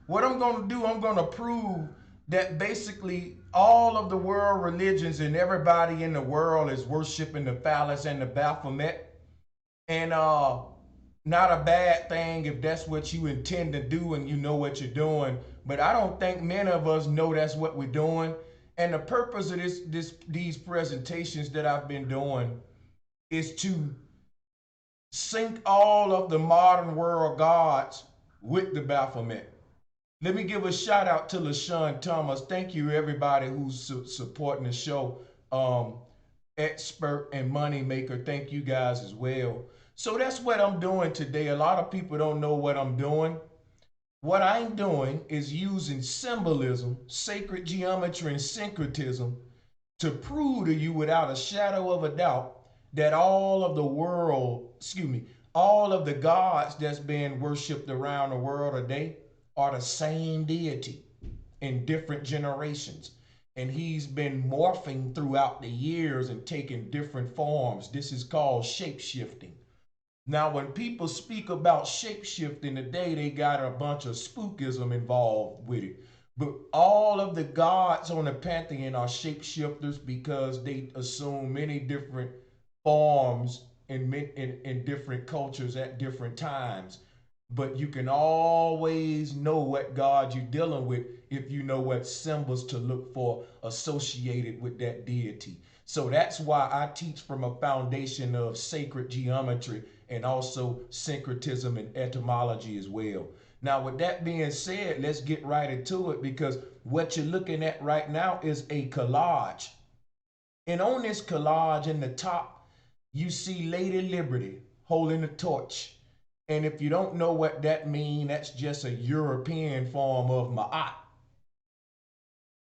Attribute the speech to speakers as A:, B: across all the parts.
A: What I'm going to do, I'm going to prove that basically all of the world religions and everybody in the world is worshiping the Phallus and the Baphomet. And not a bad thing if that's what you intend to do and you know what you're doing. But I don't think many of us know that's what we're doing. And the purpose of these presentations that I've been doing is to sync all of the modern world gods with the Baphomet. Let me give a shout out to LaShawn Thomas. Thank you, everybody who's supporting the show. Um, Expert and Moneymaker, thank you guys as well. So that's what I'm doing today. A lot of people don't know what I'm doing. What I'm doing is using symbolism, sacred geometry, and syncretism to prove to you without a shadow of a doubt that all of the world, excuse me, all of the gods that's being worshipped around the world today are the same deity in different generations. And he's been morphing throughout the years and taking different forms. This is called shape shifting. Now, when people speak about shape shifting today, they got a bunch of spookism involved with it. But all of the gods on the pantheon are shapeshifters because they assume many different forms in different cultures at different times. But you can always know what God you're dealing with if you know what symbols to look for associated with that deity. So that's why I teach from a foundation of sacred geometry and also syncretism and etymology as well. Now, with that being said, let's get right into it because what you're looking at right now is a collage. And on this collage in the top, you see Lady Liberty holding a torch. And if you don't know what that means, that's just a European form of Ma'at.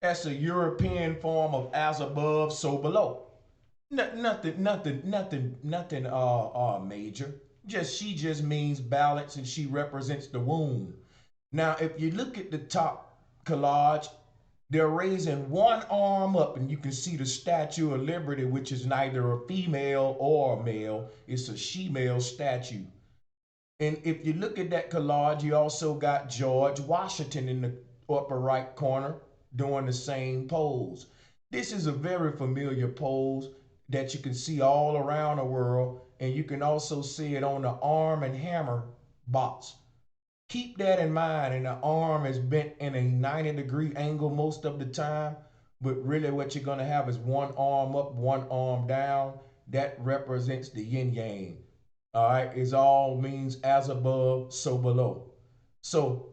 A: That's a European form of as above, so below. Nothing major. She just means balance and she represents the womb. Now, if you look at the top collage, they're raising one arm up and you can see the Statue of Liberty, which is neither a female or a male. It's a she-male statue. And if you look at that collage, you also got George Washington in the upper right corner doing the same pose. This is a very familiar pose that you can see all around the world, and you can also see it on the Arm and Hammer box. Keep that in mind, and the arm is bent in a 90-degree angle most of the time, but really what you're going to have is one arm up, one arm down. That represents the yin yang. All right, it all means as above, so below. So,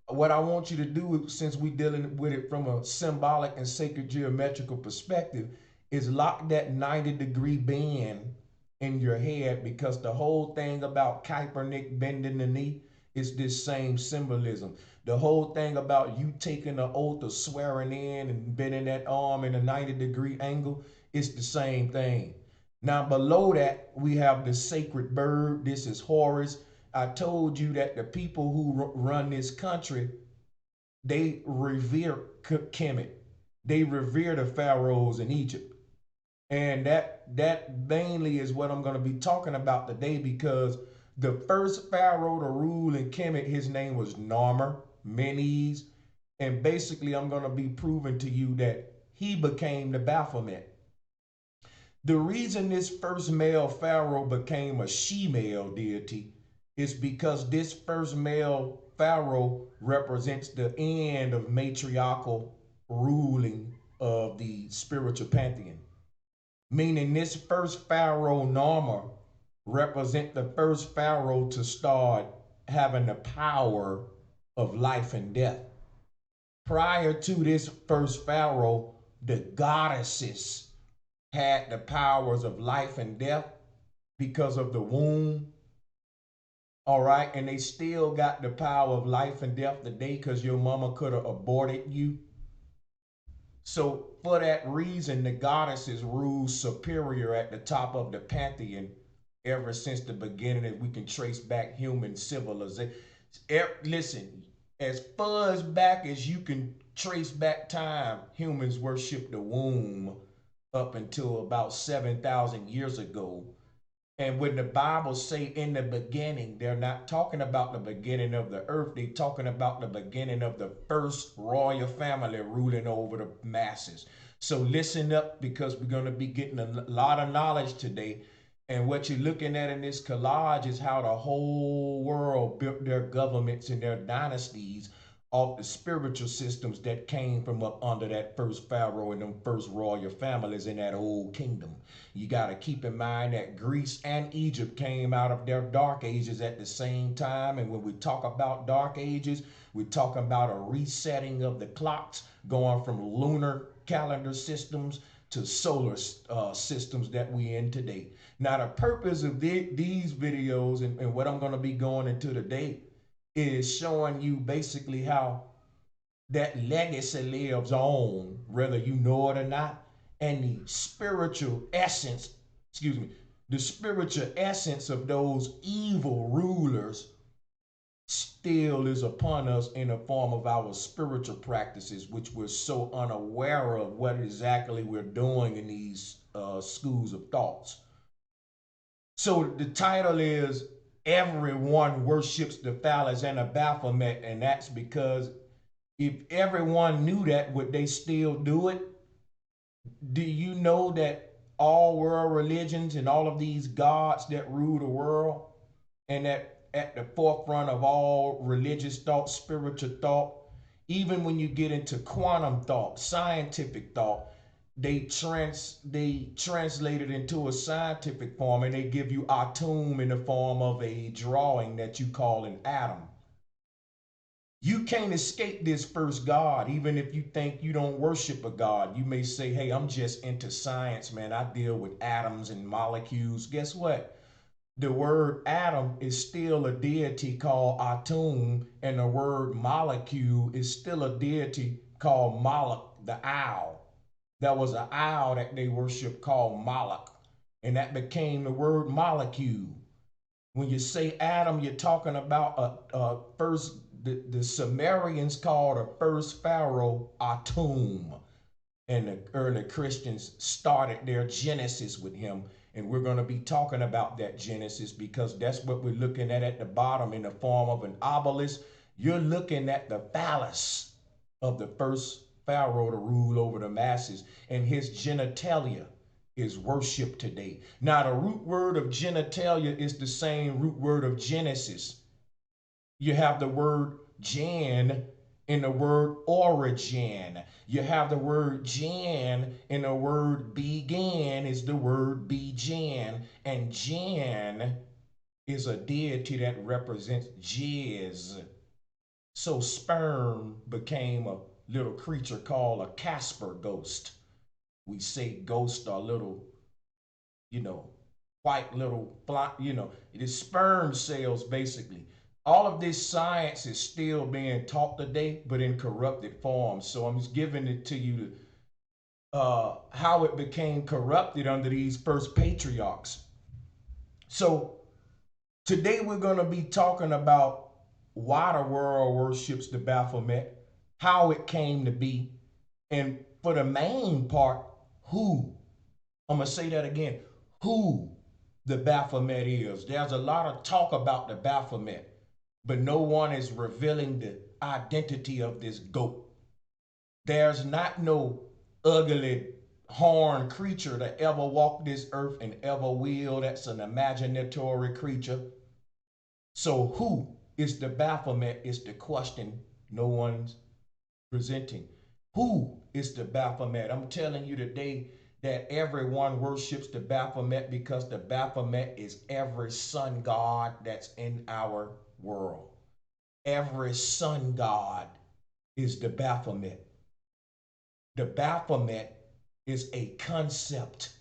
A: what I want you to do, since we're dealing with it from a symbolic and sacred geometrical perspective, is lock that 90-degree bend in your head because the whole thing about Kaepernick bending the knee is this same symbolism. The whole thing about you taking the oath of swearing in and bending that arm in a 90-degree angle is the same thing. Now, below that, we have the sacred bird. This is Horus. I told you that the people who run this country, they revere Kemet. They revere the pharaohs in Egypt. And that mainly is what I'm going to be talking about today because the first pharaoh to rule in Kemet, his name was Narmer, Menes. And basically, I'm going to be proving to you that he became the Baphomet. The reason this first male pharaoh became a she-male deity is because this first male pharaoh represents the end of matriarchal ruling of the spiritual pantheon. Meaning this first pharaoh, Narmer, represent the first pharaoh to start having the power of life and death. Prior to this first pharaoh, the goddesses had the powers of life and death because of the womb. All right. And they still got the power of life and death today because your mama could have aborted you. So for that reason, the goddesses rule superior at the top of the pantheon ever since the beginning that we can trace back human civilization. Listen, as far as back as you can trace back time, humans worship the womb up until about 7,000 years ago. And when the Bible say in the beginning, they're not talking about the beginning of the earth. They're talking about the beginning of the first royal family ruling over the masses. So listen up, because we're going to be getting a lot of knowledge today. And what you're looking at in this collage is how the whole world built their governments and their dynasties off the spiritual systems that came from up under that first pharaoh and them first royal families in that old kingdom. You got to keep in mind that Greece and Egypt came out of their dark ages at the same time. And when we talk about dark ages, we're talking about a resetting of the clocks, going from lunar calendar systems to solar systems that we in today. Now, the purpose of these videos and what I'm going to be going into today is showing you basically how that legacy lives on, whether you know it or not, and the spiritual essence, the spiritual essence of those evil rulers still is upon us in the form of our spiritual practices, which we're so unaware of what exactly we're doing in these schools of thoughts. So the title is Everyone Worships the Phallus and the Baphomet, and that's because if everyone knew that, would they still do it? Do you know that all world religions and all of these gods that rule the world and that at the forefront of all religious thought, spiritual thought, even when you get into quantum thought, scientific thought, they translate it into a scientific form, and they give you atom in the form of a drawing that you call an atom. You can't escape this first God, even if you think you don't worship a God. You may say, hey, I'm just into science, man. I deal with atoms and molecules. Guess what? The word atom is still a deity called Atum, and the word molecule is still a deity called Moloch, the owl. There was an owl that they worship called Moloch, and that became the word molecule. When you say atom, you're talking about first, the Sumerians called a first pharaoh Atum, and the early Christians started their Genesis with him. And we're going to be talking about that Genesis because that's what we're looking at the bottom in the form of an obelisk. You're looking at the phallus of the first pharaoh to rule over the masses, and his genitalia is worship today. Now, the root word of genitalia is the same root word of Genesis. You have the word Jan in the word origin. You have the word Jan in the word began is the word bejan. And Jan is a deity that represents jizz. So sperm became a little creature called a Casper ghost. We say ghosts are little, white little, it is sperm cells basically. All of this science is still being taught today, but in corrupted form. So I'm just giving it to you how it became corrupted under these first patriarchs. So today we're going to be talking about why the world worships the Baphomet, how it came to be, and for the main part, who. I'm going to say that again. Who the Baphomet is. There's a lot of talk about the Baphomet, but no one is revealing the identity of this goat. There's not no ugly horned creature that ever walked this earth and ever will. That's an imaginatory creature. So who is the Baphomet is the question no one's presenting. Who is the Baphomet? I'm telling you today that everyone worships the Baphomet because the Baphomet is every sun god that's in our world. Every sun god is the Baphomet. The Baphomet is a concept.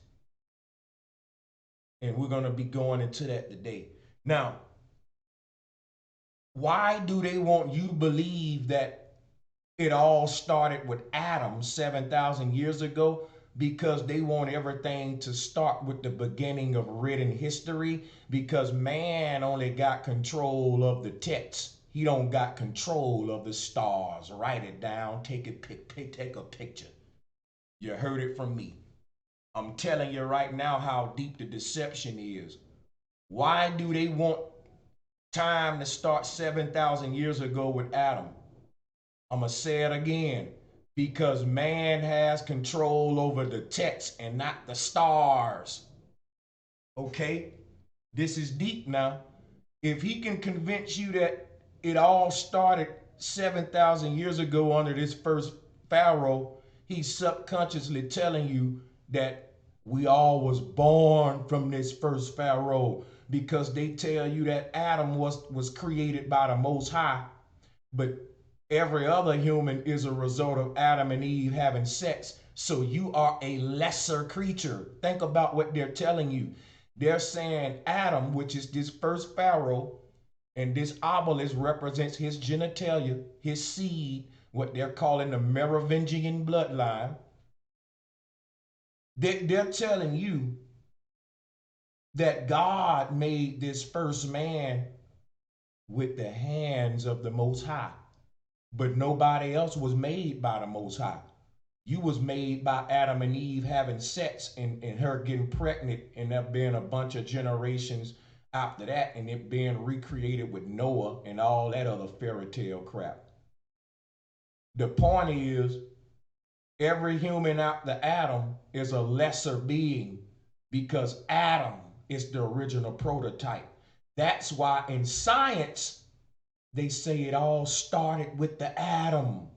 A: And we're going to be going into that today. Now, why do they want you to believe that it all started with Adam 7,000 years ago? Because they want everything to start with the beginning of written history, because man only got control of the text. He don't got control of the stars. Write it down, take a picture. You heard it from me. I'm telling you right now how deep the deception is. Why do they want time to start 7,000 years ago with Adam? I'm going to say it again. Because man has control over the text and not the stars. Okay? This is deep now. If he can convince you that it all started 7,000 years ago under this first Pharaoh, he's subconsciously telling you that we all was born from this first Pharaoh, because they tell you that Adam was created by the Most High, but every other human is a result of Adam and Eve having sex. So you are a lesser creature. Think about what they're telling you. They're saying Adam, which is this first Pharaoh, and this obelisk represents his genitalia, his seed, what they're calling the Merovingian bloodline. They're telling you that God made this first man with the hands of the Most High, but nobody else was made by the Most High. You was made by Adam and Eve having sex, and her getting pregnant, and there being a bunch of generations after that, and it being recreated with Noah and all that other fairy tale crap. The point is, every human after Adam is a lesser being, because Adam is the original prototype. That's why in science, they say it all started with the atom.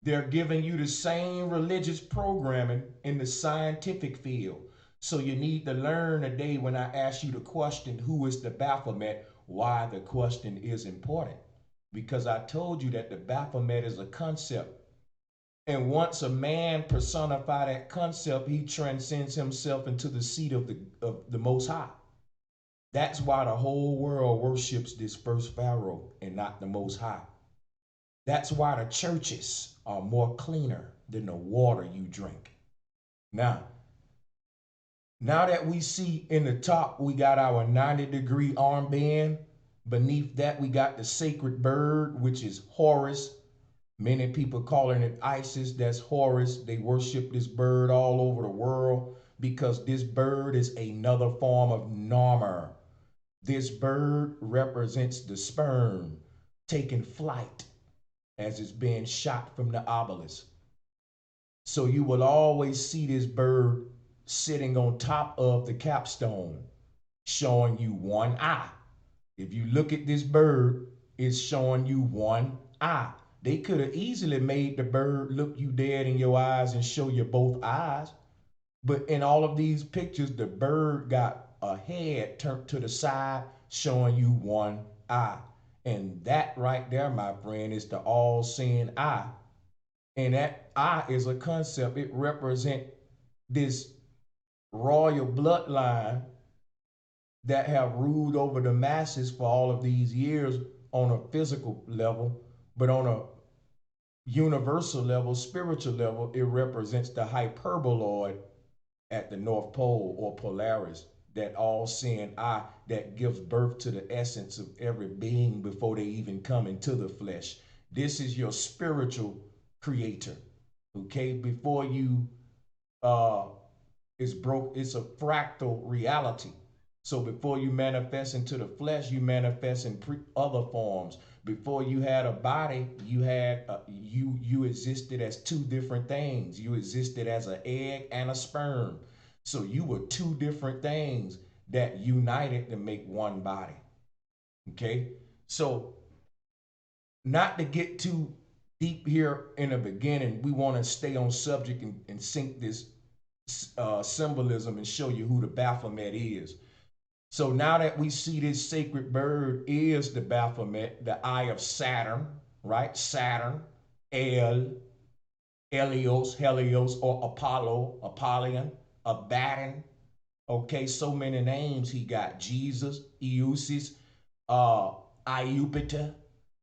A: They're giving you the same religious programming in the scientific field. So you need to learn today, when I ask you the question, who is the Baphomet, why the question is important. Because I told you that the Baphomet is a concept. And once a man personify that concept, he transcends himself into the seat of the Most High. That's why the whole world worships this first Pharaoh and not the Most High. That's why the churches are more cleaner than the water you drink. Now that we see in the top, we got our 90-degree armband. Beneath that, we got the sacred bird, which is Horus. Many people calling it Isis. That's Horus. They worship this bird all over the world because this bird is another form of Narmer. This bird represents the sperm taking flight as it's being shot from the obelisk. So you will always see this bird sitting on top of the capstone, showing you one eye. If you look at this bird, it's showing you one eye. They could have easily made the bird look you dead in your eyes and show you both eyes. But in all of these pictures, the bird got a head turned to the side, showing you one eye. And that right there, my friend, is the all-seeing eye. And that eye is a concept. It represents this royal bloodline that have ruled over the masses for all of these years on a physical level, but on a universal level, spiritual level, it represents the hyperboloid at the North Pole, or Polaris, that all-seeing eye that gives birth to the essence of every being before they even come into the flesh. This is your spiritual creator, okay? Before you is broke, it's a fractal reality. So before you manifest into the flesh, you manifest in other forms. Before you had a body, you had you existed as two different things. You existed as an egg and a sperm. So you were two different things that united to make one body. Okay? So not to get too deep here in the beginning, we want to stay on subject and sink this symbolism and show you who the Baphomet is. So now that we see this sacred bird is the Baphomet, the eye of Saturn, right? Saturn, Helios, or Apollo, Apollyon, Abaddon. Okay, so many names he got. Jesus, Eusis, Iupita,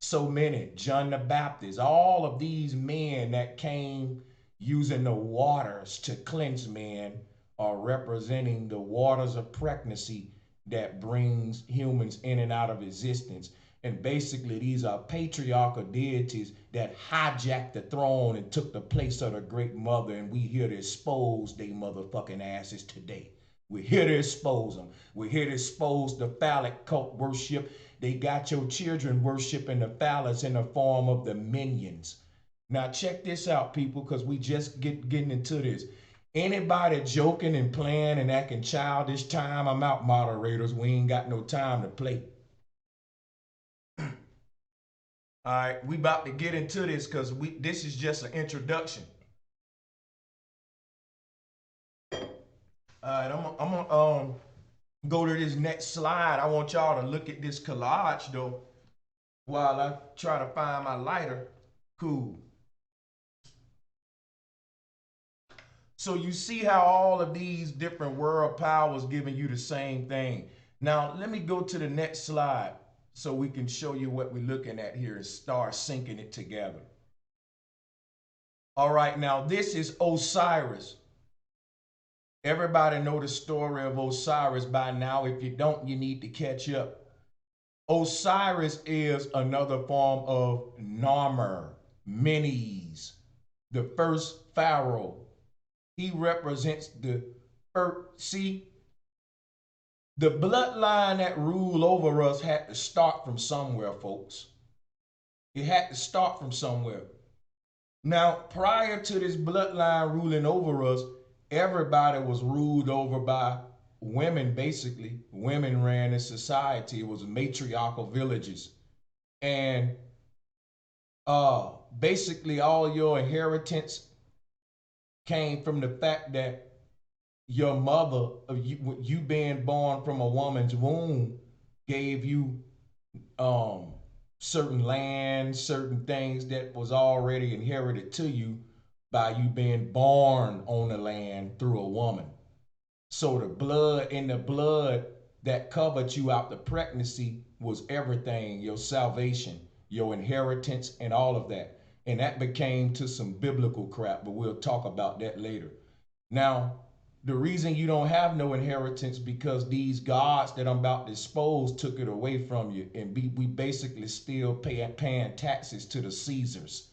A: so many. John the Baptist, all of these men that came using the waters to cleanse men are representing the waters of pregnancy that brings humans in and out of existence. And basically, these are patriarchal deities that hijacked the throne and took the place of the great mother, and we here to expose they motherfucking asses today. We're here to expose them. We're here to expose the phallic cult worship. They got your children worshiping the phallus in the form of the minions. Now check this out, people, because we just getting into this. Anybody joking and playing and acting childish, time I'm out, moderators. We ain't got no time to play. All right, we about to get into this because this is just an introduction. All right, I'm gonna go to this next slide. I want y'all to look at this collage though, while I try to find my lighter. Cool. So you see how all of these different world powers giving you the same thing. Now let me go to the next slide so we can show you what we're looking at here and start syncing it together. All right, now this is Osiris. Everybody know the story of Osiris by now. If you don't, you need to catch up. Osiris is another form of Narmer, Menes, the first pharaoh. He represents the earth. See, the bloodline that ruled over us had to start from somewhere, folks. It had to start from somewhere. Now, prior to this bloodline ruling over us, everybody was ruled over by women, basically. Women ran the society. It was matriarchal villages. And basically all your inheritance came from the fact that your mother, you being born from a woman's womb, gave you certain land, certain things that was already inherited to you by you being born on the land through a woman. So the blood that covered you out the pregnancy was everything, your salvation, your inheritance, and all of that. And that became to some biblical crap, but we'll talk about that later. Now, the reason you don't have no inheritance because these gods that I'm about to expose took it away from you, and we basically still paying taxes to the Caesars.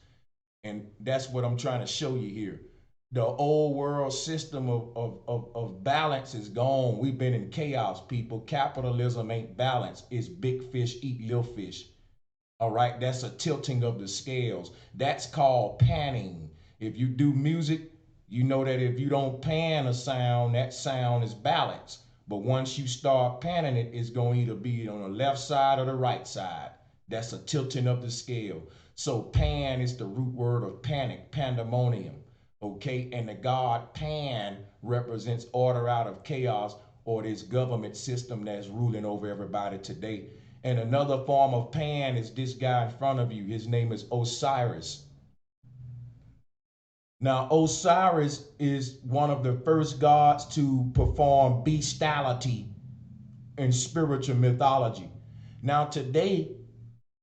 A: And that's what I'm trying to show you here. The old world system of balance is gone. We've been in chaos, people. Capitalism ain't balance. It's big fish eat little fish. All right, that's a tilting of the scales. That's called panning. If you do music, you know that if you don't pan a sound, that sound is balanced. But once you start panning it, it's going to either be on the left side or the right side. That's a tilting of the scale. So pan is the root word of panic, pandemonium. Okay, and the god Pan represents order out of chaos, or this government system that's ruling over everybody today. And another form of Pan is this guy in front of you. His name is Osiris. Now, Osiris is one of the first gods to perform bestiality in spiritual mythology. Now, today,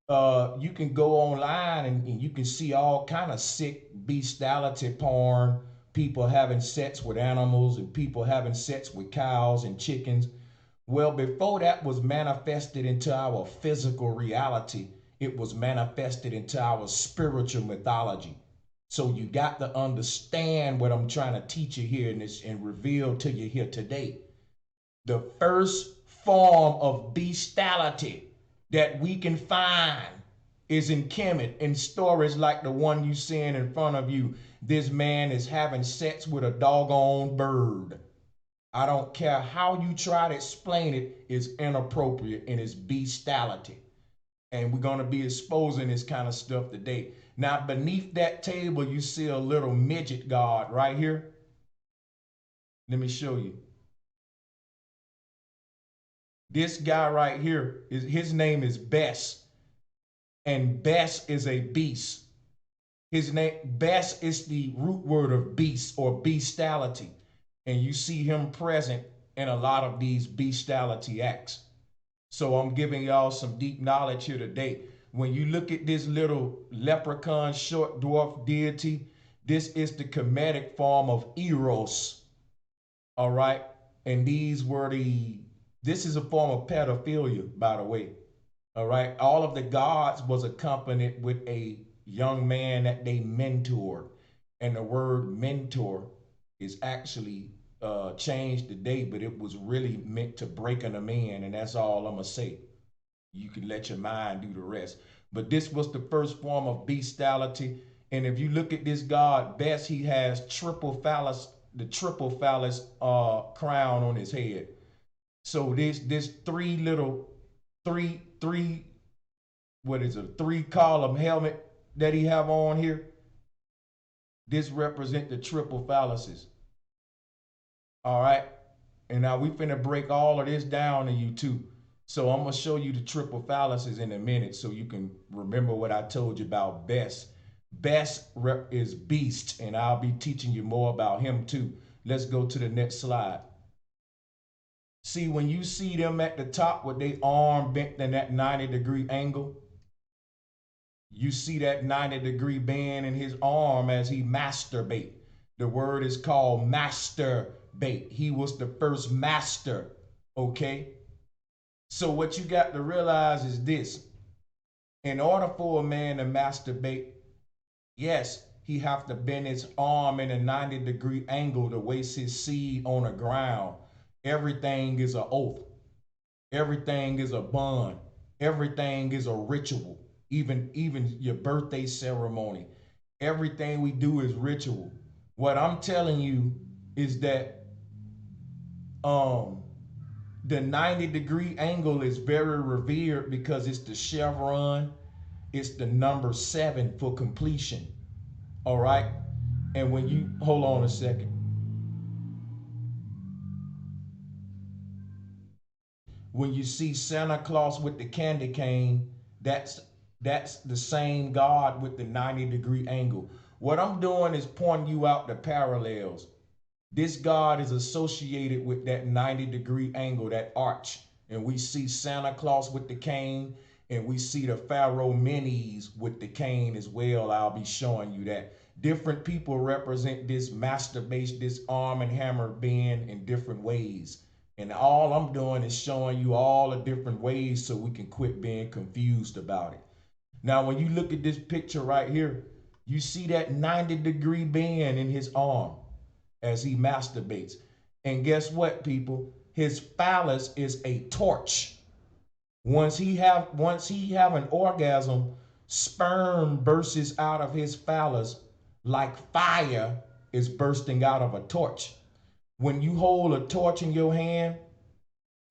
A: you can go online and you can see all kind of sick bestiality porn, people having sex with animals and people having sex with cows and chickens. Well, before that was manifested into our physical reality, it was manifested into our spiritual mythology. So you got to understand what I'm trying to teach you here and reveal to you here today. The first form of bestiality that we can find is in Kemet, in stories like the one you seeing in front of you. This man is having sex with a doggone bird. I don't care how you try to explain it, it's inappropriate and it's bestiality. And we're going to be exposing this kind of stuff today. Now, beneath that table, you see a little midget god right here. Let me show you. This guy right here, his name is Bess. And Bess is a beast. His name, Bess, is the root word of beast or bestiality. And you see him present in a lot of these bestiality acts. So I'm giving y'all some deep knowledge here today. When you look at this little leprechaun short dwarf deity, this is the Kemetic form of Eros. All right. And this is a form of pedophilia, by the way. All right. All of the gods was accompanied with a young man that they mentored. And the word mentor is actually changed the day, but it was really meant to breaking them in, and that's all I'm gonna say. You can let your mind do the rest. But this was the first form of bestiality. And if you look at this god Bess, he has triple phallus, the triple phallus crown on his head. So this three what is it, 3 column helmet that he have on here, this represent the triple phalluses. All right. And now we finna break all of this down to you too. So I'm gonna show you the triple phalluses in a minute so you can remember what I told you about Bess. Bess is beast, and I'll be teaching you more about him too. Let's go to the next slide. See, when you see them at the top with their arm bent in that 90-degree angle, you see that 90-degree bend in his arm as he masturbate. The word is called masturbate. He was the first master, okay? So what you got to realize is this. In order for a man to masturbate, yes, he have to bend his arm in a 90-degree angle to waste his seed on the ground. Everything is an oath. Everything is a bond. Everything is a ritual. Even your birthday ceremony. Everything we do is ritual. What I'm telling you is that the 90-degree angle is very revered because it's the chevron, it's the number 7 for completion. All right. And when you hold on a second. When you see Santa Claus with the candy cane, that's the same God with the 90-degree angle. What I'm doing is pointing you out the parallels. This God is associated with that 90-degree angle, that arch. And we see Santa Claus with the cane, and we see the Pharaoh minis with the cane as well. I'll be showing you that. Different people represent this masturbation, this arm and hammer bend in different ways. And all I'm doing is showing you all the different ways so we can quit being confused about it. Now, when you look at this picture right here, you see that 90-degree bend in his arm as he masturbates. And guess what, people? His phallus is a torch. Once he have an orgasm, sperm bursts out of his phallus like fire is bursting out of a torch. When you hold a torch in your hand,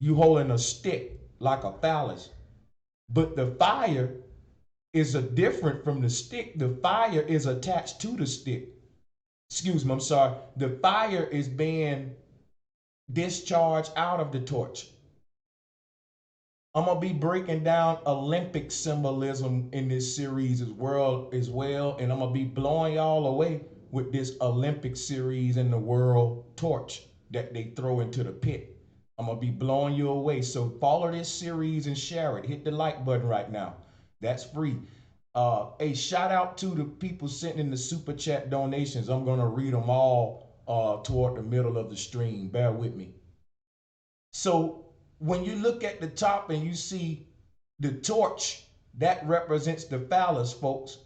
A: you holding a stick like a phallus. But the fire is different from the stick. The fire is attached to the stick. Excuse me, I'm sorry. The fire is being discharged out of the torch. I'm going to be breaking down Olympic symbolism in this series as well, and I'm going to be blowing y'all away with this Olympic series in the world torch that they throw into the pit. I'm going to be blowing you away. So follow this series and share it. Hit the like button right now. That's free. A shout out to the people sending in the super chat donations. I'm going to read them all toward the middle of the stream. Bear with me. So when you look at the top and you see the torch, that represents the phallus, folks.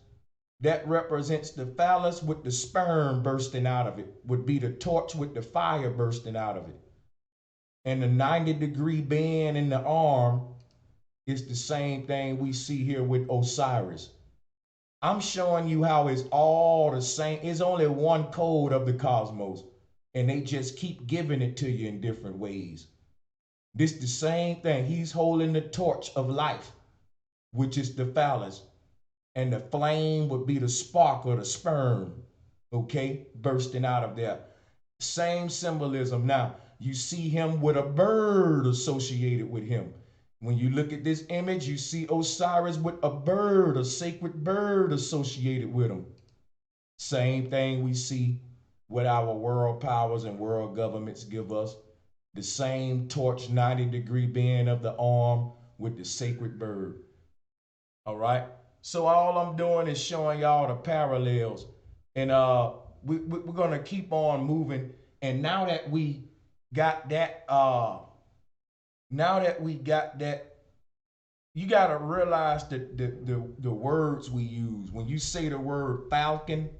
A: That represents the phallus with the sperm bursting out of it, would be the torch with the fire bursting out of it. And the 90-degree bend in the arm is the same thing we see here with Osiris. I'm showing you how it's all the same. It's only one code of the cosmos, and they just keep giving it to you in different ways. This the same thing. He's holding the torch of life, which is the phallus. And the flame would be the spark or the sperm, okay, bursting out of there. Same symbolism. Now, you see him with a bird associated with him. When you look at this image, you see Osiris with a bird, a sacred bird associated with him. Same thing we see what our world powers and world governments give us. The same torch 90-degree bend of the arm with the sacred bird. All right. So all I'm doing is showing y'all the parallels. And we're going to keep on moving. And now that we got that, you got to realize that the words we use. When you say the word falcon,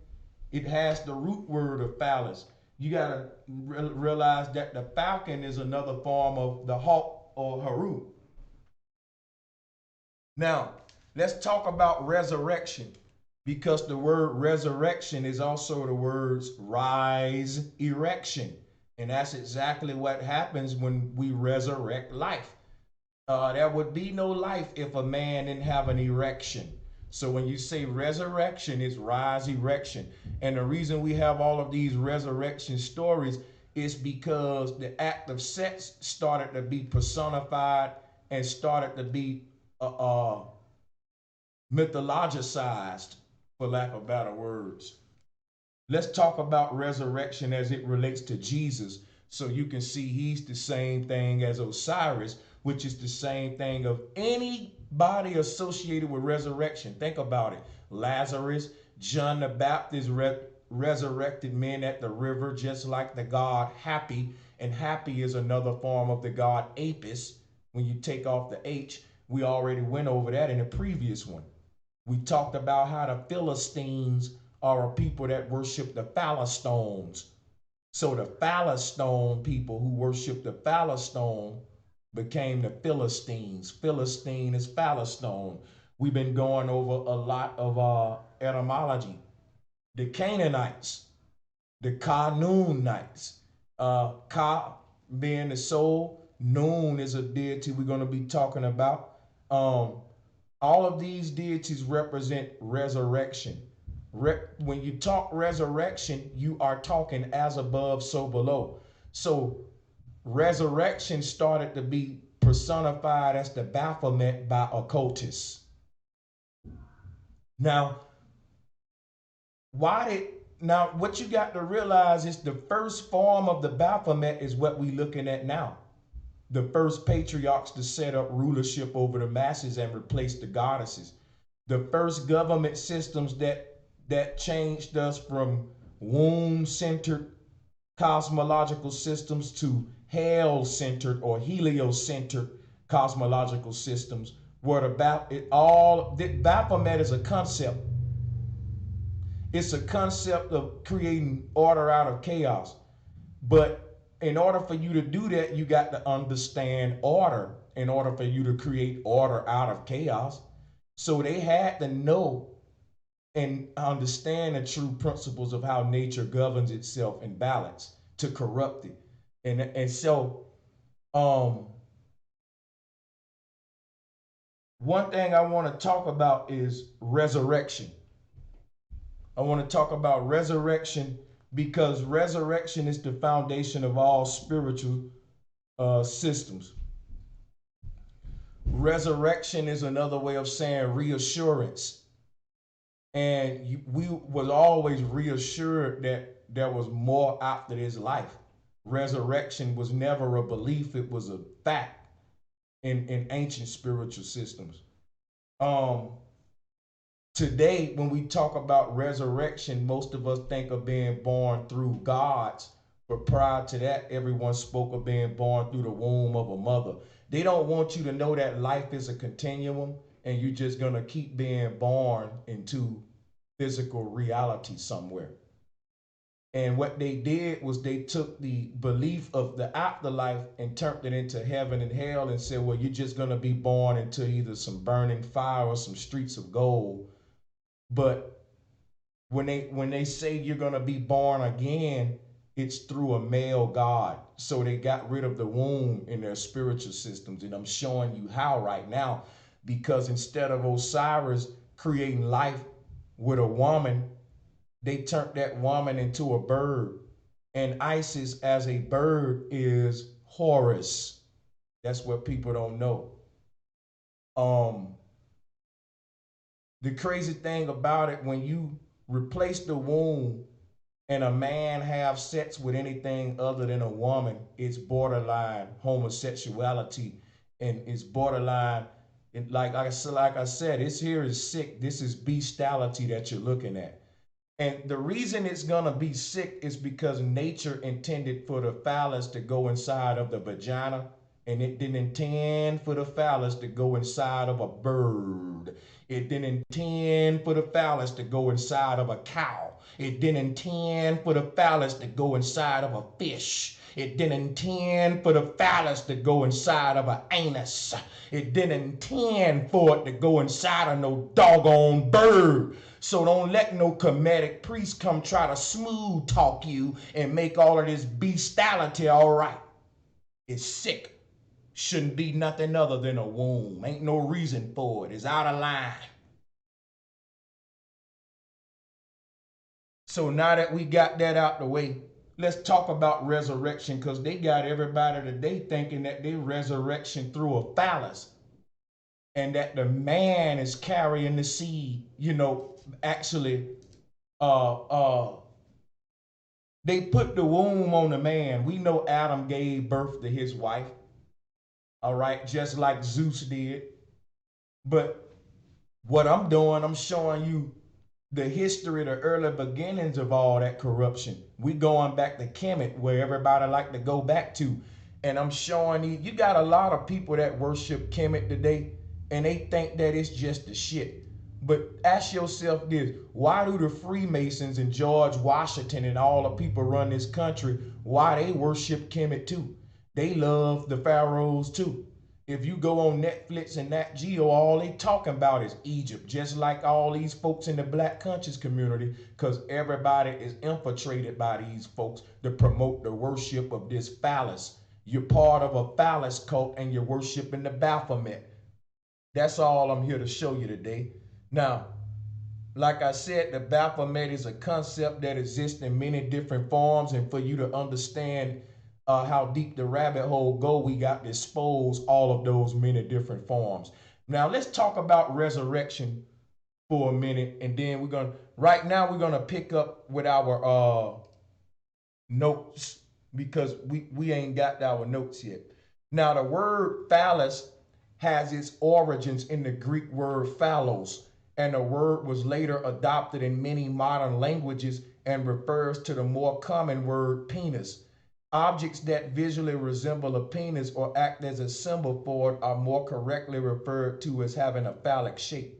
A: it has the root word of phallus. You got to realize that the falcon is another form of the hawk or haru. Now, let's talk about resurrection, because the word resurrection is also the words rise, erection. And that's exactly what happens when we resurrect life. There would be no life if a man didn't have an erection. So when you say resurrection, it's rise, erection. And the reason we have all of these resurrection stories is because the act of sex started to be personified and started to be mythologicized, for lack of better words. Let's talk about resurrection as it relates to Jesus, so you can see he's the same thing as Osiris, which is the same thing of anybody associated with resurrection. Think about it. Lazarus, John the Baptist resurrected men at the river, just like the god Happy. And Happy is another form of the god Apis. When you take off the H, we already went over that in the previous one. We talked about how the Philistines are a people that worship the Phallus stones. So the Phallus stone people who worship the Phallus stone became the Philistines. Philistine is Phallus stone. We've been going over a lot of etymology. The Canaanites, the Ka-Noon-nites. Ka being the soul, Noon is a deity we're going to be talking about. All of these deities represent resurrection. When you talk resurrection, you are talking as above, so below. So resurrection started to be personified as the Baphomet by occultists. Now, what you got to realize is the first form of the Baphomet is what we're looking at now. The first patriarchs to set up rulership over the masses and replace the goddesses. The first government systems that changed us from womb-centered cosmological systems to hell-centered or heliocentered cosmological systems were about it all. Baphomet is a concept. It's a concept of creating order out of chaos. But in order for you to do that, you got to understand order in order for you to create order out of chaos. So they had to know and understand the true principles of how nature governs itself in balance to corrupt it. And so one thing I want to talk about is resurrection. I want to talk about resurrection because resurrection is the foundation of all spiritual systems. Resurrection is another way of saying reassurance. And we was always reassured that there was more after this life. Resurrection was never a belief, it was a fact in ancient spiritual systems. Today, when we talk about resurrection, most of us think of being born through gods. But prior to that, everyone spoke of being born through the womb of a mother. They don't want you to know that life is a continuum and you're just going to keep being born into physical reality somewhere. And what they did was they took the belief of the afterlife and turned it into heaven and hell and said, well, you're just going to be born into either some burning fire or some streets of gold. But when they say you're going to be born again, it's through a male god. So they got rid of the womb in their spiritual systems. And I'm showing you how right now, because instead of Osiris creating life with a woman, they turned that woman into a bird. And Isis as a bird is Horus. That's what people don't know. The crazy thing about it, when you replace the womb and a man have sex with anything other than a woman, it's borderline homosexuality, and it's borderline, like I said, this here is sick. This is bestiality that you're looking at. And the reason it's gonna be sick is because nature intended for the phallus to go inside of the vagina, and it didn't intend for the phallus to go inside of a bird. It didn't intend for the phallus to go inside of a cow. It didn't intend for the phallus to go inside of a fish. It didn't intend for the phallus to go inside of an anus. It didn't intend for it to go inside of no doggone bird. So don't let no Kemetic priest come try to smooth talk you and make all of this bestiality all right. It's sick. Shouldn't be nothing other than a womb. Ain't no reason for it. It's out of line. So now that we got that out the way, let's talk about resurrection, because they got everybody today thinking that they resurrection through a phallus and that the man is carrying the seed. Actually, they put the womb on the man. We know Adam gave birth to his wife, all right, just like Zeus did. But what I'm doing, I'm showing you the history, the early beginnings of all that corruption. We going back to Kemet, where everybody like to go back to. And I'm showing you got a lot of people that worship Kemet today, and they think that it's just the shit. But ask yourself this: why do the Freemasons and George Washington and all the people run this country, why they worship Kemet too? They love the pharaohs too. If you go on Netflix and Nat Geo, all they talking about is Egypt, just like all these folks in the Black conscious community, because everybody is infiltrated by these folks to promote the worship of this phallus. You're part of a phallus cult and you're worshiping the Baphomet. That's all I'm here to show you today. Now, like I said, the Baphomet is a concept that exists in many different forms, and for you to understand how deep the rabbit hole go, we got to expose all of those many different forms. Now, let's talk about resurrection for a minute, and then right now we're gonna pick up with our notes, because we ain't got our notes yet. Now, the word phallus has its origins in the Greek word phallos, and the word was later adopted in many modern languages and refers to the more common word penis. Objects that visually resemble a penis or act as a symbol for it are more correctly referred to as having a phallic shape.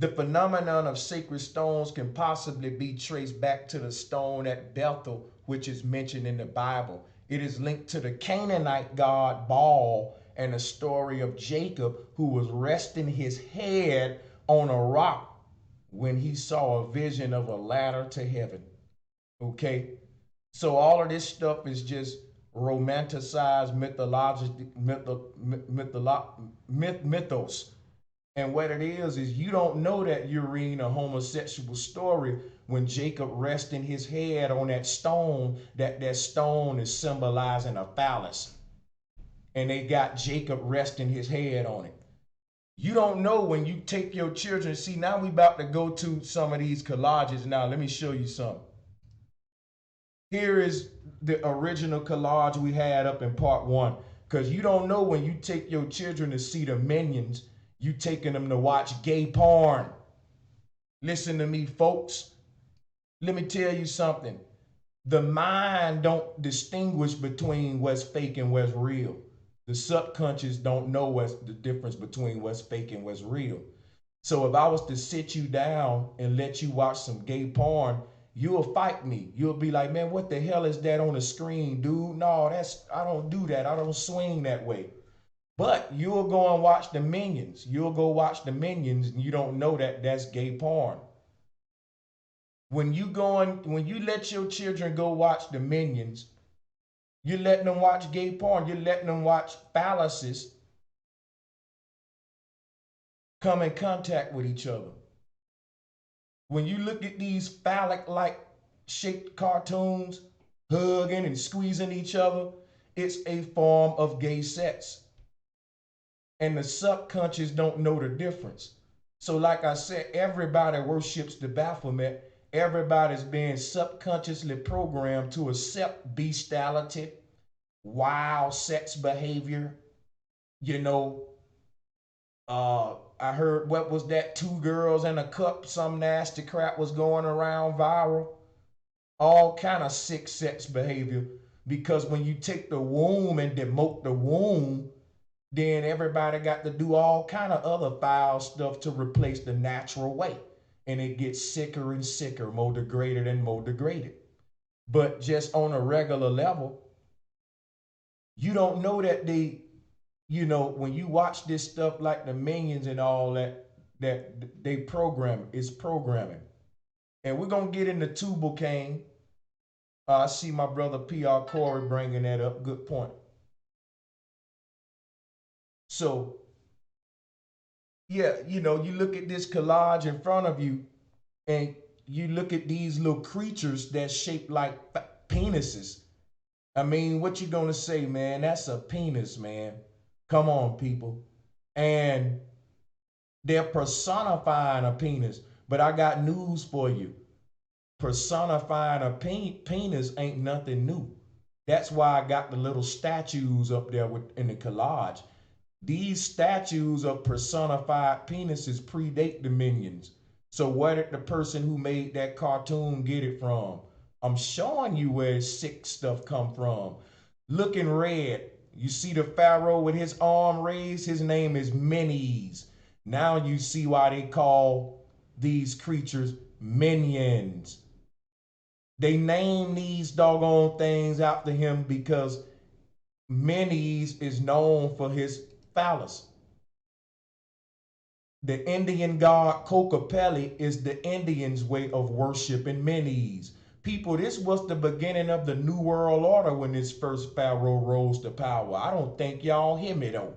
A: The phenomenon of sacred stones can possibly be traced back to the stone at Bethel, which is mentioned in the Bible. It is linked to the Canaanite god Baal and the story of Jacob, who was resting his head on a rock when he saw a vision of a ladder to heaven. Okay? So all of this stuff is just romanticized mythos. And what it is you don't know that you're reading a homosexual story when Jacob resting his head on that stone, that stone is symbolizing a phallus. And they got Jacob resting his head on it. You don't know when you take your children. See, now we about to go to some of these collages. Now, let me show you something. Here is the original collage we had up in part 1. Because you don't know when you take your children to see the Minions, you taking them to watch gay porn. Listen to me, folks. Let me tell you something. The mind don't distinguish between what's fake and what's real. The subconscious don't know what's the difference between what's fake and what's real. So if I was to sit you down and let you watch some gay porn, you'll fight me. You'll be like, man, what the hell is that on the screen, dude? No, I don't do that. I don't swing that way. But you'll go and watch the Minions. You'll go watch the Minions and you don't know that that's gay porn. When you let your children go watch the Minions, you're letting them watch gay porn. You're letting them watch phalluses come in contact with each other. When you look at these phallic-like shaped cartoons hugging and squeezing each other, it's a form of gay sex. And the subconscious don't know the difference. So like I said, everybody worships the Baphomet. Everybody's being subconsciously programmed to accept bestiality, wild sex behavior. I heard, what was that, 2 girls in a cup, some nasty crap was going around viral. All kind of sick sex behavior. Because when you take the womb and demote the womb, then everybody got to do all kind of other foul stuff to replace the natural way. And it gets sicker and sicker, more degraded and more degraded. But just on a regular level, you don't know that when you watch this stuff like the Minions and all that, that they program is programming. And we're going to get into Tubal Cain. I see my brother P.R. Corey bringing that up. Good point. So, yeah, you look at this collage in front of you and you look at these little creatures that's shaped like penises. I mean, what you gonna say, man? That's a penis, man. Come on, people. And they're personifying a penis. But I got news for you. Personifying a penis ain't nothing new. That's why I got the little statues up there in the collage. These statues of personified penises predate the Minions. So where did the person who made that cartoon get it from? I'm showing you where sick stuff come from. Look in red. You see the pharaoh with his arm raised? His name is Menes. Now you see why they call these creatures minions. They name these doggone things after him because Menes is known for his phallus. The Indian god Kokapelli is the Indians' way of worshiping Menes. People, this was the beginning of the New World Order when this first pharaoh rose to power. I don't think y'all hear me though.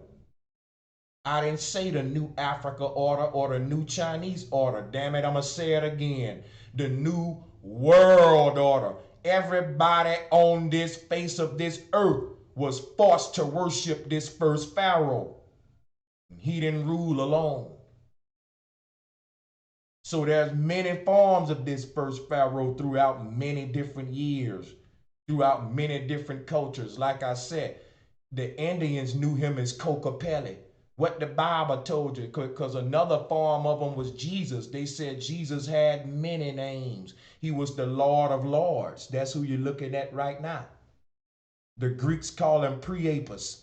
A: I didn't say the New Africa Order or the New Chinese Order. Damn it, I'm going to say it again. The New World Order. Everybody on this face of this earth was forced to worship this first pharaoh. He didn't rule alone. So there's many forms of this first pharaoh throughout many different years, throughout many different cultures. Like I said, the Indians knew him as Kokapelli. What the Bible told you, because another form of him was Jesus. They said Jesus had many names. He was the Lord of Lords. That's who you're looking at right now. The Greeks call him Priapus.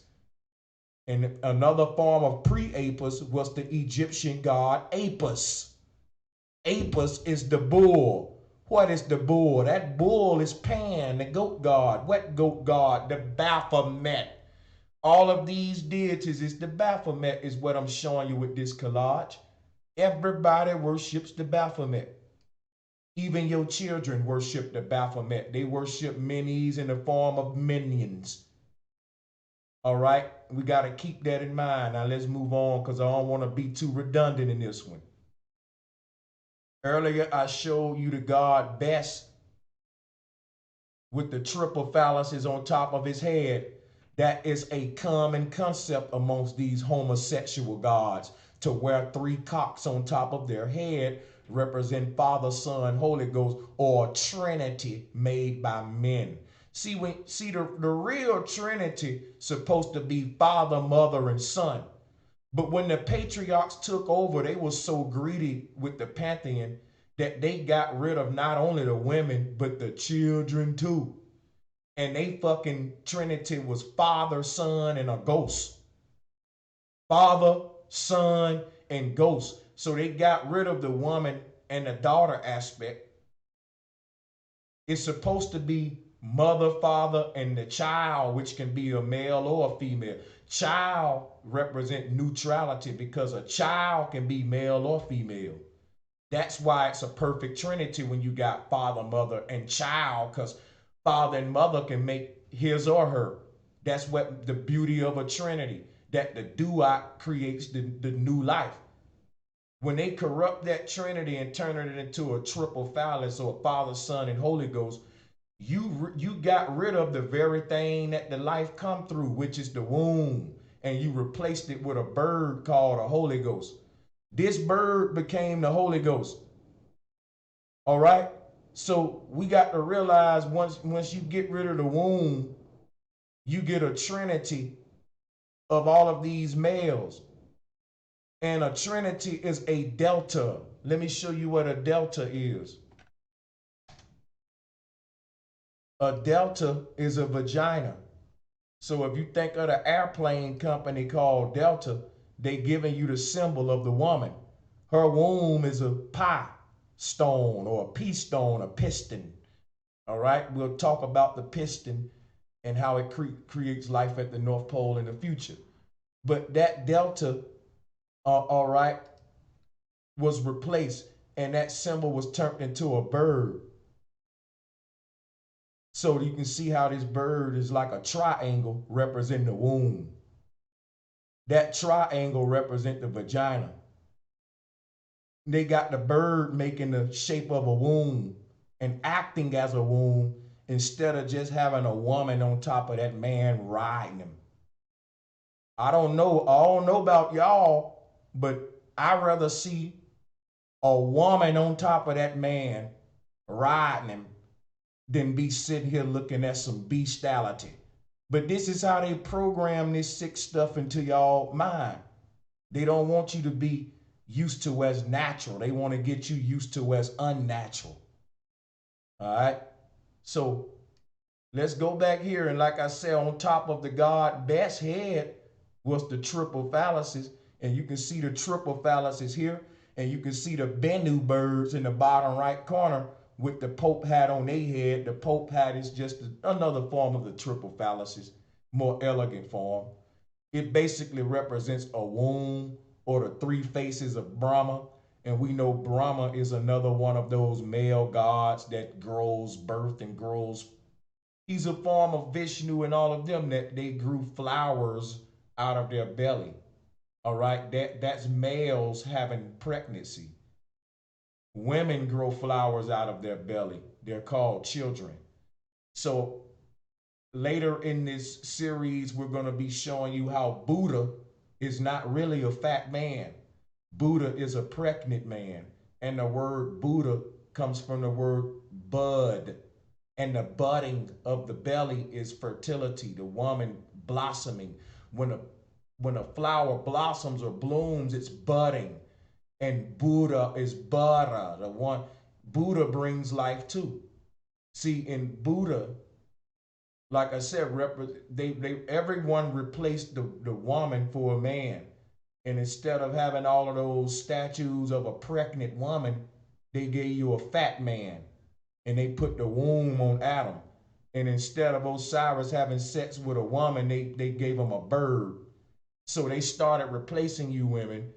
A: And another form of Priapus was the Egyptian god Apis. Apis is the bull. What is the bull? That bull is Pan, the goat god. What goat god? The Baphomet. All of these deities is the Baphomet is what I'm showing you with this collage. Everybody worships the Baphomet. Even your children worship the Baphomet. They worship Menes in the form of minions. All right, we got to keep that in mind. Now let's move on because I don't want to be too redundant in this one. Earlier, I showed you the god Bes with the triple phalluses on top of his head. That is a common concept amongst these homosexual gods to wear three cocks on top of their head represent Father, Son, Holy Ghost, or Trinity made by men. See, the real Trinity supposed to be Father, Mother, and Son. But when the patriarchs took over, they were so greedy with the pantheon that they got rid of not only the women, but the children too. And they fucking Trinity was Father, Son, and a ghost. Father, Son, and ghost. So they got rid of the woman and the daughter aspect. It's supposed to be mother, father, and the child, which can be a male or a female. Child represent neutrality because a child can be male or female. That's why it's a perfect trinity when you got father, mother, and child, because father and mother can make his or her. That's what the beauty of a trinity, that the duat creates the new life. When they corrupt that trinity and turn it into a triple phallus or Father, Son, and Holy Ghost, you got rid of the very thing that the life come through, which is the womb, and you replaced it with a bird called a Holy Ghost. This bird became the Holy Ghost. All right? So we got to realize once you get rid of the womb, you get a trinity of all of these males. And a trinity is a delta. Let me show you what a delta is. A delta is a vagina. So if you think of the airplane company called Delta, they giving you the symbol of the woman. Her womb is a pi stone or a p stone, a piston. All right, we'll talk about the piston and how it creates life at the North Pole in the future. But that delta, all right, was replaced, and that symbol was turned into a bird. So you can see how this bird is like a triangle representing the womb. That triangle represents the vagina. They got the bird making the shape of a womb and acting as a womb instead of just having a woman on top of that man riding him. I don't know about y'all, but I'd rather see a woman on top of that man riding him than be sitting here looking at some bestiality. But this is how they program this sick stuff into y'all mind. They don't want you to be used to as natural. They want to get you used to as unnatural. All right. So let's go back here. And like I said, on top of the god Beth's head was the triple phalluses. And you can see the triple phalluses here. And you can see the Bennu birds in the bottom right corner with the Pope hat on their head. The Pope hat is just another form of the triple phalluses, more elegant form. It basically represents a womb or the three faces of Brahma. And we know Brahma is another one of those male gods that grows birth and grows. He's a form of Vishnu and all of them that they grew flowers out of their belly. All right, that's males having pregnancy. Women grow flowers out of their belly. They're called children. So later in this series, we're going to be showing you how Buddha is not really a fat man. Buddha is a pregnant man. And the word Buddha comes from the word bud. And the budding of the belly is fertility, the woman blossoming. When a flower blossoms or blooms, it's budding. And Buddha is Buddha, the one. Buddha brings life too. See, in Buddha, like I said, everyone replaced the woman for a man. And instead of having all of those statues of a pregnant woman, they gave you a fat man. And they put the womb on Adam. And instead of Osiris having sex with a woman, they gave him a bird. So they started replacing you women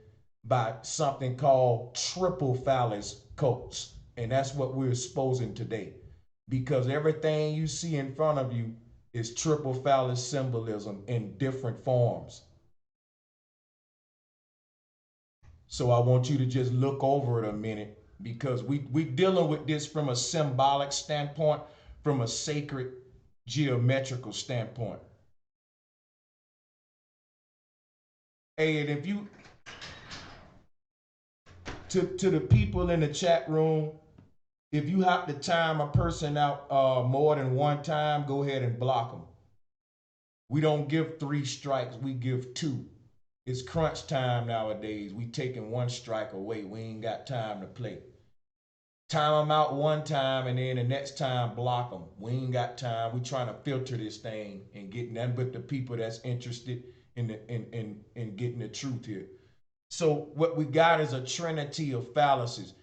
A: by something called triple phallus cults. And that's what we're exposing today. Because everything you see in front of you is triple phallus symbolism in different forms. So I want you to just look over it a minute because we dealing with this from a symbolic standpoint, from a sacred geometrical standpoint. Hey, and if you to the people in the chat room, if you have to time a person out more than one time, go ahead and block them. We don't give 3 strikes, we give 2. It's crunch time nowadays. We taking 1 strike away. We ain't got time to play. Time them out one time and then the next time block them. We ain't got time. We trying to filter this thing and get nothing but the people that's interested in getting the truth here. So what we got is a trinity of phalluses.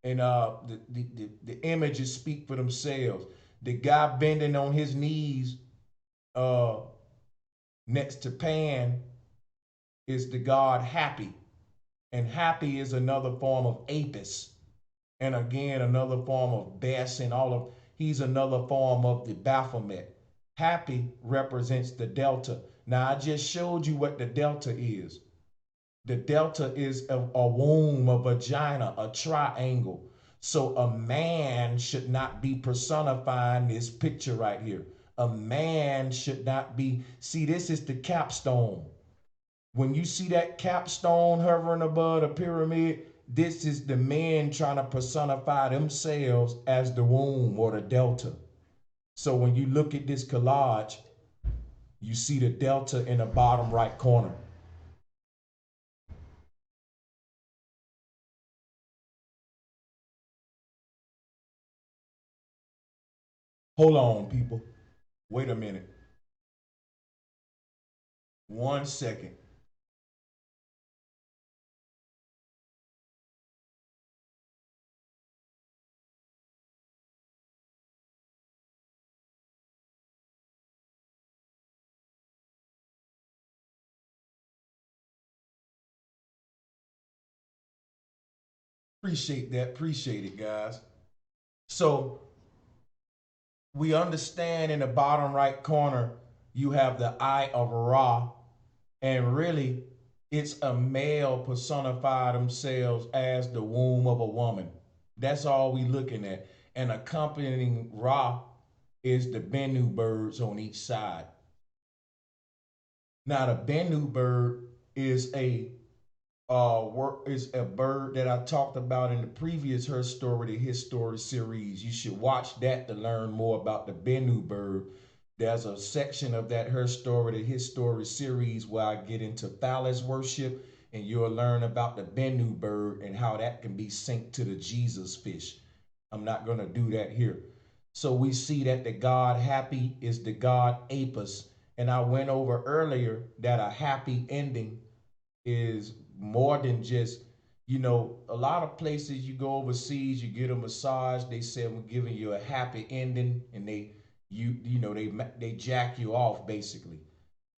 A: And the images speak for themselves. The guy bending on his knees next to Pan is the god Happy. And Happy is another form of Apis. And again, another form of Bess and all of, he's another form of the Baphomet. Happy represents the delta. Now, I just showed you what the delta is. The delta is a womb, a vagina, a triangle. So a man should not be personifying this picture right here. A man should not be, see, this is the capstone. When you see that capstone hovering above the pyramid, this is the men trying to personify themselves as the womb or the delta. So when you look at this collage, you see the delta in the bottom right corner. Hold on, people. Wait a minute. 1 second. Appreciate that. Appreciate it, guys. So we understand in the bottom right corner, you have the eye of Ra, and really, it's a male personified themselves as the womb of a woman. That's all we looking at. And accompanying Ra is the Bennu birds on each side. Now, the Bennu bird is a is a bird that I talked about in the previous Herstory, the Hisstory series. You should watch that to learn more about the Bennu bird. There's a section of that Herstory, the Hisstory series, where I get into Phallus worship, and you'll learn about the Bennu bird and how that can be synced to the Jesus fish. I'm not going to do that here. So we see that the god Happy is the god Apis. And I went over earlier that a happy ending is more than just, a lot of places you go overseas, you get a massage, they say we're giving you a happy ending, and they jack you off basically.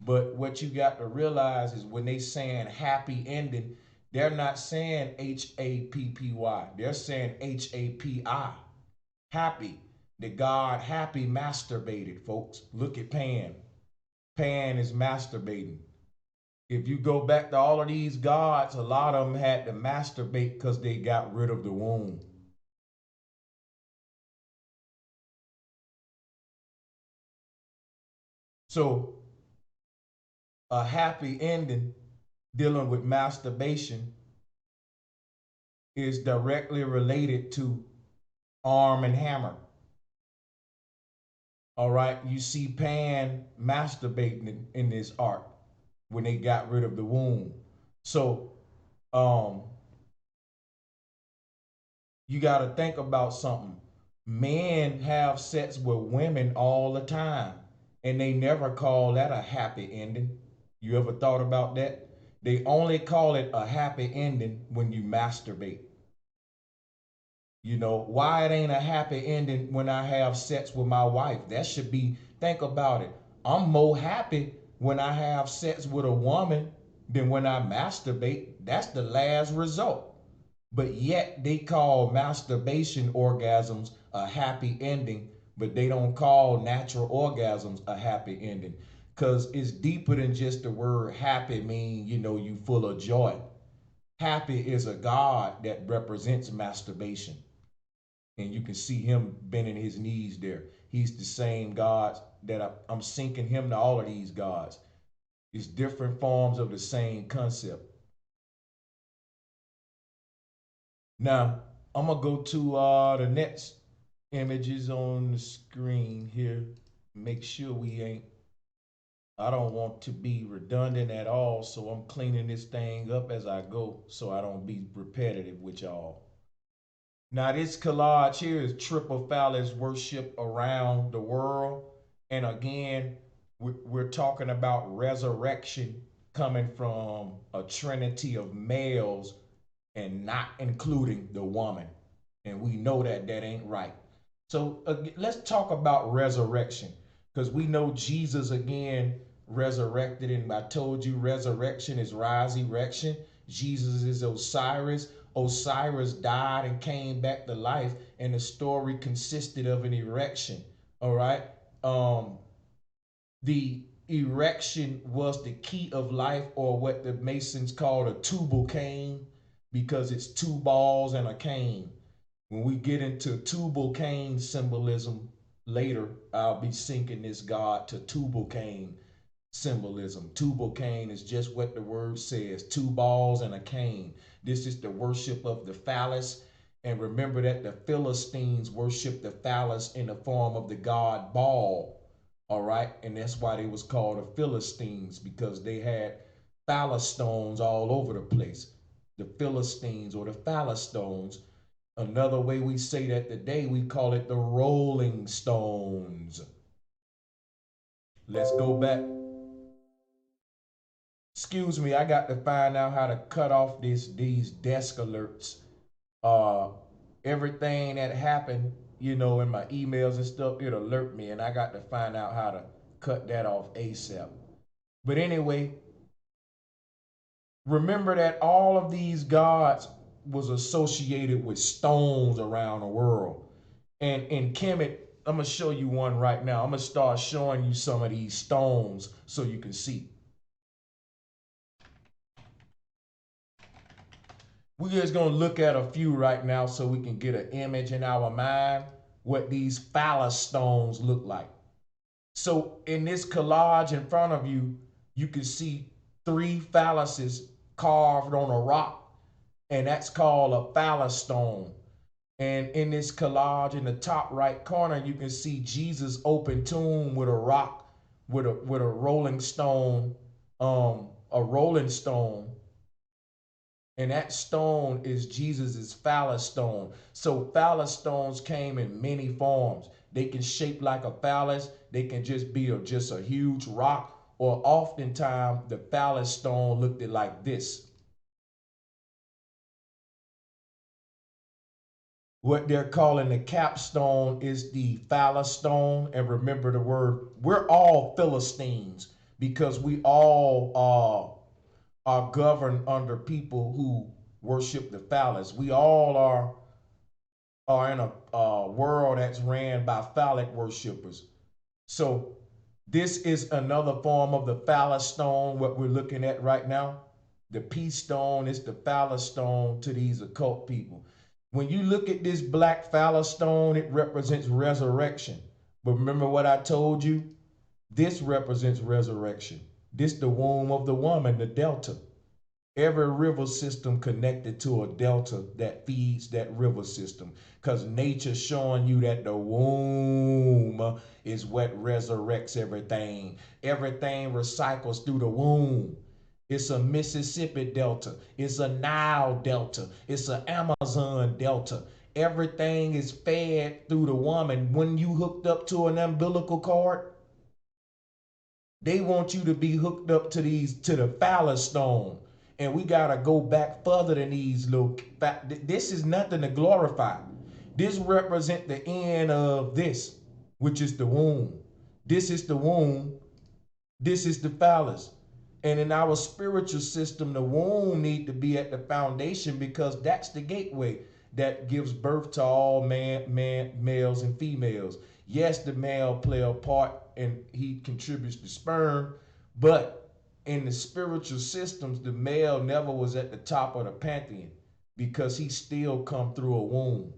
A: But what you got to realize is when they saying happy ending, they're not saying HAPPY, they're saying HAPI, happy. The god Happy masturbated, folks. Look at Pan. Pan is masturbating. If you go back to all of these gods, a lot of them had to masturbate because they got rid of the womb. So a happy ending dealing with masturbation is directly related to Arm and Hammer. All right, you see Pan masturbating in this art when they got rid of the womb. So um, you got to think about something. Men have sex with women all the time, and they never call that a happy ending. You ever thought about that? They only call it a happy ending when you masturbate. Why it ain't a happy ending when I have sex with my wife? That should be, think about it. I'm more happy when I have sex with a woman than when I masturbate. That's the last result. But yet they call masturbation orgasms a happy ending, but they don't call natural orgasms a happy ending. Because it's deeper than just the word happy mean, you full of joy. Happy is a God that represents masturbation. And you can see him bending his knees there. He's the same God that I'm syncing him to all of these gods. It's different forms of the same concept. Now, I'm going to go to the next images on the screen here. Make sure I don't want to be redundant at all, so I'm cleaning this thing up as I go so I don't be repetitive with y'all. Now, this collage here is triple phallus worship around the world. And again, we're talking about resurrection coming from a trinity of males and not including the woman. And we know that that ain't right. So let's talk about resurrection, because we know Jesus again resurrected. And I told you resurrection is resurrection. Jesus is Osiris. Osiris died and came back to life, and the story consisted of an erection. All right. The erection was the key of life, or what the Masons called a tubal cain, because it's two balls and a cane. When we get into tubal cain symbolism later, I'll be syncing this god to tubal cain symbolism. Tubal cain is just what the word says, two balls and a cane. This is the worship of the phallus. And remember that the Philistines worshiped the phallus in the form of the god Baal. All right. And that's why they was called the Philistines, because they had phallus stones all over the place. The Philistines, or the phallus stones. Another way we say that today, we call it the rolling stones. Let's go back. Excuse me, I got to find out how to cut off these desk alerts. Uh, Everything that happened, in my emails and stuff, it alert me, and I got to find out how to cut that off ASAP. But anyway, remember that all of these gods was associated with stones around the world. And in Kemet, I'm gonna show you one right now. I'm gonna start showing you some of these stones so you can see. We're just gonna look at a few right now so we can get an image in our mind what these phallus stones look like. So in this collage in front of you, you can see three phalluses carved on a rock, and that's called a phallus stone. And in this collage in the top right corner, you can see Jesus' open tomb with a rock, with a rolling stone, a rolling stone, and that stone is Jesus's phallus stone. So phallus stones came in many forms. They can shape like a phallus. They can just be just a huge rock, or oftentimes the phallus stone looked like this. What they're calling the capstone is the phallus stone. And remember the word, we're all Philistines because we all are governed under people who worship the phallus. We all are in a world that's ran by phallic worshipers. So this is another form of the phallus stone, what we're looking at right now. The peace stone is the phallus stone to these occult people. When you look at this black phallus stone, it represents resurrection. But remember what I told you? This represents resurrection. This the womb of the woman, the delta. Every river system connected to a delta that feeds that river system, because nature showing you that the womb is what resurrects everything. Everything recycles through the womb. It's a Mississippi delta, it's a Nile delta, it's an Amazon delta. Everything is fed through the woman. When you hooked up to an umbilical cord, they want you to be hooked up to the phallus stone. And we gotta go back further than these little. This is nothing to glorify. This represent the end of this, which is the womb. This is the womb. This is the phallus. And in our spiritual system, the womb need to be at the foundation, because that's the gateway that gives birth to all males and females. Yes, the male play a part and he contributes to sperm, but in the spiritual systems, the male never was at the top of the pantheon because he still come through a womb.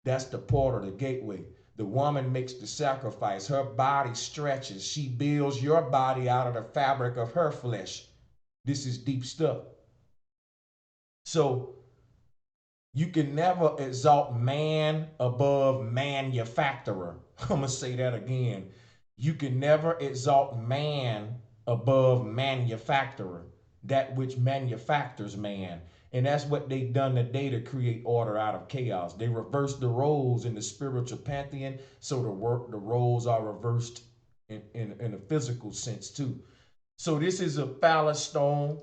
A: That's the portal, the gateway. The woman makes the sacrifice. Her body stretches. She builds your body out of the fabric of her flesh. This is deep stuff. So you can never exalt man above manufacturer. I'm going to say that again. You can never exalt man above manufacturer, that which manufactures man. And that's what they done today to create order out of chaos. They reversed the roles in the spiritual pantheon, so the roles are reversed in a physical sense too. So this is a phallus stone,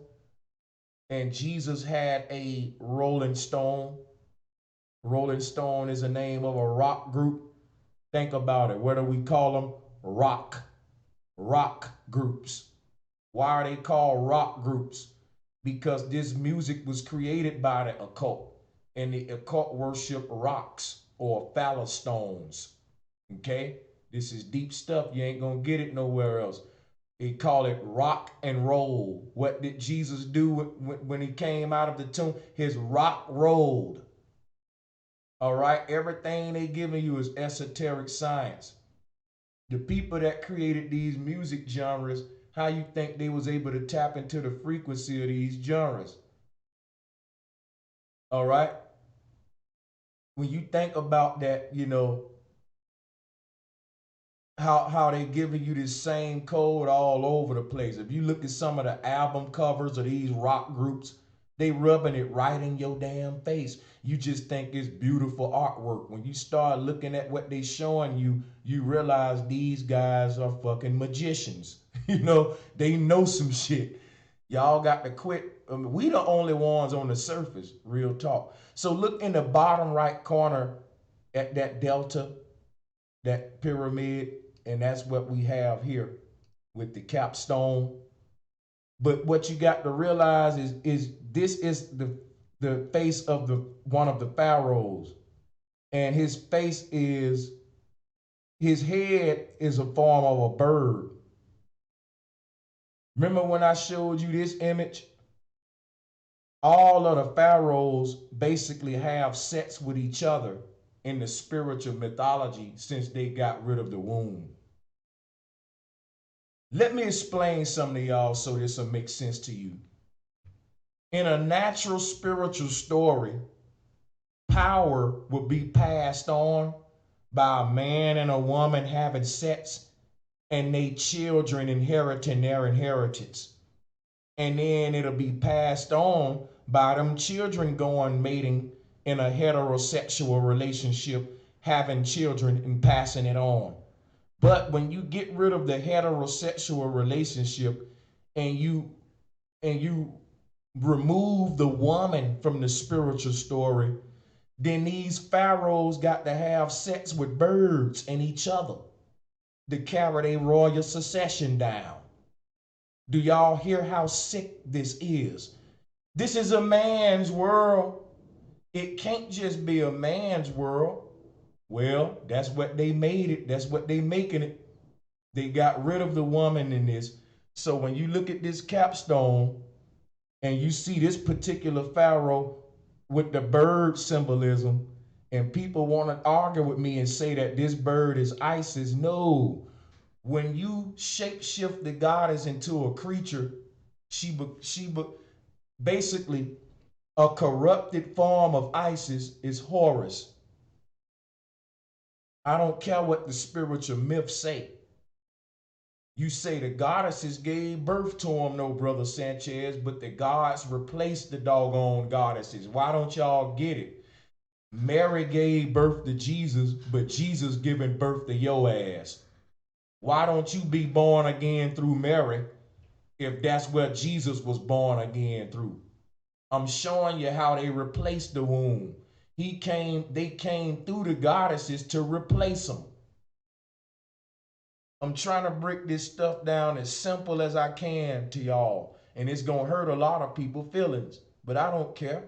A: and Jesus had a rolling stone. Rolling Stone is the name of a rock group. Think about it. What do we call them? Rock groups. Why are they called rock groups? Because this music was created by the occult, and the occult worship rocks or phallus stones. Okay? This is deep stuff. You ain't gonna get it nowhere else. They call it rock and roll. What did Jesus do when he came out of the tomb? His rock rolled. All right, everything they giving you is esoteric science. The people that created these music genres, how you think they was able to tap into the frequency of these genres? All right, when you think about that, how they giving you this same code all over the place. If you look at some of the album covers of these rock groups, they rubbing it right in your damn face. You just think it's beautiful artwork. When you start looking at what they showing you, you realize these guys are fucking magicians. They know some shit. Y'all got to quit. I mean, we the only ones on the surface, real talk. So look in the bottom right corner at that delta, that pyramid, and that's what we have here with the capstone. But what you got to realize is this is the face of the one of the pharaohs, and his face is his head is a form of a bird. Remember when I showed you this image? All of the pharaohs basically have sex with each other in the spiritual mythology since they got rid of the womb. Let me explain something to y'all so this will make sense to you. In a natural spiritual story, power would be passed on by a man and a woman having sex and they children inheriting their inheritance. And then it'll be passed on by them children going mating in a heterosexual relationship, having children and passing it on. But when you get rid of the heterosexual relationship and you remove the woman from the spiritual story, then these pharaohs got to have sex with birds and each other to carry their royal succession down. Do y'all hear how sick this is? This is a man's world. It can't just be a man's world. Well, that's what they made it. That's what they making it. They got rid of the woman in this. So when you look at this capstone and you see this particular pharaoh with the bird symbolism, and people want to argue with me and say that this bird is Isis. No. When you shapeshift the goddess into a creature, she basically a corrupted form of Isis is Horus. I don't care what the spiritual myths say. You say the goddesses gave birth to them, no, Brother Sanchez, but the gods replaced the doggone goddesses. Why don't y'all get it? Mary gave birth to Jesus, but Jesus giving birth to your ass. Why don't you be born again through Mary if that's where Jesus was born again through? I'm showing you how they replaced the womb. They came through the goddesses to replace them. I'm trying to break this stuff down as simple as I can to y'all. And it's going to hurt a lot of people's feelings, but I don't care.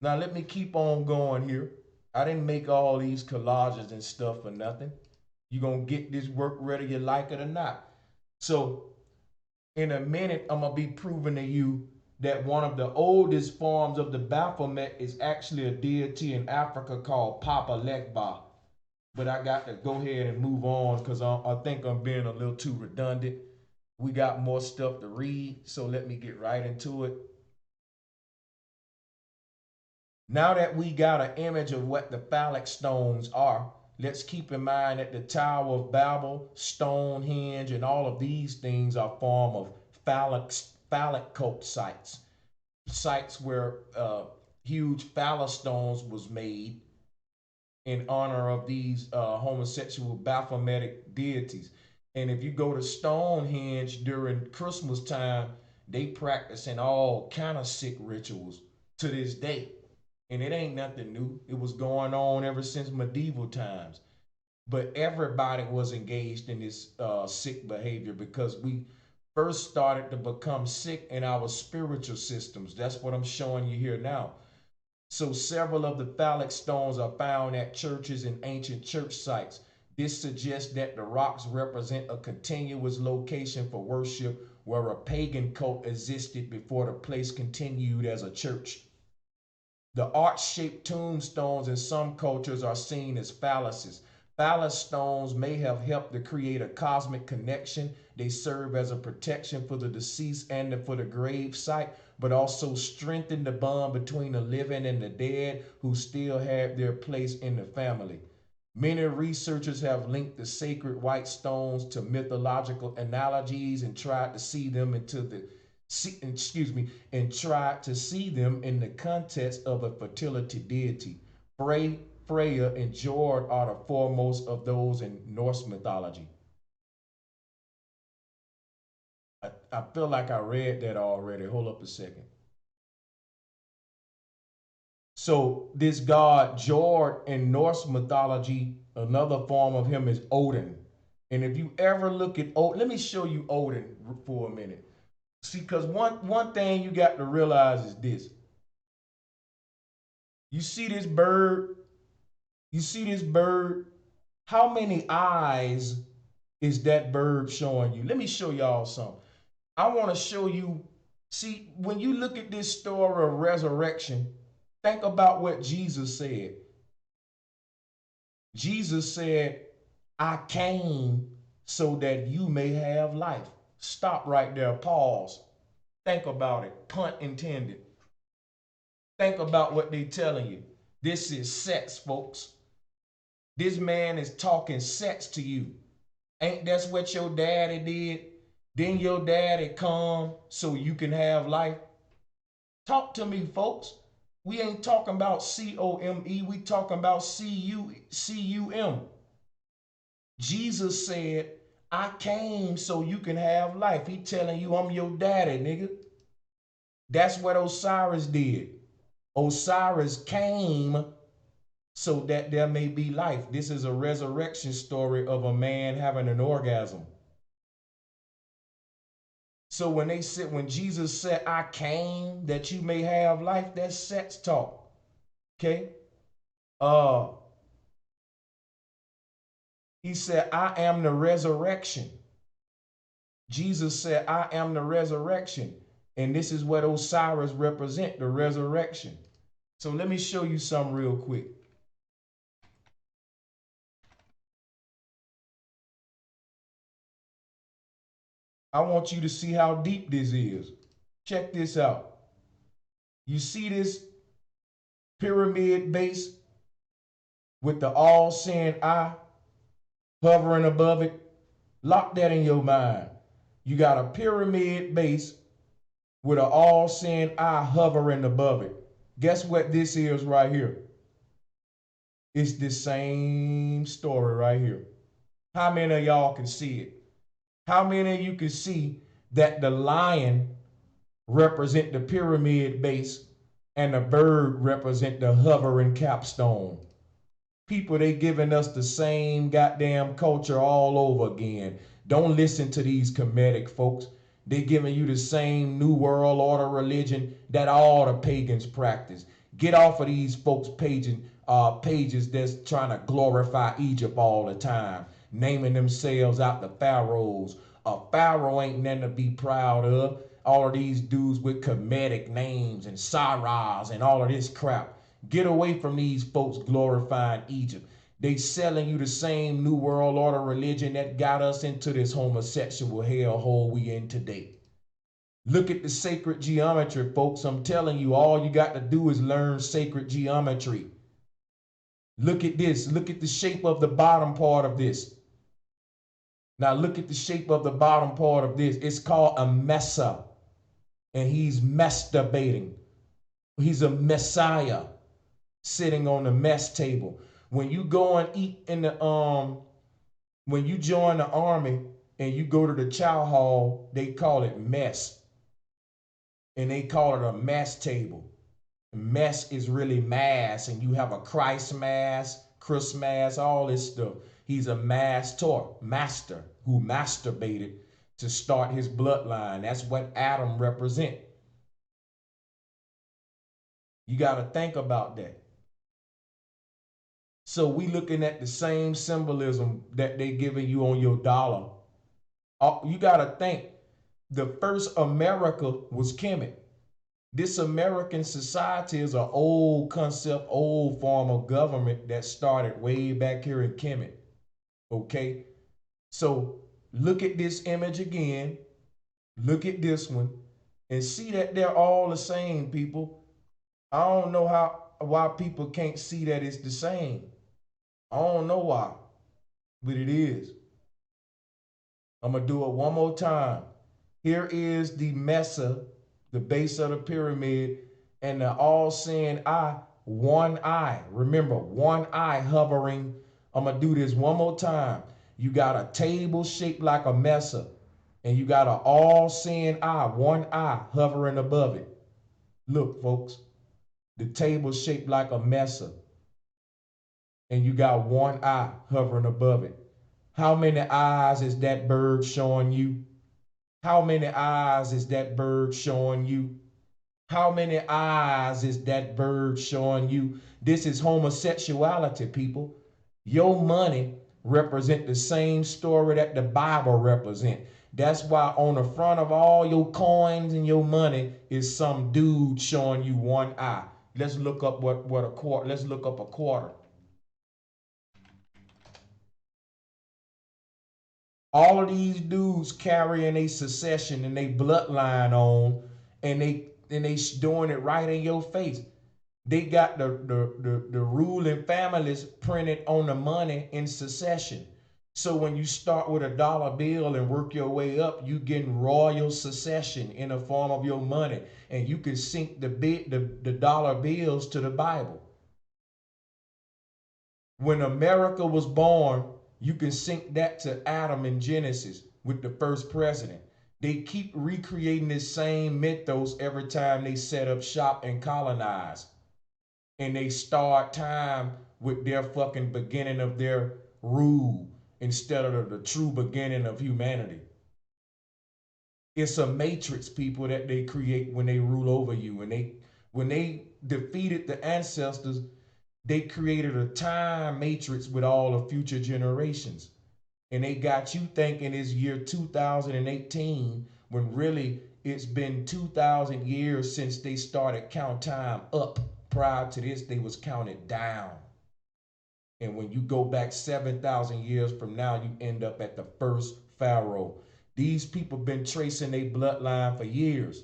A: Now, let me keep on going here. I didn't make all these collages and stuff for nothing. You're going to get this work whether you like it or not. So, in a minute, I'm going to be proving to you that one of the oldest forms of the Baphomet is actually a deity in Africa called Papa Legba. But I got to go ahead and move on because I think I'm being a little too redundant. We got more stuff to read, so let me get right into it. Now that we got an image of what the phallic stones are, let's keep in mind that the Tower of Babel, Stonehenge, and all of these things are form of phallic cult sites. Sites where huge phallus stones was made in honor of these homosexual Baphometic deities. And if you go to Stonehenge during Christmas time, they practicing all kind of sick rituals to this day. And it ain't nothing new. It was going on ever since medieval times. But everybody was engaged in this sick behavior because we first started to become sick in our spiritual systems. That's what I'm showing you here now. So several of the phallic stones are found at churches and ancient church sites. This suggests that the rocks represent a continuous location for worship where a pagan cult existed before the place continued as a church. The arch-shaped tombstones in some cultures are seen as phalluses. Phallus stones may have helped to create a cosmic connection. They serve as a protection for the deceased and for the grave site, but also strengthen the bond between the living and the dead who still have their place in the family. Many researchers have linked the sacred white stones to mythological analogies and tried to see them in the context of a fertility deity. Freya and Jord are the foremost of those in Norse mythology. I feel like I read that already. Hold up a second. So this god Jord in Norse mythology, another form of him is Odin. And if you ever look at Odin, let me show you Odin for a minute. See, because one thing you got to realize is this. You see this bird? You see this bird? How many eyes is that bird showing you? Let me show y'all something. I want to show you. See, when you look at this story of resurrection, think about what Jesus said. Jesus said, I came so that you may have life. Stop right there. Pause. Think about it. Pun intended. Think about what they're telling you. This is sex, folks. This man is talking sex to you. Ain't that's what your daddy did? Then your daddy come so you can have life. Talk to me, folks. We ain't talking about C-O-M-E. We talking about C-U-M. Jesus said, I came so you can have life. He telling you I'm your daddy, nigga. That's what Osiris did. Osiris came so that there may be life. This is a resurrection story of a man having an orgasm. So when Jesus said, I came that you may have life, that's sex talk. Okay? He said, I am the resurrection. Jesus said, I am the resurrection. And this is what Osiris represent, the resurrection. So let me show you something real quick. I want you to see how deep this is. Check this out. You see this pyramid base with the all-seeing eye hovering above it? Lock that in your mind. You got a pyramid base with an all-seeing eye hovering above it. Guess what this is right here? It's the same story right here. How many of y'all can see it? How many of you can see that the lion represent the pyramid base and the bird represent the hovering capstone? People, they giving us the same goddamn culture all over again. Don't listen to these comedic folks. They giving you the same new world order religion that all the pagans practice. Get off of these folks' pages that's trying to glorify Egypt all the time, naming themselves out the pharaohs. A pharaoh ain't nothing to be proud of. All of these dudes with comedic names and Saras and all of this crap. Get away from these folks glorifying Egypt. They selling you the same new world order religion that got us into this homosexual hellhole we in today. Look at the sacred geometry, folks. I'm telling you, all you got to do is learn sacred geometry. Look at this. Look at the shape of the bottom part of this. Now look at the shape of the bottom part of this. It's called a mesa. And he's masturbating. He's a messiah sitting on the mess table. When you go and eat in the when you join the army and you go to the chow hall, they call it mess. And they call it a mess table. Mess is really mass, and you have a Christ mass, Christmas, all this stuff. He's a master who masturbated to start his bloodline. That's what Adam represent. You got to think about that. So we looking at the same symbolism that they giving you on your dollar. You got to think, the first America was Kemet. This American society is an old concept, old form of government that started way back here in Kemet. Okay? So look at this image again. Look at this one and see that they're all the same, people. I don't know why people can't see that it's the same. I don't know why, but it is. I'm going to do it one more time. Here is the mesa, the base of the pyramid, and the all-seeing eye, one eye. Remember, one eye hovering. I'm going to do this one more time. You got a table shaped like a mesa, And you got an all-seeing eye, one eye hovering above it. Look, folks, the table's shaped like a mesa, and you got one eye hovering above it. How many eyes is that bird showing you? How many eyes is that bird showing you? How many eyes is that bird showing you? This is homosexuality, people. Your money represent the same story that the Bible represent. That's why on the front of all your coins and your money is some dude showing you one eye. Let's look up what a quarter. Let's look up a quarter. All of these dudes carrying a succession and a bloodline on, and they doing it right in your face. They got the ruling families printed on the money in succession. So when you start with a dollar bill and work your way up, you getting royal succession in the form of your money, and you can sync the dollar bills to the Bible. When America was born, you can sync that to Adam in Genesis with the first president. They keep recreating this same mythos every time they set up shop and colonize. And they start time with their fucking beginning of their rule instead of the true beginning of humanity. It's a matrix, people, that they create when they rule over you. And when they defeated the ancestors, they created a time matrix with all the future generations. And they got you thinking it's year 2018 when really it's been 2,000 years since they started count time up. Prior to this, they was counted down. And when you go back 7,000 years from now, you end up at the first pharaoh. These people been tracing their bloodline for years.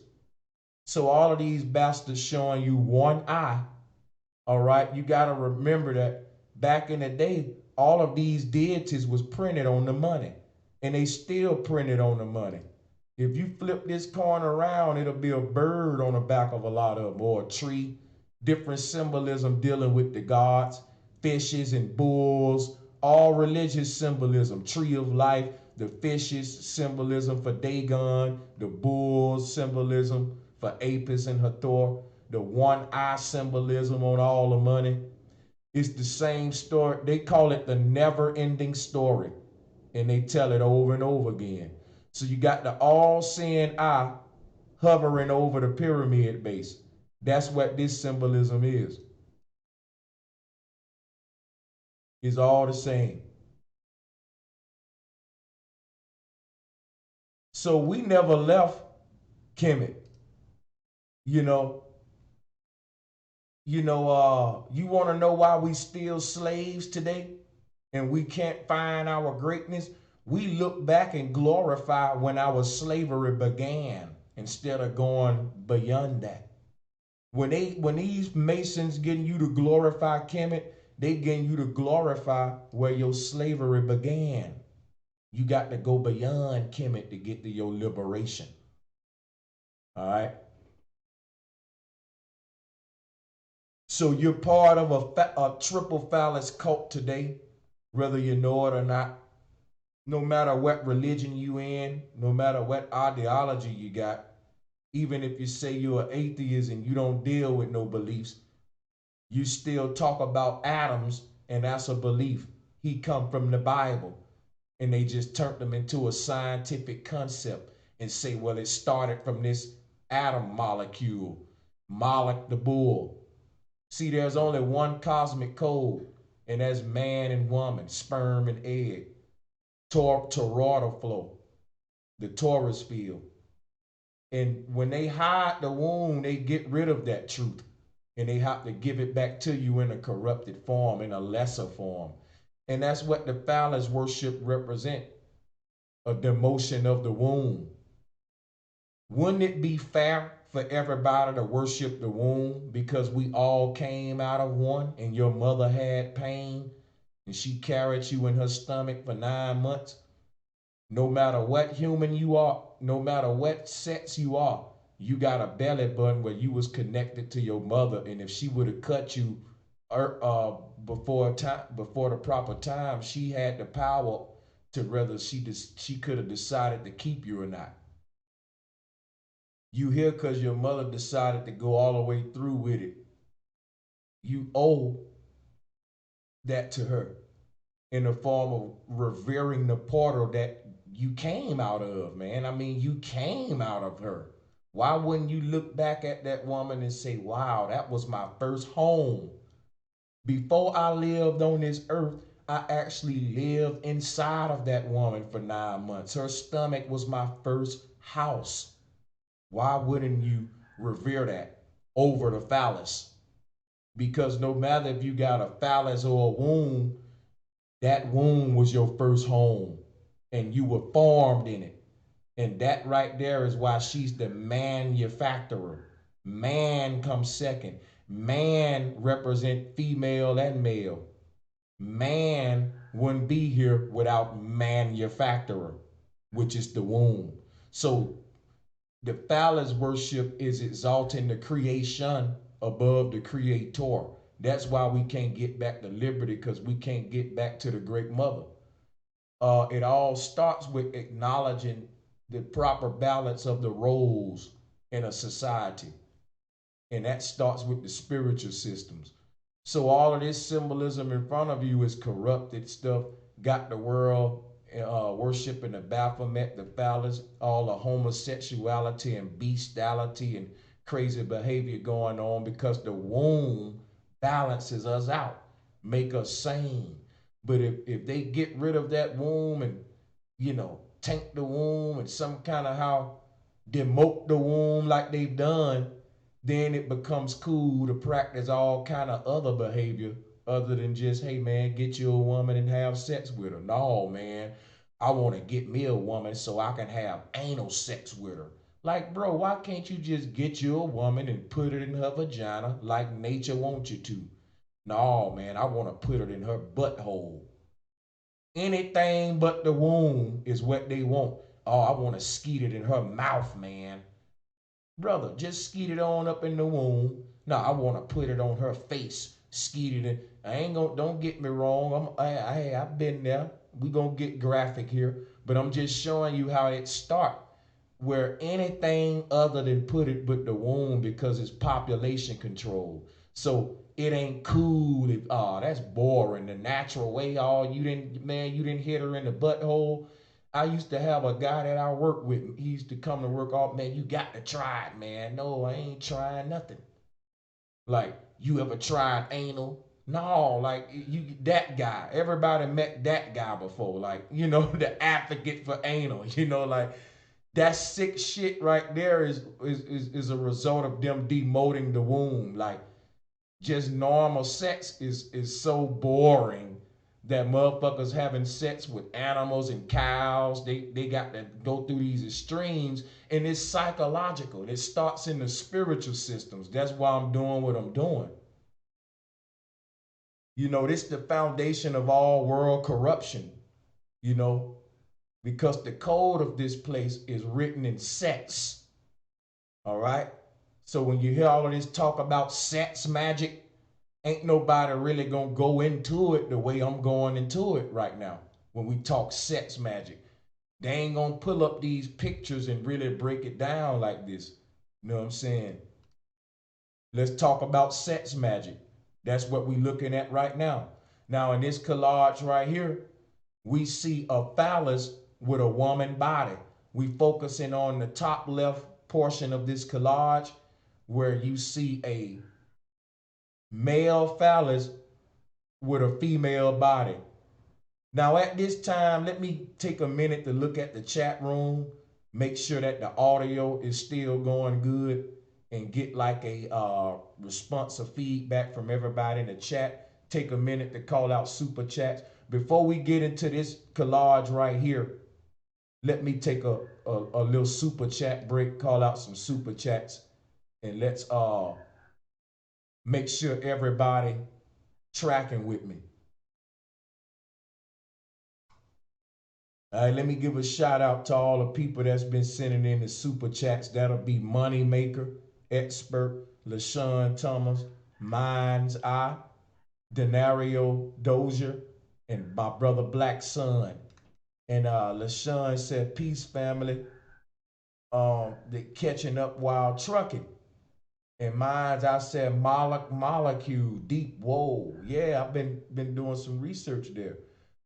A: So all of these bastards showing you one eye. All right, you got to remember that back in the day, all of these deities was printed on the money, and they still printed on the money. If you flip this coin around, it'll be a bird on the back of a lot of them, or a tree, different symbolism dealing with the gods, fishes and bulls, all religious symbolism, tree of life, the fishes symbolism for Dagon, the bulls symbolism for Apis and Hathor, the one eye symbolism on all the money. It's the same story. They call it the never ending story, and they tell it over and over again. So you got the all seeing eye hovering over the pyramid base. That's what this symbolism is. It's all the same. So we never left Kemet. You know, you want to know why we still slaves today and we can't find our greatness? We look back and glorify when our slavery began instead of going beyond that. When these Masons getting you to glorify Kemet, they getting you to glorify where your slavery began. You got to go beyond Kemet to get to your liberation. All right. So you're part of a triple phallus cult today, whether you know it or not. No matter what religion you in, no matter what ideology you got, even if you say you're an atheist and you don't deal with no beliefs, you still talk about atoms, and that's a belief. He come from the Bible, and they just turned them into a scientific concept and say, well, it started from this atom molecule, Moloch the bull. See, there's only one cosmic code, and that's man and woman, sperm and egg, toroidal flow, the torus field. And when they hide the womb, they get rid of that truth, and they have to give it back to you in a corrupted form, in a lesser form. And that's what the phallus worship represent, a demotion of the womb. Wouldn't it be fair for everybody to worship the womb because we all came out of one and your mother had pain and she carried you in her stomach for 9 months? No matter what human you are, no matter what sex you are, you got a belly button where you was connected to your mother, and if she would have cut you before the proper time, she had the power to whether she could have decided to keep you or not. You here because your mother decided to go all the way through with it. You owe that to her in the form of revering the portal that you came out of, man. I mean, you came out of her. Why wouldn't you look back at that woman and say, wow, that was my first home? Before I lived on this earth, I actually lived inside of that woman for 9 months. Her stomach was my first house. Why wouldn't you revere that over the phallus? Because no matter if you got a phallus or a womb, that womb was your first home and you were formed in it. And that right there is why she's the manufacturer. Man comes second. Man represent female and male. Man wouldn't be here without manufacturer, which is the womb. So the phallus worship is exalting the creation above the creator. That's why we can't get back to liberty, because we can't get back to the great mother. It all starts with acknowledging the proper balance of the roles in a society. And that starts with the spiritual systems. So all of this symbolism in front of you is corrupted stuff. Got the world worshiping the Baphomet, the Phallus, all the homosexuality and bestiality and crazy behavior going on, because the womb balances us out, make us sane. But if they get rid of that womb and, tank the womb and some kind of how demote the womb like they've done, then it becomes cool to practice all kind of other behavior other than just, hey man, get you a woman and have sex with her. No, man, I want to get me a woman so I can have anal sex with her. Like, bro, why can't you just get you a woman and put it in her vagina like nature wants you to? No, man, I want to put it in her butthole. Anything but the womb is what they want. Oh, I want to skeet it in her mouth, man. Brother, just skeet it on up in the womb. No, I want to put it on her face. Skeet it in. I ain't gonna. Don't get me wrong. I've been there. We gonna get graphic here, but I'm just showing you how it start. Where anything other than put it but the womb, because it's population control. So it ain't cool if that's boring. The natural way, you didn't hit her in the butthole. I used to have a guy that I worked with. He used to come to work off, man, you got to try it, man. No, I ain't trying nothing. Like, you ever tried anal? No, like you that guy. Everybody met that guy before. Like, the advocate for anal, like that sick shit right there is a result of them demoting the womb. Like, just normal sex is so boring that motherfuckers having sex with animals and cows, they got to go through these extremes, and it's psychological. It starts in the spiritual systems. That's why I'm doing what I'm doing. This is the foundation of all world corruption, you know, because the code of this place is written in sex. All right. So when you hear all of this talk about sex magic, ain't nobody really gonna go into it the way I'm going into it right now. When we talk sex magic, they ain't gonna pull up these pictures and really break it down like this. You know what I'm saying? Let's talk about sex magic. That's what we looking at right now. Now in this collage right here, we see a phallus with a woman body. We focusing on the top left portion of this collage where you see a male phallus with a female body. Now at this time, let me take a minute to look at the chat room, make sure that the audio is still going good, and get like a response or feedback from everybody in the chat. Take a minute to call out super chats. Before we get into this collage right here, let me take a little super chat break, call out some super chats, and let's make sure everybody tracking with me. All right, let me give a shout out to all the people that's been sending in the super chats. That'll be Moneymaker, Expert, LaShawn Thomas, Mind's Eye, Denario Dozier, and my brother Black Sun. And LaShawn said, peace, family. The catching up while trucking. And mine's, I said, molecule, deep, whoa. Yeah, I've been doing some research there.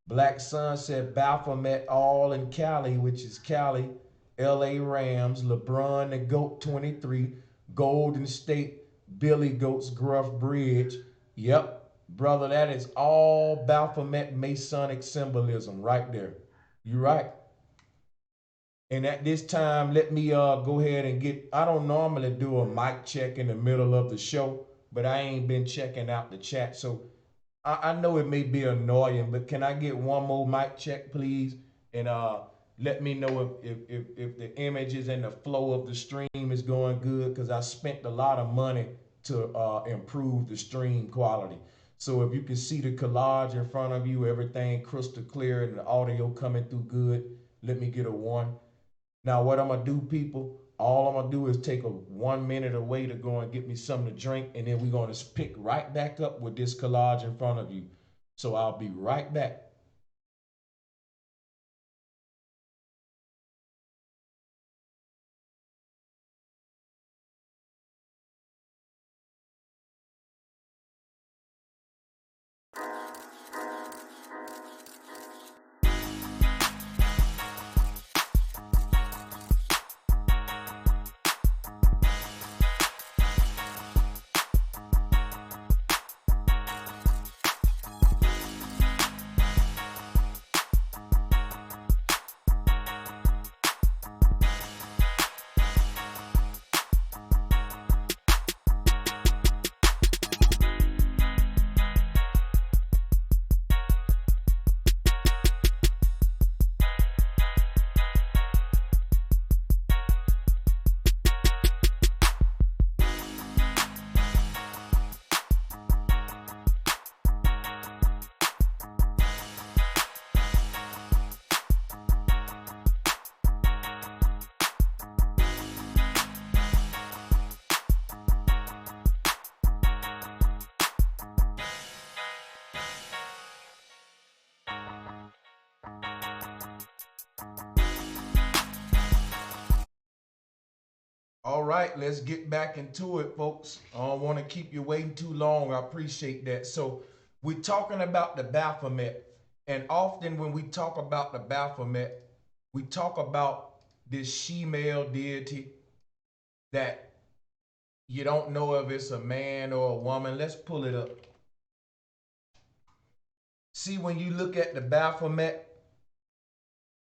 A: Black Sun said Baphomet all in Cali, which is Cali, LA Rams, LeBron the GOAT 23, Golden State, Billy Goat's Gruff Bridge. Yep, brother, that is all Baphomet Masonic symbolism right there. You're right. And at this time, let me go ahead and I don't normally do a mic check in the middle of the show, but I ain't been checking out the chat. So I know it may be annoying, but can I get one more mic check, please? And let me know if the images and the flow of the stream is going good, because I spent a lot of money to improve the stream quality. So if you can see the collage in front of you, everything crystal clear and the audio coming through good, let me get a 1. Now, what I'm going to do, people, all I'm going to do is take a 1 minute away to go and get me something to drink, and then we're going to pick right back up with this collage in front of you. So I'll be right back. All right, let's get back into it, folks. I don't want to keep you waiting too long. I appreciate that. So we're talking about the Baphomet. And often when we talk about the Baphomet, we talk about this she-male deity that you don't know if it's a man or a woman. Let's pull it up. See, when you look at the Baphomet,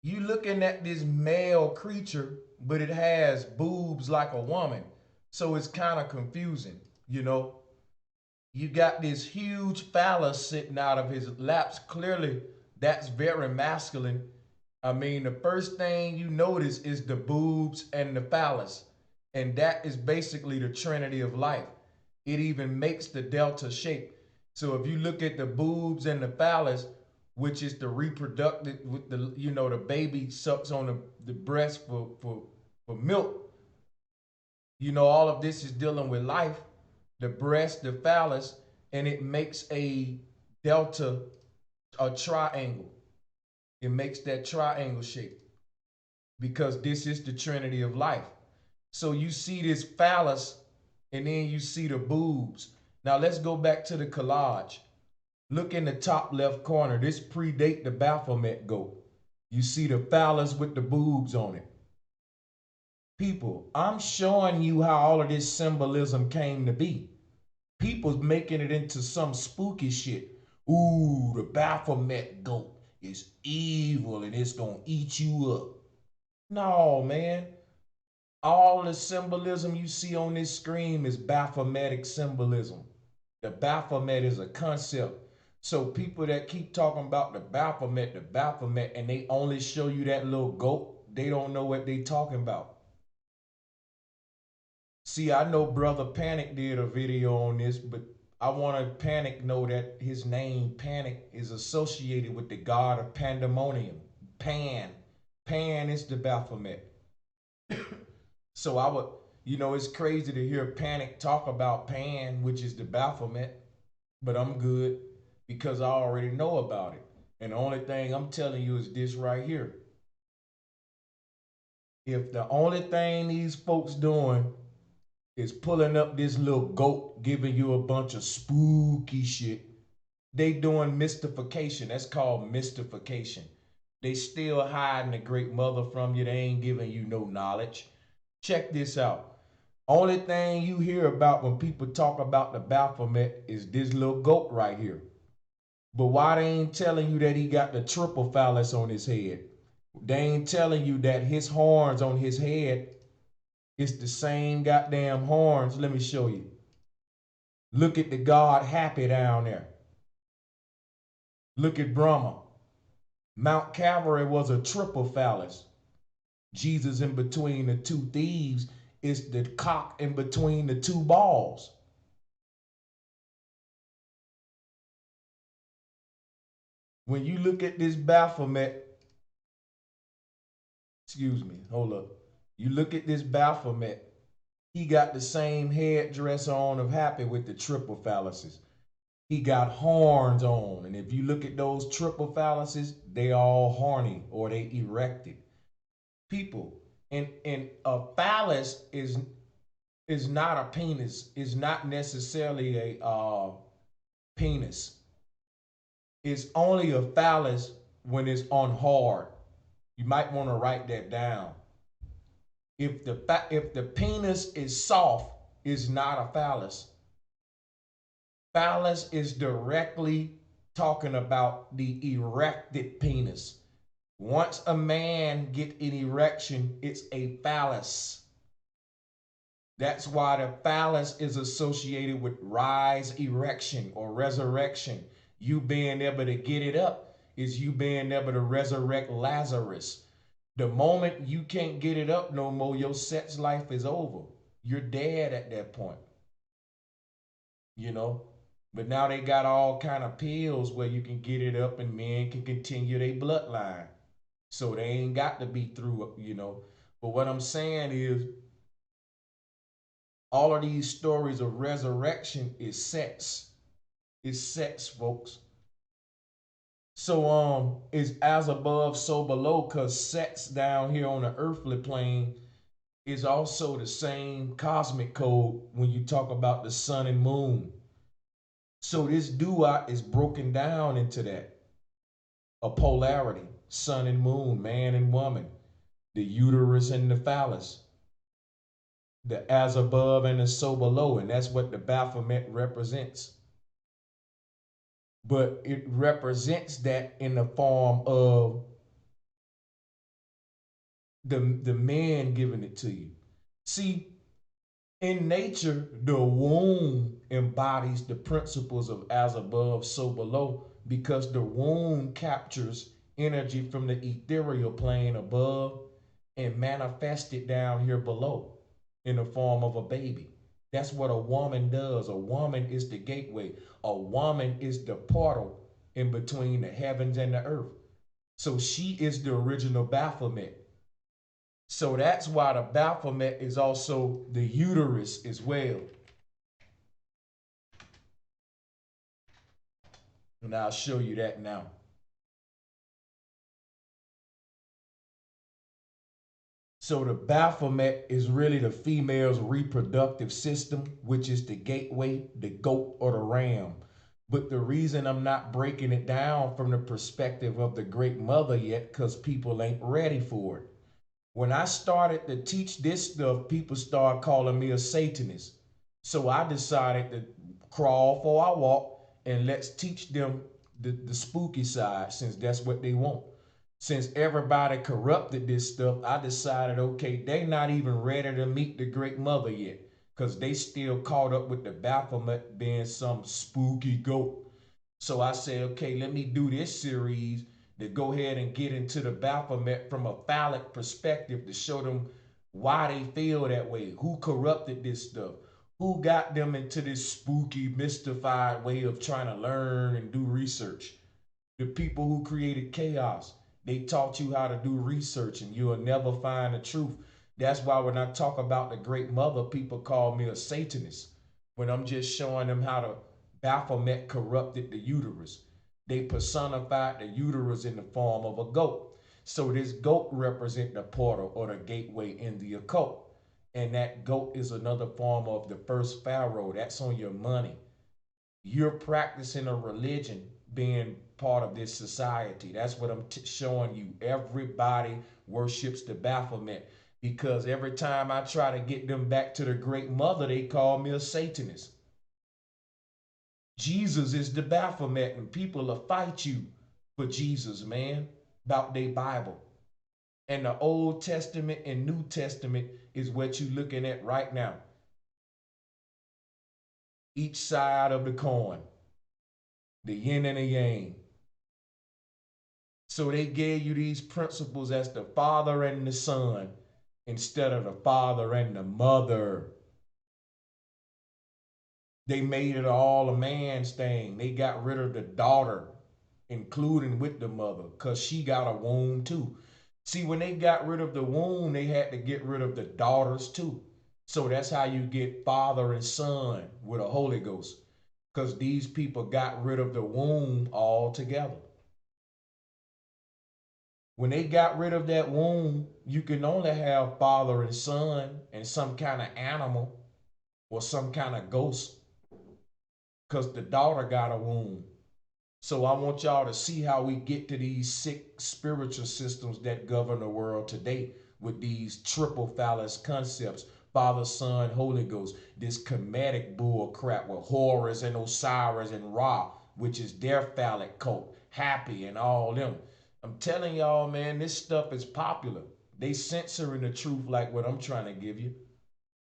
A: you looking at this male creature, but it has boobs like a woman. So it's kind of confusing, you know. You got this huge phallus sitting out of his laps. Clearly, that's very masculine. I mean, the first thing you notice is the boobs and the phallus. And that is basically the trinity of life. It even makes the delta shape. So if you look at the boobs and the phallus, which is the reproductive, with the, you know, the baby sucks on the breast for milk. You know, all of this is dealing with life, the breast, the phallus, and it makes a delta, a triangle. It makes that triangle shape because this is the trinity of life. So you see this phallus and then you see the boobs. Now let's go back to the collage. Look in the top left corner. This predate the Baphomet goat. You see the phallus with the boobs on it. People, I'm showing you how all of this symbolism came to be. People's making it into some spooky shit. Ooh, the Baphomet goat is evil and it's gonna eat you up. No, man. All the symbolism you see on this screen is Baphometic symbolism. The Baphomet is a concept. So people that keep talking about the Baphomet, and they only show you that little goat, they don't know what they talking about. See, I know Brother Panic did a video on this, but I want to Panic know that his name, Panic, is associated with the god of pandemonium. Pan. Pan is the Baphomet. So I would, you know, it's crazy to hear Panic talk about Pan, which is the Baphomet, but I'm good because I already know about it. And the only thing I'm telling you is this right here. If the only thing these folks doing is pulling up this little goat, giving you a bunch of spooky shit, they doing mystification. That's called mystification. They still hiding the great mother from you. They ain't giving you no knowledge. Check this out. Only thing you hear about when people talk about the Baphomet is this little goat right here. But why they ain't telling you that he got the triple phallus on his head? They ain't telling you that his horns on his head is the same goddamn horns. Let me show you. Look at the god Happy down there. Look at Brahma. Mount Calvary was a triple phallus. Jesus in between the two thieves is the cock in between the two balls. When you look at this Baphomet, excuse me, hold up. You look at this Baphomet, he got the same headdress on of Happy with the triple phalluses. He got horns on, and if you look at those triple phalluses, they all horny or they erected. People, and a phallus is not a penis. Is not necessarily a penis. It's only a phallus when it's on hard. You might want to write that down. If the penis is soft, it's not a phallus. Phallus is directly talking about the erected penis. Once a man get an erection, it's a phallus. That's why the phallus is associated with rise, erection, or resurrection. You being able to get it up is you being able to resurrect Lazarus. The moment you can't get it up no more, your sex life is over. You're dead at that point. You know? But now they got all kind of pills where you can get it up and men can continue their bloodline. So they ain't got to be through, you know. But what I'm saying all of these stories of resurrection is sex. It's sex, folks. So it's as above, so below, because sex down here on the earthly plane is also the same cosmic code when you talk about the sun and moon. So this duat is broken down into that. A polarity, sun and moon, man and woman, the uterus and the phallus, the as above and the so below, and that's what the Baphomet represents. But it represents that in the form of the man giving it to you. See, in nature, the womb embodies the principles of as above, so below, because the womb captures energy from the ethereal plane above and manifests it down here below in the form of a baby. That's what a woman does. A woman is the gateway. A woman is the portal in between the heavens and the earth. So she is the original Baphomet. So that's why the Baphomet is also the uterus as well. And I'll show you that now. So the Baphomet is really the female's reproductive system, which is the gateway, the goat, or the ram. But the reason I'm not breaking it down from the perspective of the great mother yet, because people ain't ready for it. When I started to teach this stuff, people started calling me a Satanist. So I decided to crawl before I walk and let's teach them the spooky side, since that's what they want. Since everybody corrupted this stuff, I decided, okay, they not even ready to meet the great mother yet, because they still caught up with the Baphomet being some spooky goat. So I said, okay, let me do this series to go ahead and get into the Baphomet from a phallic perspective to show them why they feel that way, who corrupted this stuff, who got them into this spooky, mystified way of trying to learn and do research. The people who created chaos, they taught you how to do research and you'll never find the truth. That's why when I talk about the great mother, people call me a Satanist when I'm just showing them how the Baphomet corrupted the uterus. They personified the uterus in the form of a goat. So this goat represents the portal or the gateway in the occult. And that goat is another form of the first pharaoh. That's on your money. You're practicing a religion being part of this society. That's what I'm showing you. Everybody worships the Baphomet because every time I try to get them back to the great mother, they call me a Satanist. Jesus is the Baphomet, and people will fight you for Jesus, man, about their Bible. And the Old Testament and New Testament is what you're looking at right now. Each side of the coin, the yin and the yang. So they gave you these principles as the father and the son instead of the father and the mother. They made it all a man's thing. They got rid of the daughter, including with the mother, because she got a womb too. See, when they got rid of the womb, they had to get rid of the daughters too. So that's how you get father and son with a Holy Ghost, because these people got rid of the womb altogether. When they got rid of that womb, you can only have father and son and some kind of animal or some kind of ghost because the daughter got a womb. So I want y'all to see how we get to these sick spiritual systems that govern the world today with these triple phallus concepts. Father, Son, Holy Ghost, this Kemetic bull crap with Horus and Osiris and Ra, which is their phallic cult, Happy and all them. I'm telling y'all, man, this stuff is popular. They censoring the truth like what I'm trying to give you.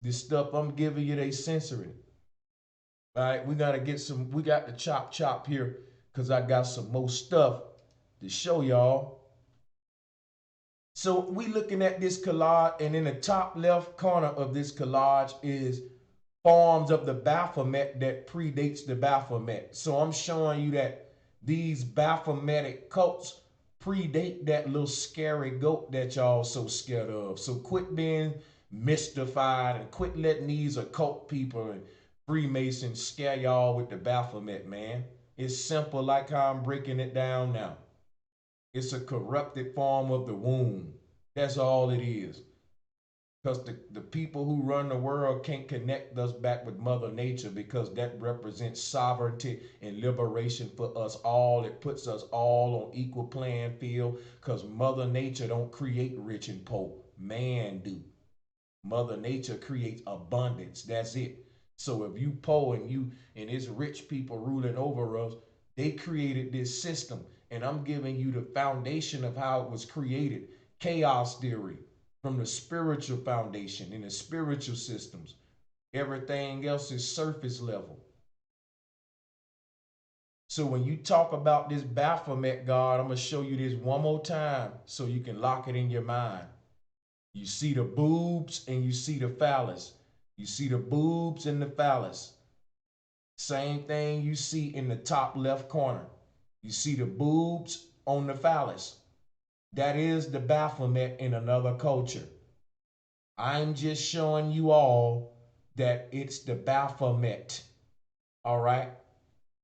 A: This stuff I'm giving you, they censoring. All right, we got the chop here because I got some more stuff to show y'all. So we looking at this collage, and in the top left corner of this collage is forms of the Baphomet that predates the Baphomet. So I'm showing you that these Baphometic cults predate that little scary goat that y'all so scared of. So quit being mystified and quit letting these occult people and Freemasons scare y'all with the Baphomet, man. It's simple like how I'm breaking it down now. It's a corrupted form of the womb. That's all it is. Because the people who run the world can't connect us back with Mother Nature because that represents sovereignty and liberation for us all. It puts us all on equal playing field because Mother Nature don't create rich and poor. Man do. Mother Nature creates abundance. That's it. So if you poor and it's rich people ruling over us, they created this system. And I'm giving you the foundation of how it was created. Chaos theory from the spiritual foundation in the spiritual systems. Everything else is surface level. So when you talk about this Baphomet God, I'm going to show you this one more time so you can lock it in your mind. You see the boobs and you see the phallus. You see the boobs and the phallus. Same thing you see in the top left corner. You see the boobs on the phallus. That is the Baphomet in another culture. I'm just showing you all that it's the Baphomet, all right,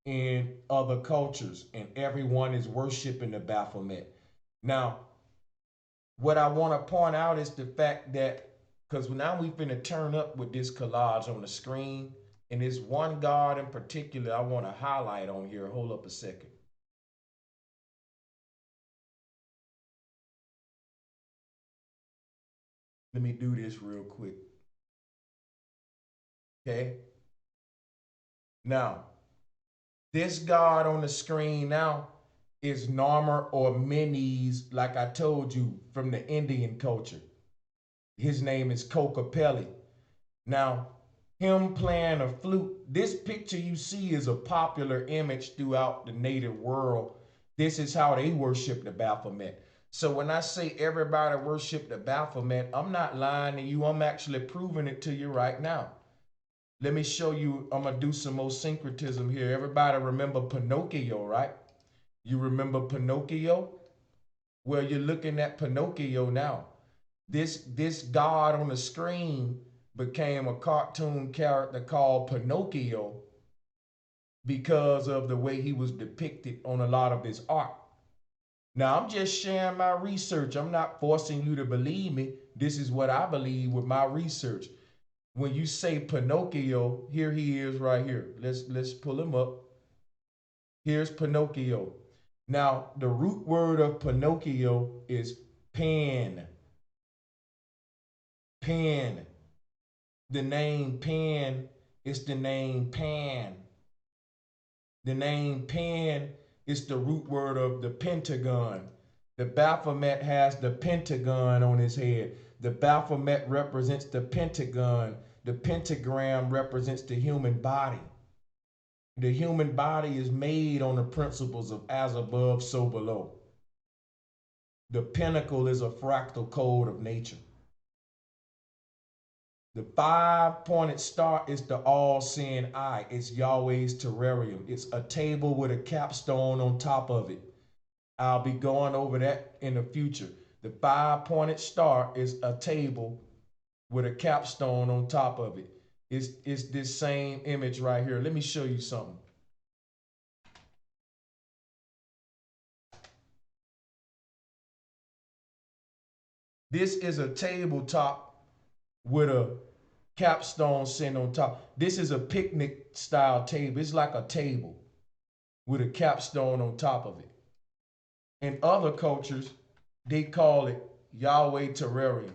A: in other cultures, and everyone is worshiping the Baphomet. Now, what I want to point out is the fact that, because now we've been to turn up with this collage on the screen, and there's one God in particular I want to highlight on here. Hold up a second. Let me do this real quick. Okay. Now, this God on the screen now is Narmer or Menes, like I told you, from the Indian culture. His name is Kokapelli. Now, him playing a flute, this picture you see is a popular image throughout the native world. This is how they worship the Baphomet. So when I say everybody worship the Baphomet, I'm not lying to you. I'm actually proving it to you right now. Let me show you. I'm going to do some more syncretism here. Everybody remember Pinocchio, right? You remember Pinocchio? Well, you're looking at Pinocchio now. This god on the screen became a cartoon character called Pinocchio. because of the way he was depicted on a lot of his art. Now, I'm just sharing my research. I'm not forcing you to believe me. This is what I believe with my research. When you say Pinocchio, here he is right here. Let's pull him up. Here's Pinocchio. Now, the root word of Pinocchio is pan. Pan. The name Pan is the name Pan. The name Pan is the root word of the pentagon. The Baphomet has the pentagon on his head. The Baphomet represents the pentagon. The pentagram represents the human body. The human body is made on the principles of as above, so below. The pinnacle is a fractal code of nature. The 5-pointed star is the all-seeing eye. It's Yahweh's terrarium. It's a table with a capstone on top of it. I'll be going over that in the future. The 5-pointed star is a table with a capstone on top of it. It's this same image right here. Let me show you something. This is a tabletop with a capstone sitting on top. This is a picnic style table. It's like a table with a capstone on top of it. In other cultures, they call it Yahweh terrarium.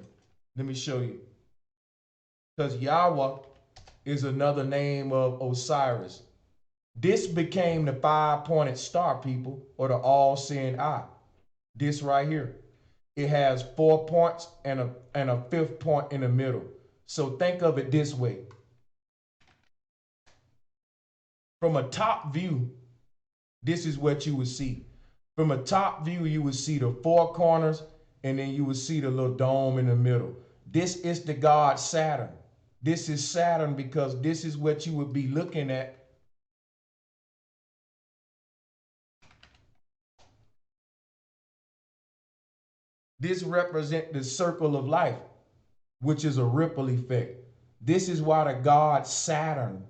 A: Let me show you. Because Yahweh is another name of Osiris. This became the 5-pointed star, people, or the all-seeing eye. This right here. It has 4 points and a 5th point in the middle. So think of it this way. From a top view, this is what you would see. From a top view, you would see the 4 corners, and then you would see the little dome in the middle. This is the god Saturn. This is Saturn because this is what you would be looking at. This represents the circle of life, which is a ripple effect. This is why the god Saturn,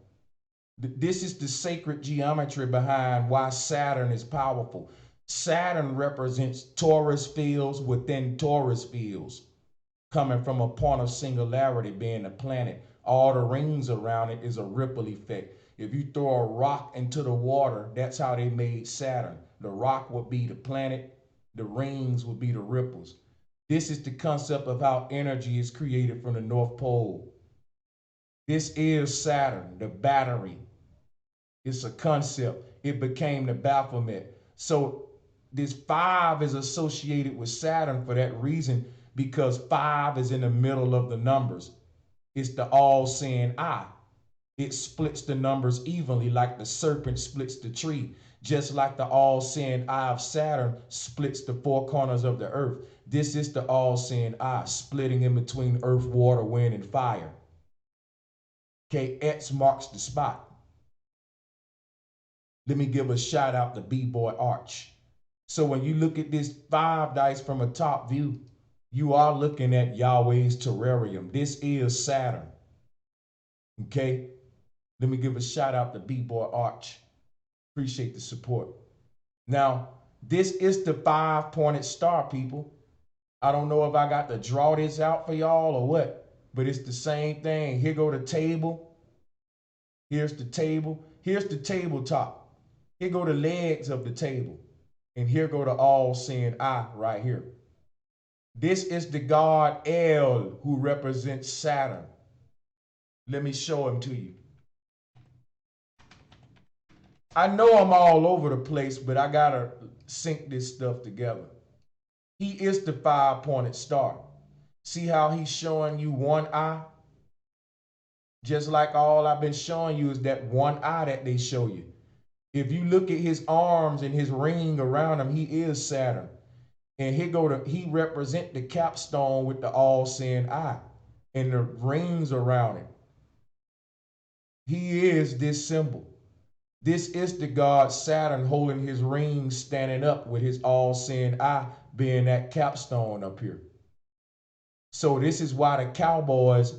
A: this is the sacred geometry behind why Saturn is powerful. Saturn represents torus fields within torus fields, coming from a point of singularity being a planet. All the rings around it is a ripple effect. If you throw a rock into the water, that's how they made Saturn. The rock would be the planet, the rings would be the ripples. This is the concept of how energy is created from the North Pole. This is Saturn, the battery. It's a concept. It became the Baphomet. So this 5 is associated with Saturn for that reason, because 5 is in the middle of the numbers. It's the all-seeing eye. It splits the numbers evenly like the serpent splits the tree, just like the all-seeing eye of Saturn splits the 4 corners of the earth. This is the all-seeing eye, splitting in between earth, water, wind, and fire. Okay, X marks the spot. Let me give a shout out to B-Boy Arch. So when you look at this 5 dice from a top view, you are looking at Yahweh's terrarium. This is Saturn. Okay? Let me give a shout out to B-Boy Arch. Appreciate the support. Now, this is the 5-pointed star, people. I don't know if I got to draw this out for y'all or what, but it's the same thing. Here go the table. Here's the table. Here's the tabletop. Here go the legs of the table. And here go the all-seeing eye right here. This is the god El, who represents Saturn. Let me show him to you. I know I'm all over the place, but I gotta sync this stuff together. He is the 5-pointed star. See how he's showing you one eye? Just like all I've been showing you is that one eye that they show you. If you look at his arms and his ring around him, he is Saturn. And he represent the capstone with the all-seeing eye and the rings around it. He is this symbol. This is the god Saturn holding his ring, standing up with his all-seeing eye being that capstone up here. So this is why the cowboys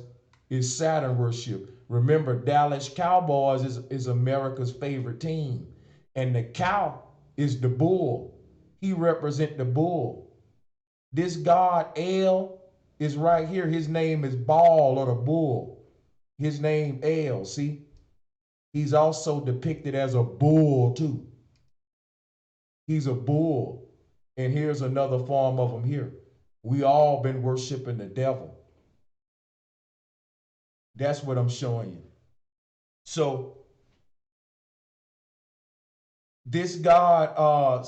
A: is Saturn worship. Remember, Dallas Cowboys is America's favorite team. And the cow is the bull. He represents the bull. This god El is right here. His name is Baal or the bull. His name El, see? He's also depicted as a bull too. He's a bull. And here's another form of him here. We all been worshiping the devil. That's what I'm showing you. So this God,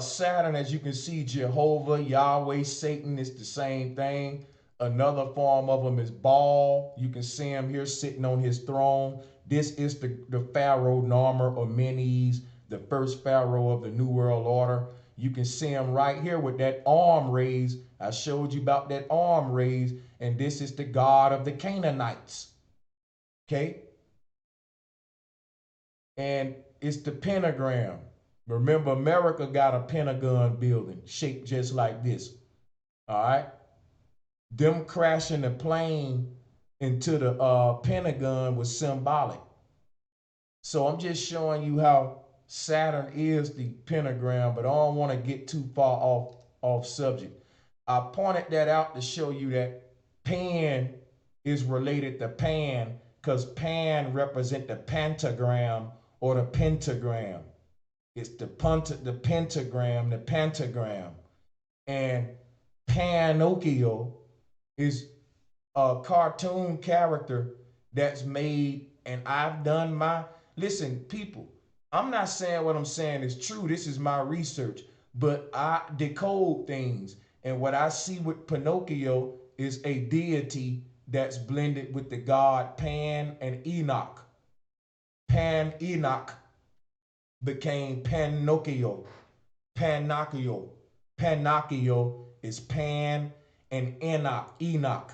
A: Saturn, as you can see, Jehovah, Yahweh, Satan is the same thing. Another form of him is Baal. You can see him here sitting on his throne. This is the Pharaoh Narmer or Menes, the first Pharaoh of the New World Order. You can see him right here with that arm raised. I showed you about that arm raised. And this is the God of the Canaanites. Okay? And it's the pentagram. Remember, America got a Pentagon building shaped just like this. All right? Them crashing the plane into the Pentagon was symbolic. So I'm just showing you how Saturn is the pentagram, but I don't want to get too far off subject. I pointed that out to show you that Pan is related to Pan because Pan represents the pentagram or the pentagram. It's the pentagram, the pentagram. And Pinocchio is a cartoon character that's made, and I've done my, listen, people, I'm not saying what I'm saying is true. This is my research, but I decode things. And what I see with Pinocchio is a deity that's blended with the god Pan and Enoch. Pan Enoch became Pinocchio. Pinocchio. Pinocchio is Pan and Enoch.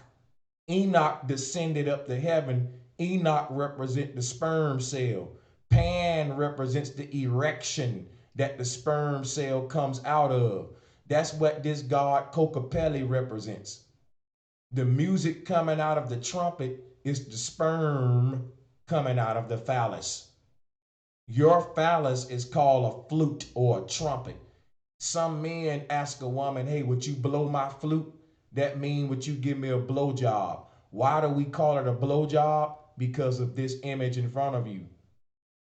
A: Enoch descended up to heaven. Enoch represents the sperm cell. Pan represents the erection that the sperm cell comes out of. That's what this god Kokopelli represents. The music coming out of the trumpet is the sperm coming out of the phallus. Your phallus is called a flute or a trumpet. Some men ask a woman, hey, would you blow my flute? That means would you give me a blowjob? Why do we call it a blowjob? Because of this image in front of you.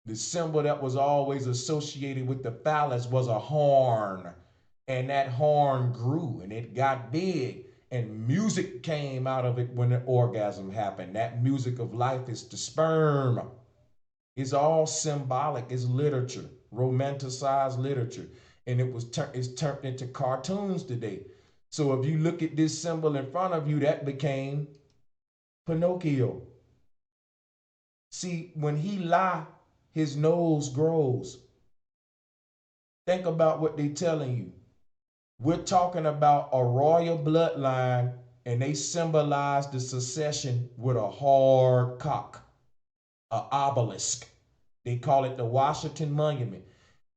A: The symbol that was always associated with the phallus was a horn. And that horn grew and it got big. And music came out of it when the orgasm happened. That music of life is the sperm. It's all symbolic. It's literature, romanticized literature. And it's turned into cartoons today. So if you look at this symbol in front of you, that became Pinocchio. See, when he lie, his nose grows. Think about what they're telling you. We're talking about a royal bloodline, and they symbolize the succession with a hard cock, an obelisk. They call it the Washington Monument.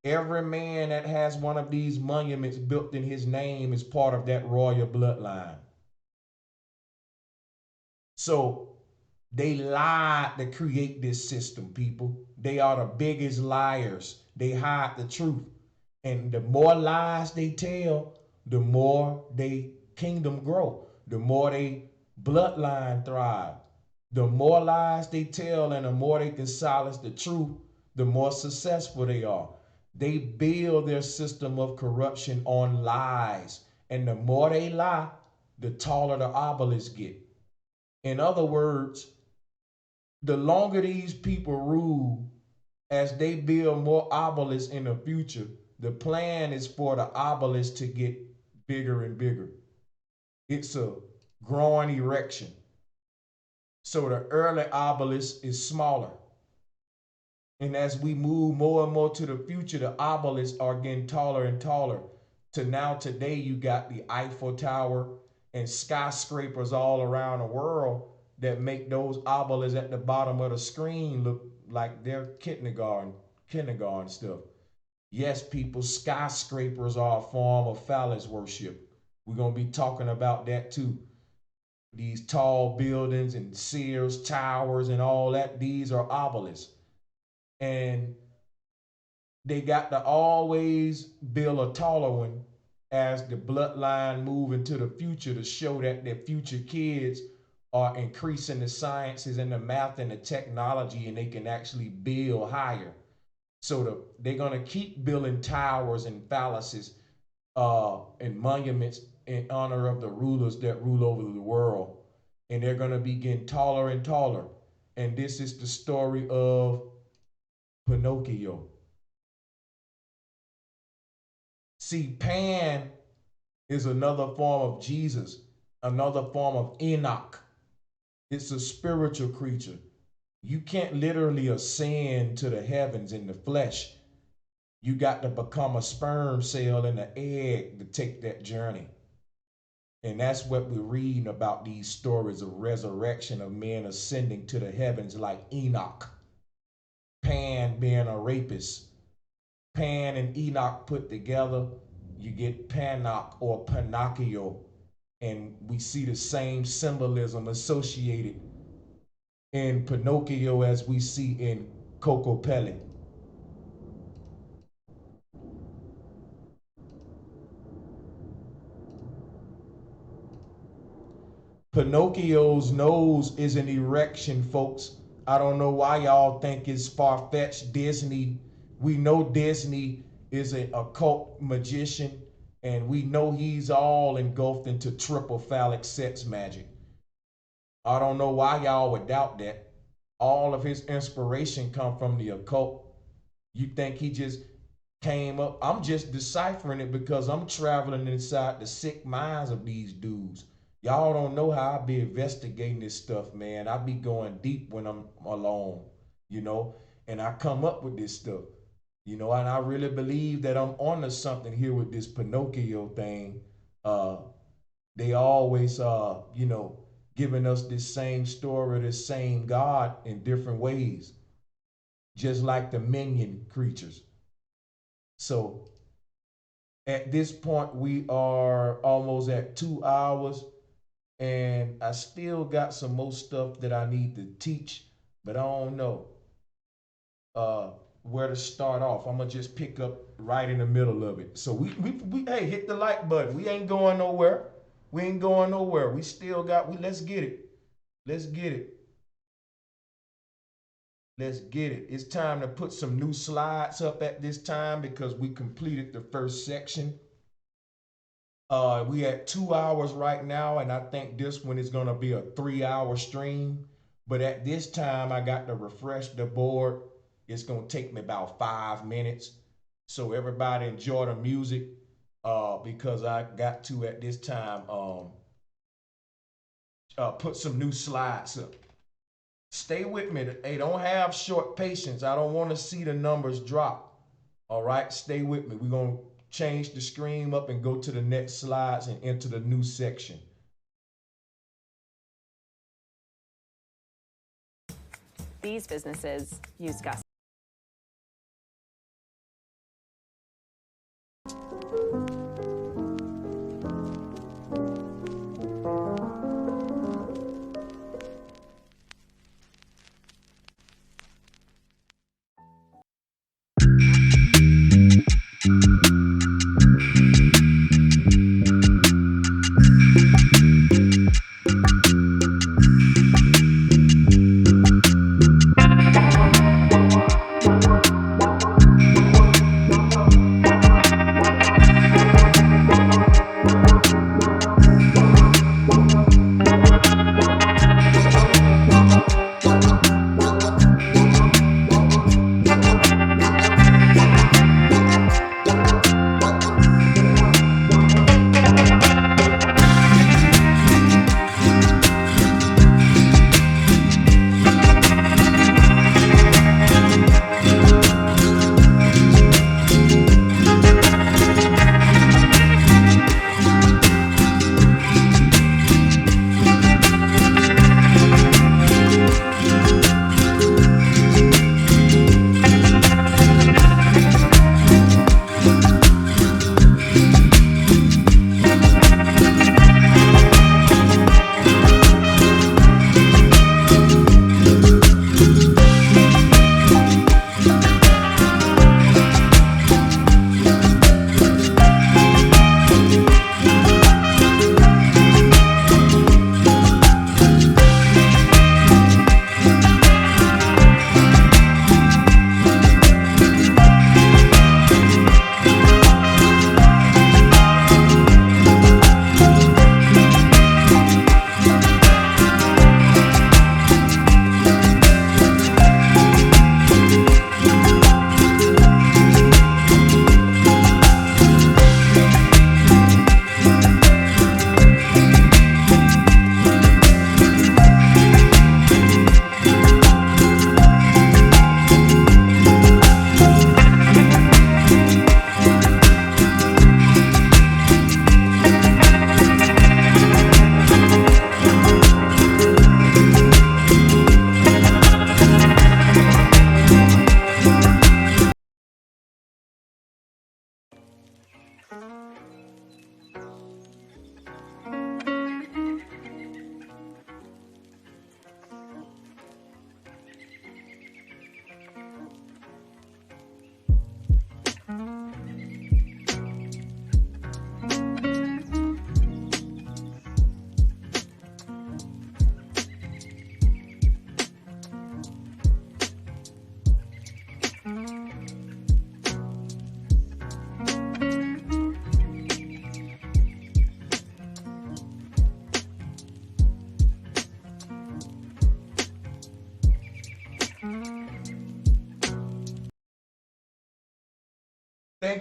A: Every man that has one of these monuments built in his name is part of that royal bloodline. So they lied to create this system, people. They are the biggest liars. They hide the truth. And the more lies they tell, the more they kingdom grow. The more they bloodline thrive. The more lies they tell and the more they can silence the truth, the more successful they are. They build their system of corruption on lies. And the more they lie, the taller the obelisks get. In other words, the longer these people rule, as they build more obelisks in the future, the plan is for the obelisk to get bigger and bigger. It's a growing erection. So the early obelisk is smaller. And as we move more and more to the future, the obelisks are getting taller and taller. To now today, you got the Eiffel Tower and skyscrapers all around the world that make those obelisks at the bottom of the screen look like they're kindergarten stuff. Yes, people, skyscrapers are a form of phallus worship. We're going to be talking about that too. these tall buildings and Sears towers and all that. These are obelisks. And they got to always build a taller one as the bloodline move into the future to show that their future kids are increasing the sciences and the math and the technology, and they can actually build higher. So they're gonna keep building towers and phalluses and monuments in honor of the rulers that rule over the world, and they're gonna be getting taller and taller. And this is the story of Pinocchio. See, Pan is another form of Jesus, another form of Enoch. It's a spiritual creature. You can't literally ascend to the heavens in the flesh. You got to become a sperm cell in the egg to take that journey. And that's what we're reading about, these stories of resurrection of men ascending to the heavens like Enoch. Pan being a rapist. Pan and Enoch put together, you get Panoch or Pinocchio. And we see the same symbolism associated in Pinocchio as we see in Cocopelli. Pinocchio's nose is an erection, folks. I don't know why y'all think it's far-fetched. Disney, we know Disney is an occult magician, and we know he's all engulfed into triple phallic sex magic. I don't know why y'all would doubt that. All of his inspiration come from the occult. You think he just came up? I'm just deciphering it because I'm traveling inside the sick minds of these dudes. Y'all don't know how I be investigating this stuff, man. I be going deep when I'm alone, you know, and I come up with this stuff, you know, and I really believe that I'm onto something here with this Pinocchio thing. They always, you know, giving us this same story, this same God in different ways, just like the minion creatures. So at this point, we are almost at 2 hours. And I still got some more stuff that I need to teach, but I don't know where to start off. I'm gonna just pick up right in the middle of it. So we hey, hit the like button. We ain't going nowhere. We ain't going nowhere. We still got let's get it. Let's get it. Let's get it. It's time to put some new slides up at this time because we completed the first section. We at 2 hours right now, and I think this one is gonna be a 3 hour stream. But at this time, I got to refresh the board. It's gonna take me about 5 minutes. So everybody enjoy the music because I got to at this time put some new slides up. Stay with me. Hey, don't have short patience. I don't want to see the numbers drop. All right, stay with me. We're gonna change the screen up and go to the next slides and enter the new section.
B: These businesses use Gus.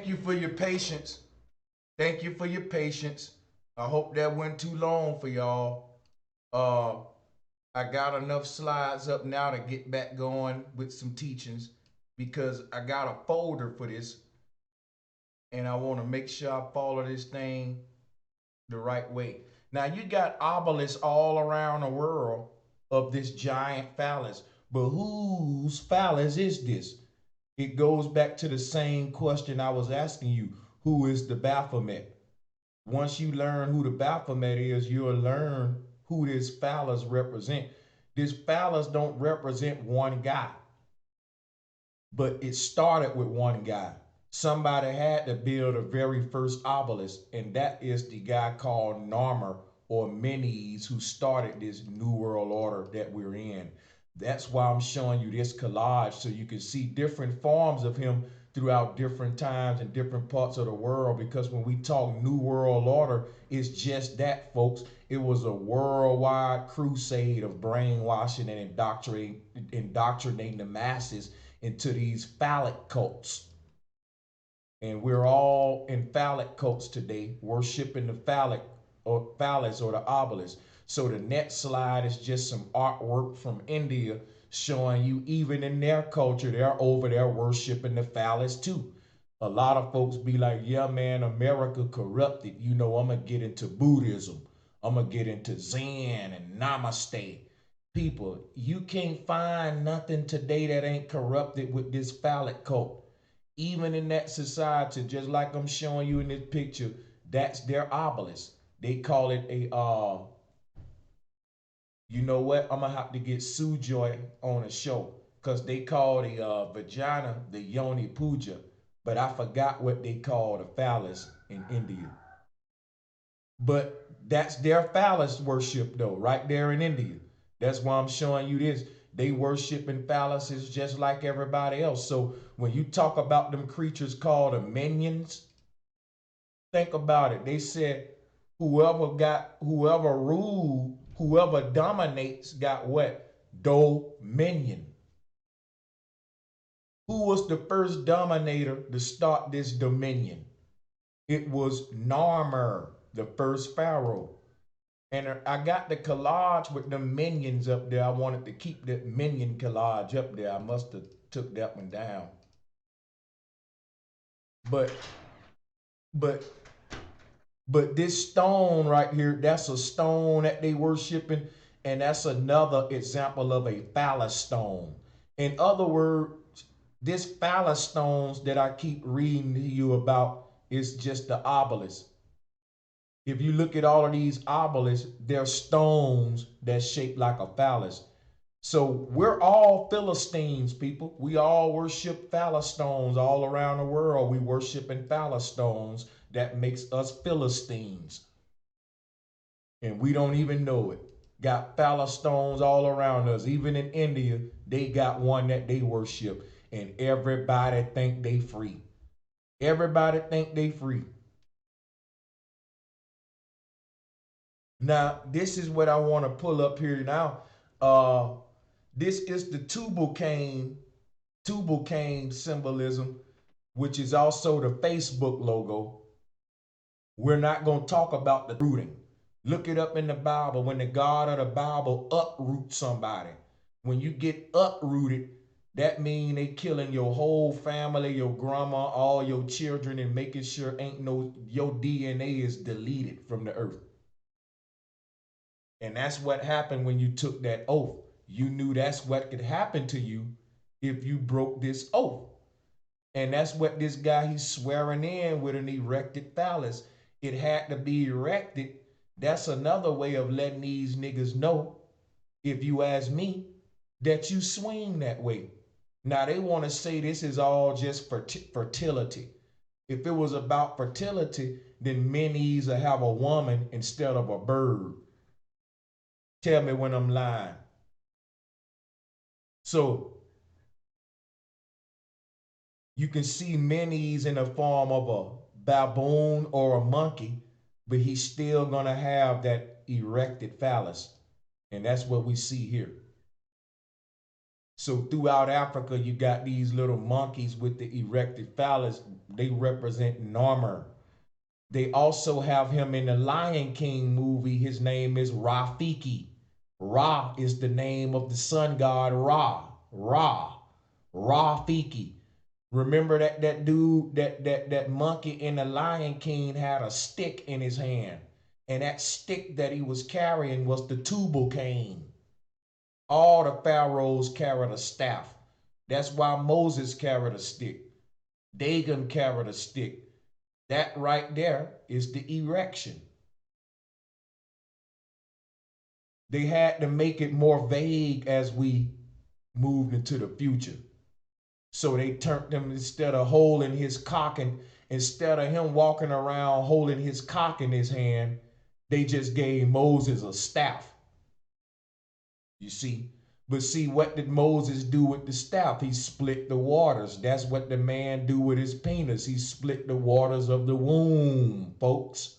A: thank you for your patience. Thank you for your patience. I hope that went too long for y'all. Uh, I got enough slides up now to get back going with some teachings because I got a folder for this and I want to make sure I follow this thing the right way. Now you got obelisks all around the world of this giant phallus, but whose phallus is this? It goes back to the same question I was asking you. Who is the Baphomet? Once you learn who the Baphomet is, you'll learn who this phallus represent. This phallus don't represent one guy, but it started with one guy. Somebody had to build a very first obelisk, and that is the guy called Narmer or Menes, who started this new world order that we're in. That's why I'm showing you this collage so you can see different forms of him throughout different times and different parts of the world, because when we talk new world order, it's just that, folks. It was a worldwide crusade of brainwashing and indoctrinating the masses into these phallic cults. And we're all in phallic cults today, worshiping the phallic or phallus or the obelisk. So the next slide is just some artwork from India showing you even in their culture, they're over there worshiping the phallus too. A lot of folks be like, yeah, man, America corrupted. You know, I'm going to get into Buddhism. I'm going to get into Zen and Namaste. People, you can't find nothing today that ain't corrupted with this phallic cult. Even in that society, just like I'm showing you in this picture, that's their obelisk. They call it a, you know what? I'm gonna have to get Sujoy on a show because they call the vagina the Yoni Puja, but I forgot what they call the phallus in India. But that's their phallus worship though, right there in India. That's why I'm showing you this. They worshiping phalluses just like everybody else. So when you talk about them creatures called the minions, think about it. They said whoever rule, whoever dominates got what? Dominion. Who was the first dominator to start this dominion? It was Narmer, the first pharaoh. And I got the collage with the minions up there. I wanted to keep that minion collage up there. I must have took that one down. But but but this stone right here, that's a stone that they worshiping, and that's another example of a phallus stone. In other words, this phallus stones that I keep reading to you about is just the obelisk. If you look at all of these obelisks, they're stones that's shaped like a phallus. So we're all Philistines, people. We all worship phallus stones all around the world. We worship in phallus stones. That makes us Philistines. And we don't even know it. Got phallus stones all around us. Even in India, they got one that they worship. And everybody think they free. Everybody think they free. Now, this is what I want to pull up here now. This is the tubal-cain symbolism, which is also the Facebook logo. We're not going to talk about the rooting. Look it up in the Bible. When the God of the Bible uproots somebody, when you get uprooted, that means they killing your whole family, your grandma, all your children, and making sure your DNA is deleted from the earth. And that's what happened when you took that oath. You knew that's what could happen to you if you broke this oath. And that's what this guy, he's swearing in with an erected phallus. It had to be erected. That's another way of letting these niggas know, if you ask me, that you swing that way. Now they want to say this is all just for fertility. If it was about fertility, then men either have a woman instead of a bird. Tell me when I'm lying. So you can see Menes in the form of a baboon or a monkey, but he's still gonna have that erected phallus. And that's what we see here. So throughout Africa, you got these little monkeys with the erected phallus. They represent Narmer. They also have him in the Lion King movie. His name is Rafiki. Ra is the name of the sun god Ra. Rafiki. Remember that dude, that monkey in the Lion King had a stick in his hand. And that stick that he was carrying was the tubal cane. All the pharaohs carried a staff. That's why Moses carried a stick. Dagon carried a stick. That right there is the erection. They had to make it more vague as we moved into the future. So they turned him, instead of holding his cock, and instead of him walking around holding his cock in his hand, they just gave Moses a staff. You see? But see, what did Moses do with the staff? He split the waters. That's what the man do with his penis. He split the waters of the womb, folks.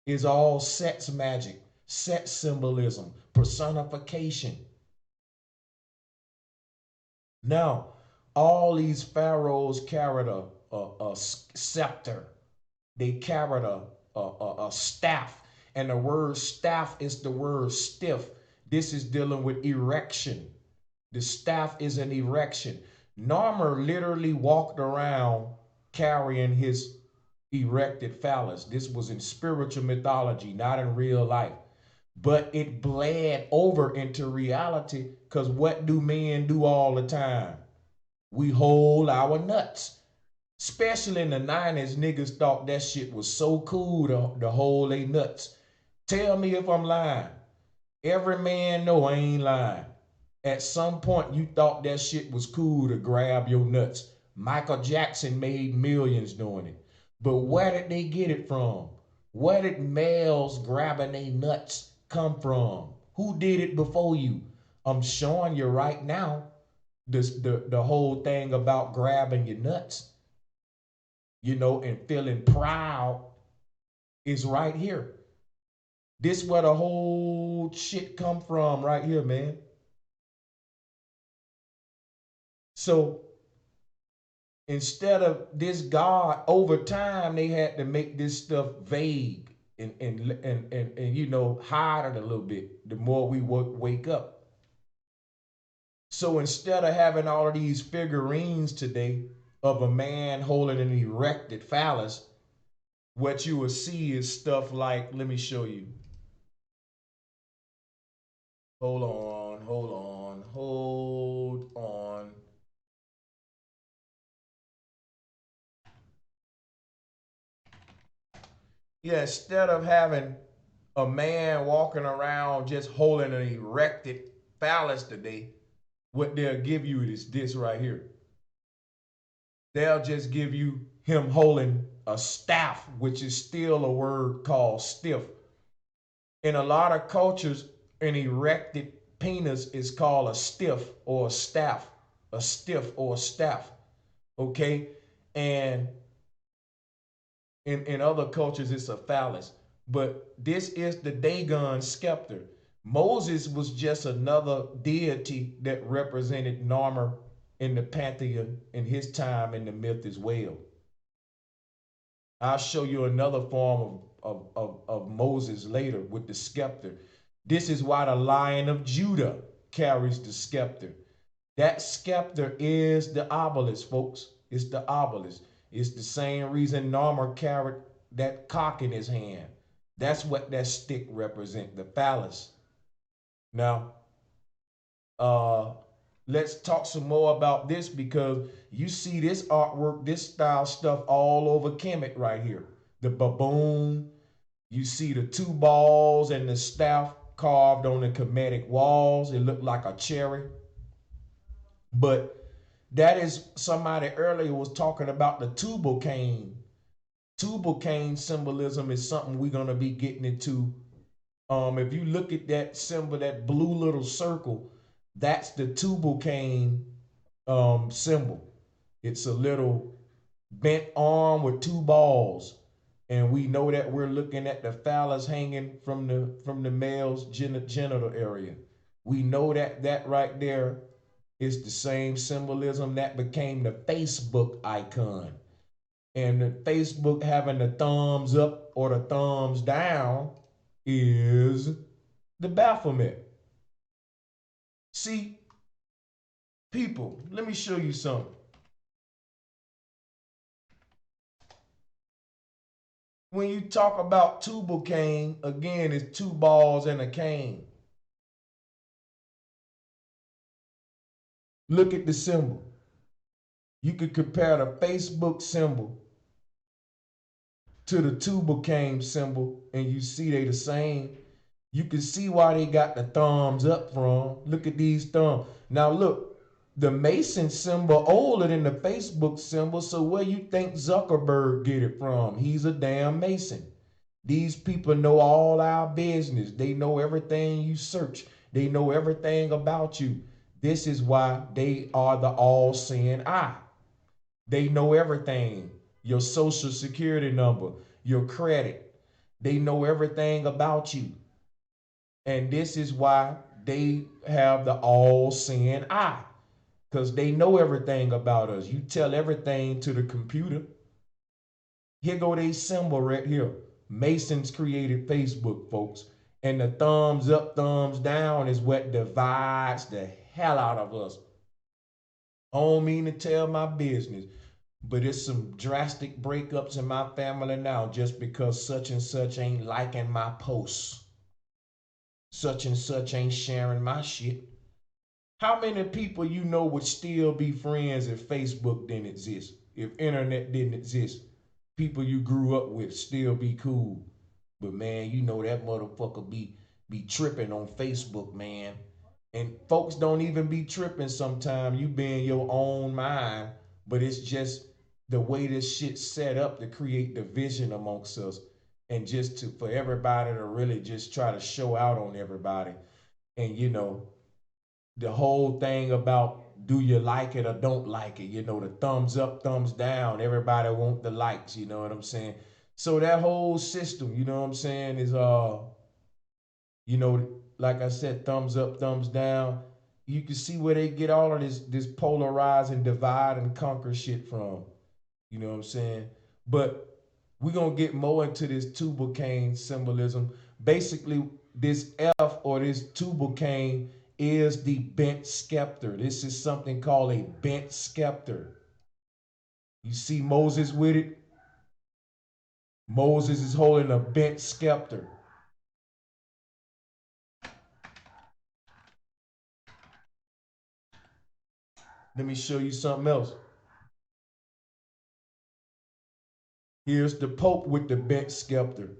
A: It's all sex magic, sex symbolism, personification. Now, all these pharaohs carried a scepter. They carried a staff. And the word staff is the word stiff. This is dealing with erection. The staff is an erection. Narmer literally walked around carrying his erected phallus. This was in spiritual mythology, not in real life. But it bled over into reality, because what do men do all the time? We hold our nuts. Especially in the 90s, niggas thought that shit was so cool to hold their nuts. Tell me if I'm lying. Every man know I ain't lying. At some point, you thought that shit was cool to grab your nuts. Michael Jackson made millions doing it. But where did they get it from? Where did males grabbing their nuts come from? Who did it before you? I'm showing you right now the whole thing about grabbing your nuts, and feeling proud is right here. This where the whole shit come from right here, man. So instead of this God, over time they had to make this stuff vague and hide it a little bit the more we wake up. So instead of having all of these figurines today of a man holding an erected phallus, what you will see is stuff like, let me show you. Hold on. Yeah, instead of having a man walking around just holding an erected phallus today, what they'll give you is this right here. They'll just give you him holding a staff, which is still a word called stiff. In a lot of cultures, an erected penis is called a stiff or a staff, a stiff or a staff. Okay? And in other cultures, it's a phallus. But this is the Dagon scepter. Moses was just another deity that represented Narmer in the pantheon in his time in the myth as well. I'll show you another form of Moses later with the scepter. This is why the Lion of Judah carries the scepter. That scepter is the obelisk, folks. It's the obelisk. It's the same reason Narmer carried that cock in his hand. That's what that stick represents, the phallus. Now, let's talk some more about this, because you see this artwork, this style stuff all over Kemet right here. The baboon, you see the two balls and the staff carved on the Kemetic walls. It looked like a cherry. But that is, somebody earlier was talking about the tubal cane. Tubal cane symbolism is something we're going to be getting into. If you look at that symbol, that blue little circle, that's the tubal cane symbol. It's a little bent arm with two balls. And we know that we're looking at the phallus hanging from the male's genital area. We know that right there It's the same symbolism that became the Facebook icon. And the Facebook having the thumbs up or the thumbs down is the Baphomet. See, people, let me show you something. When you talk about tubal cane, again, it's two balls and a cane. Look at the symbol. You could compare the Facebook symbol to the tubal cane symbol, and you see they the same. You can see why they got the thumbs up from. Look at these thumbs. Now look, the Mason symbol older than the Facebook symbol, so where you think Zuckerberg get it from? He's a damn Mason. These people know all our business. They know everything you search. They know everything about you. This is why they are the all-seeing eye. They know everything. Your social security number, your credit. They know everything about you. And this is why they have the all-seeing eye. Because they know everything about us. You tell everything to the computer. Here go they symbol right here. Masons created Facebook, folks. And the thumbs up, thumbs down is what divides the hell out of us. I don't mean to tell my business, but it's some drastic breakups in my family now just because such and such ain't liking my posts. Such and such ain't sharing my shit. How many people you know would still be friends if Facebook didn't exist? If internet didn't exist? People you grew up with still be cool. But man, you know that motherfucker be tripping on Facebook, man. And folks don't even be tripping sometimes. You be in your own mind, but it's just the way this shit's set up to create division amongst us and just to for everybody to really just try to show out on everybody. And you know, the whole thing about do you like it or don't like it, you know, the thumbs up, thumbs down, everybody want the likes, you know what I'm saying? So that whole system, you know what I'm saying, is you know, like I said, thumbs up, thumbs down. You can see where they get all of this polarize and divide and conquer shit from. You know what I'm saying? But we're gonna get more into this tubal cane symbolism. Basically, this F or this tubal cane is the bent scepter. This is something called a bent scepter. You see Moses with it? Moses is holding a bent scepter. Let me show you something else. Here's the Pope with the bent scepter.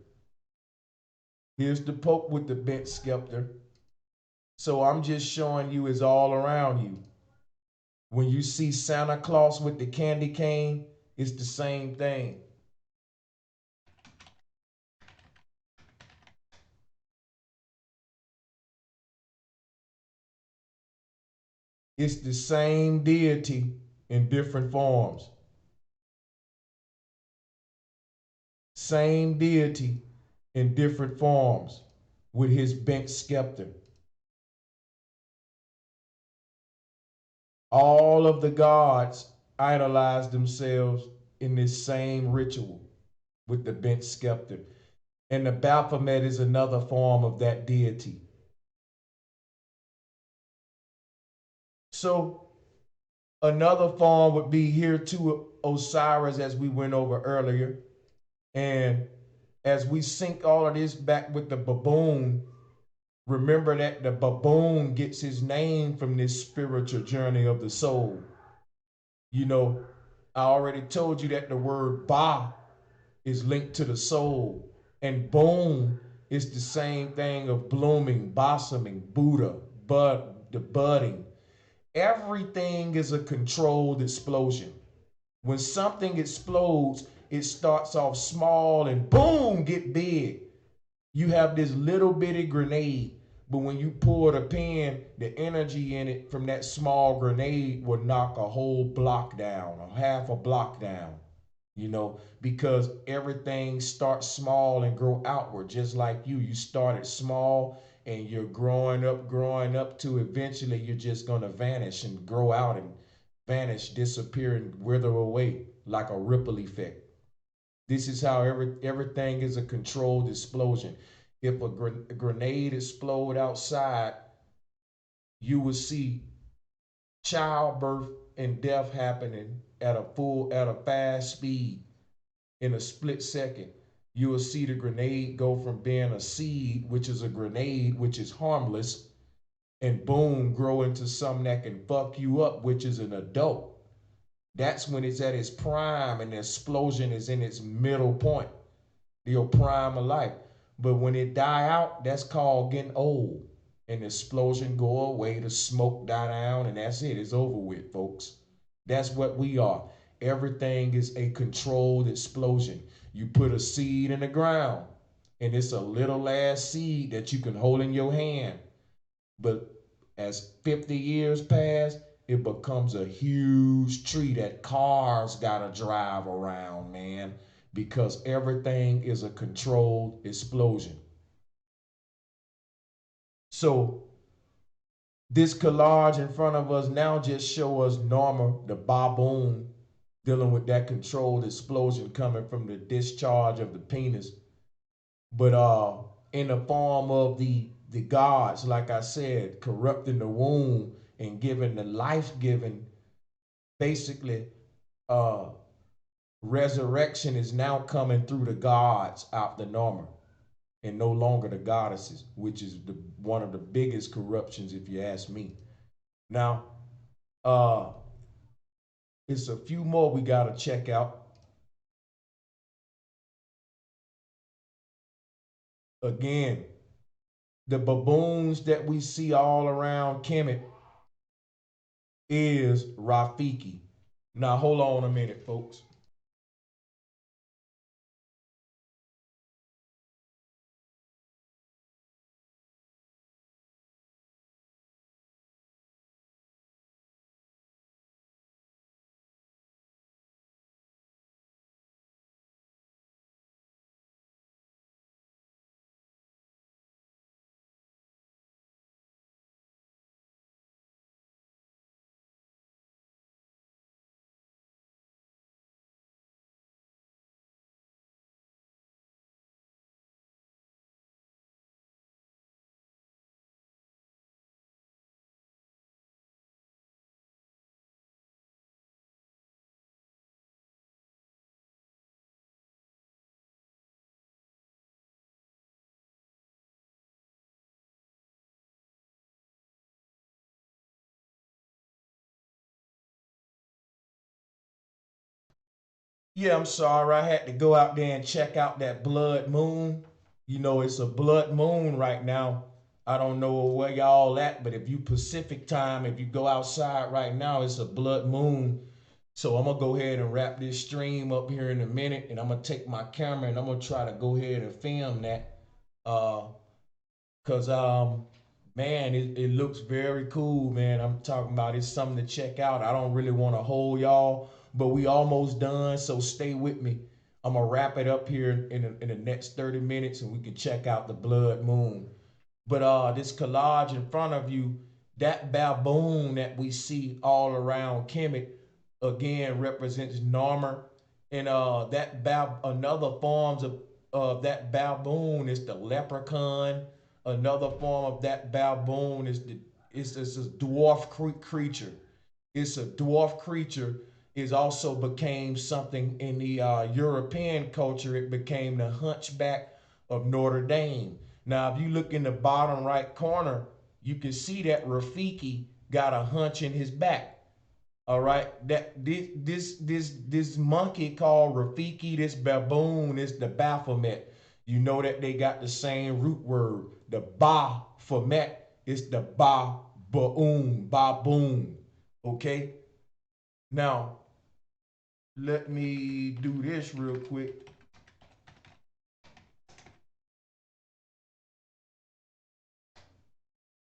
A: Here's the Pope with the bent scepter. So I'm just showing you it's all around you. When you see Santa Claus with the candy cane, it's the same thing. It's the same deity in different forms. Same deity in different forms with his bent scepter. All of the gods idolize themselves in this same ritual with the bent scepter. And the Baphomet is another form of that deity. So another form would be here to Osiris, as we went over earlier. And as we sync all of this back with the baboon, remember that the baboon gets his name from this spiritual journey of the soul. You know, I already told you that the word Ba is linked to the soul, and boom is the same thing of blooming, blossoming, Buddha, bud, the budding. Everything is a controlled explosion. When something explodes, it starts off small and boom, get big. You have this little bitty grenade, but when you pour the pin, the energy in it from that small grenade will knock a whole block down, or half a block down. because everything starts small and grow outward, just like you started small and you're growing up to eventually you're just going to vanish and grow out and vanish, disappear, and wither away like a ripple effect. This is how everything is a controlled explosion. If a grenade explode outside, you will see childbirth and death happening at a fast speed in a split second. You will see the grenade go from being a seed, which is a grenade, which is harmless, and boom, grow into something that can fuck you up, which is an adult. That's when it's at its prime and the explosion is in its middle point, your prime of life. But when it die out, that's called getting old. And the explosion go away, the smoke die down, and that's it. It's over with, folks. That's what we are. Everything is a controlled explosion. You put a seed in the ground, and it's a little ass seed that you can hold in your hand. But as 50 years pass, it becomes a huge tree that cars gotta drive around, man, because everything is a controlled explosion. So this collage in front of us now just show us Norma, the baboon, dealing with that controlled explosion coming from the discharge of the penis. But in the form of the gods, like I said, corrupting the womb and giving the life-giving, basically, uh, resurrection is now coming through the gods out the Norma and no longer the goddesses, which is one of the biggest corruptions, if you ask me. Now, uh, it's a few more we gotta check out. Again, the baboons that we see all around Kemet is Rafiki. Now, hold on a minute, folks. Yeah, I'm sorry. I had to go out there and check out that blood moon. It's a blood moon right now. I don't know where y'all at, but if you Pacific time, if you go outside right now, it's a blood moon. So I'm gonna go ahead and wrap this stream up here in a minute, and I'm gonna take my camera and I'm gonna try to go ahead and film that. Uh, Cause man, it looks very cool, man. I'm talking about it's something to check out. I don't really want to hold y'all, but we almost done, so stay with me. I'm gonna wrap it up here in the next 30 minutes and we can check out the blood moon. But this collage in front of you, that baboon that we see all around Kemet, again represents Narmer, and another forms of that baboon is the leprechaun. Another form of that baboon is it's a dwarf creature. It's a dwarf creature. Is also became something in the European culture. It became the hunchback of Notre Dame. Now, if you look in the bottom right corner, you can see that Rafiki got a hunch in his back. All right, that this monkey called Rafiki, this baboon is the Baphomet. You know that they got the same root word. The Baphomet is the baboon. Okay, now let me do this real quick.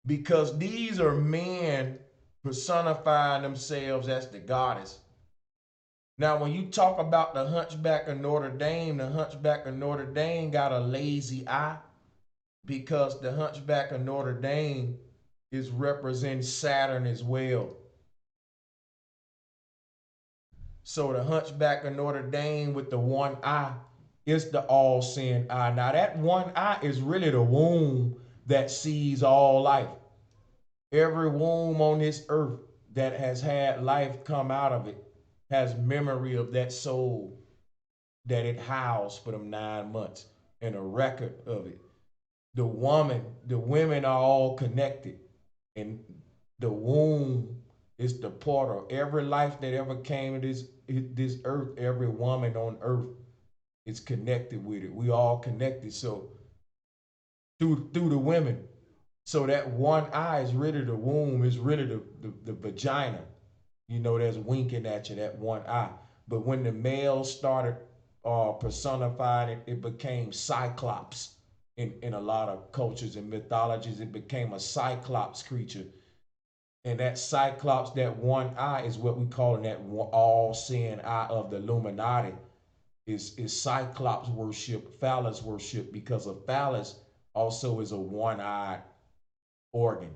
A: Because these are men personifying themselves as the goddess. Now, when you talk about the Hunchback of Notre Dame, the Hunchback of Notre Dame got a lazy eye because the Hunchback of Notre Dame is representing Saturn as well. So the Hunchback of Notre Dame with the one eye is the all-seeing eye. Now that one eye is really the womb that sees all life. Every womb on this earth that has had life come out of it has memory of that soul that it housed for them 9 months and a record of it. The women are all connected, and the womb is the portal. Every life that ever came to this earth, every woman on earth is connected with it. We all connected. So through the women. So that one eye is really the womb, is really the vagina. You know, that's winking at you, that one eye. But when the males started personifying it, it became Cyclops. In a lot of cultures and mythologies, it became a Cyclops creature. And that Cyclops, that one eye, is what we call that all-seeing eye of the Illuminati. Is Cyclops worship, Phallus worship, because of Phallus also is a one-eyed organ,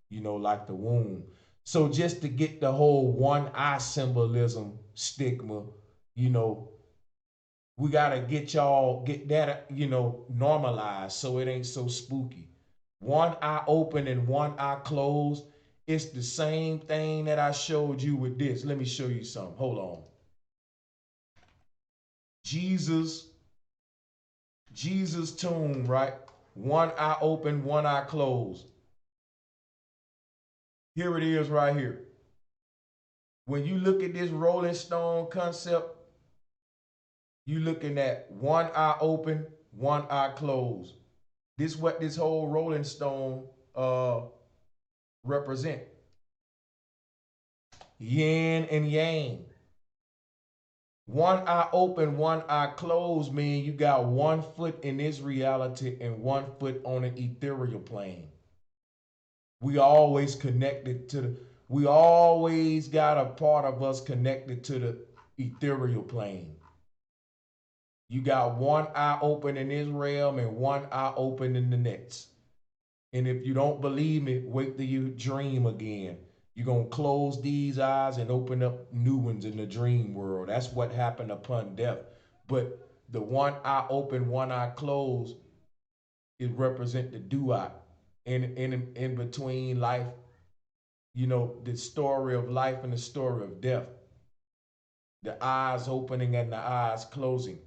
A: you know, like the womb. So just to get the whole one eye symbolism stigma, you know, we gotta get that, you know, normalized so it ain't so spooky. One eye open and one eye closed. It's the same thing that I showed you with this. Let me show you something. Hold on. Jesus tomb, right? One eye open, one eye closed. Here it is right here. When you look at this Rolling Stone concept, you looking at one eye open, one eye closed. This is what this whole Rolling Stone represent. Yin and yang. One eye open, one eye closed mean you got 1 foot in this reality and 1 foot on an ethereal plane. We always connected to we always got a part of us connected to the ethereal plane. You got one eye open in this realm and one eye open in the next. And if you don't believe me, wait till you dream again. You're going to close these eyes and open up new ones in the dream world. That's what happened upon death. But the one eye open, one eye closed, it represent the duat. In between life, you know, the story of life and the story of death. The eyes opening and the eyes closing.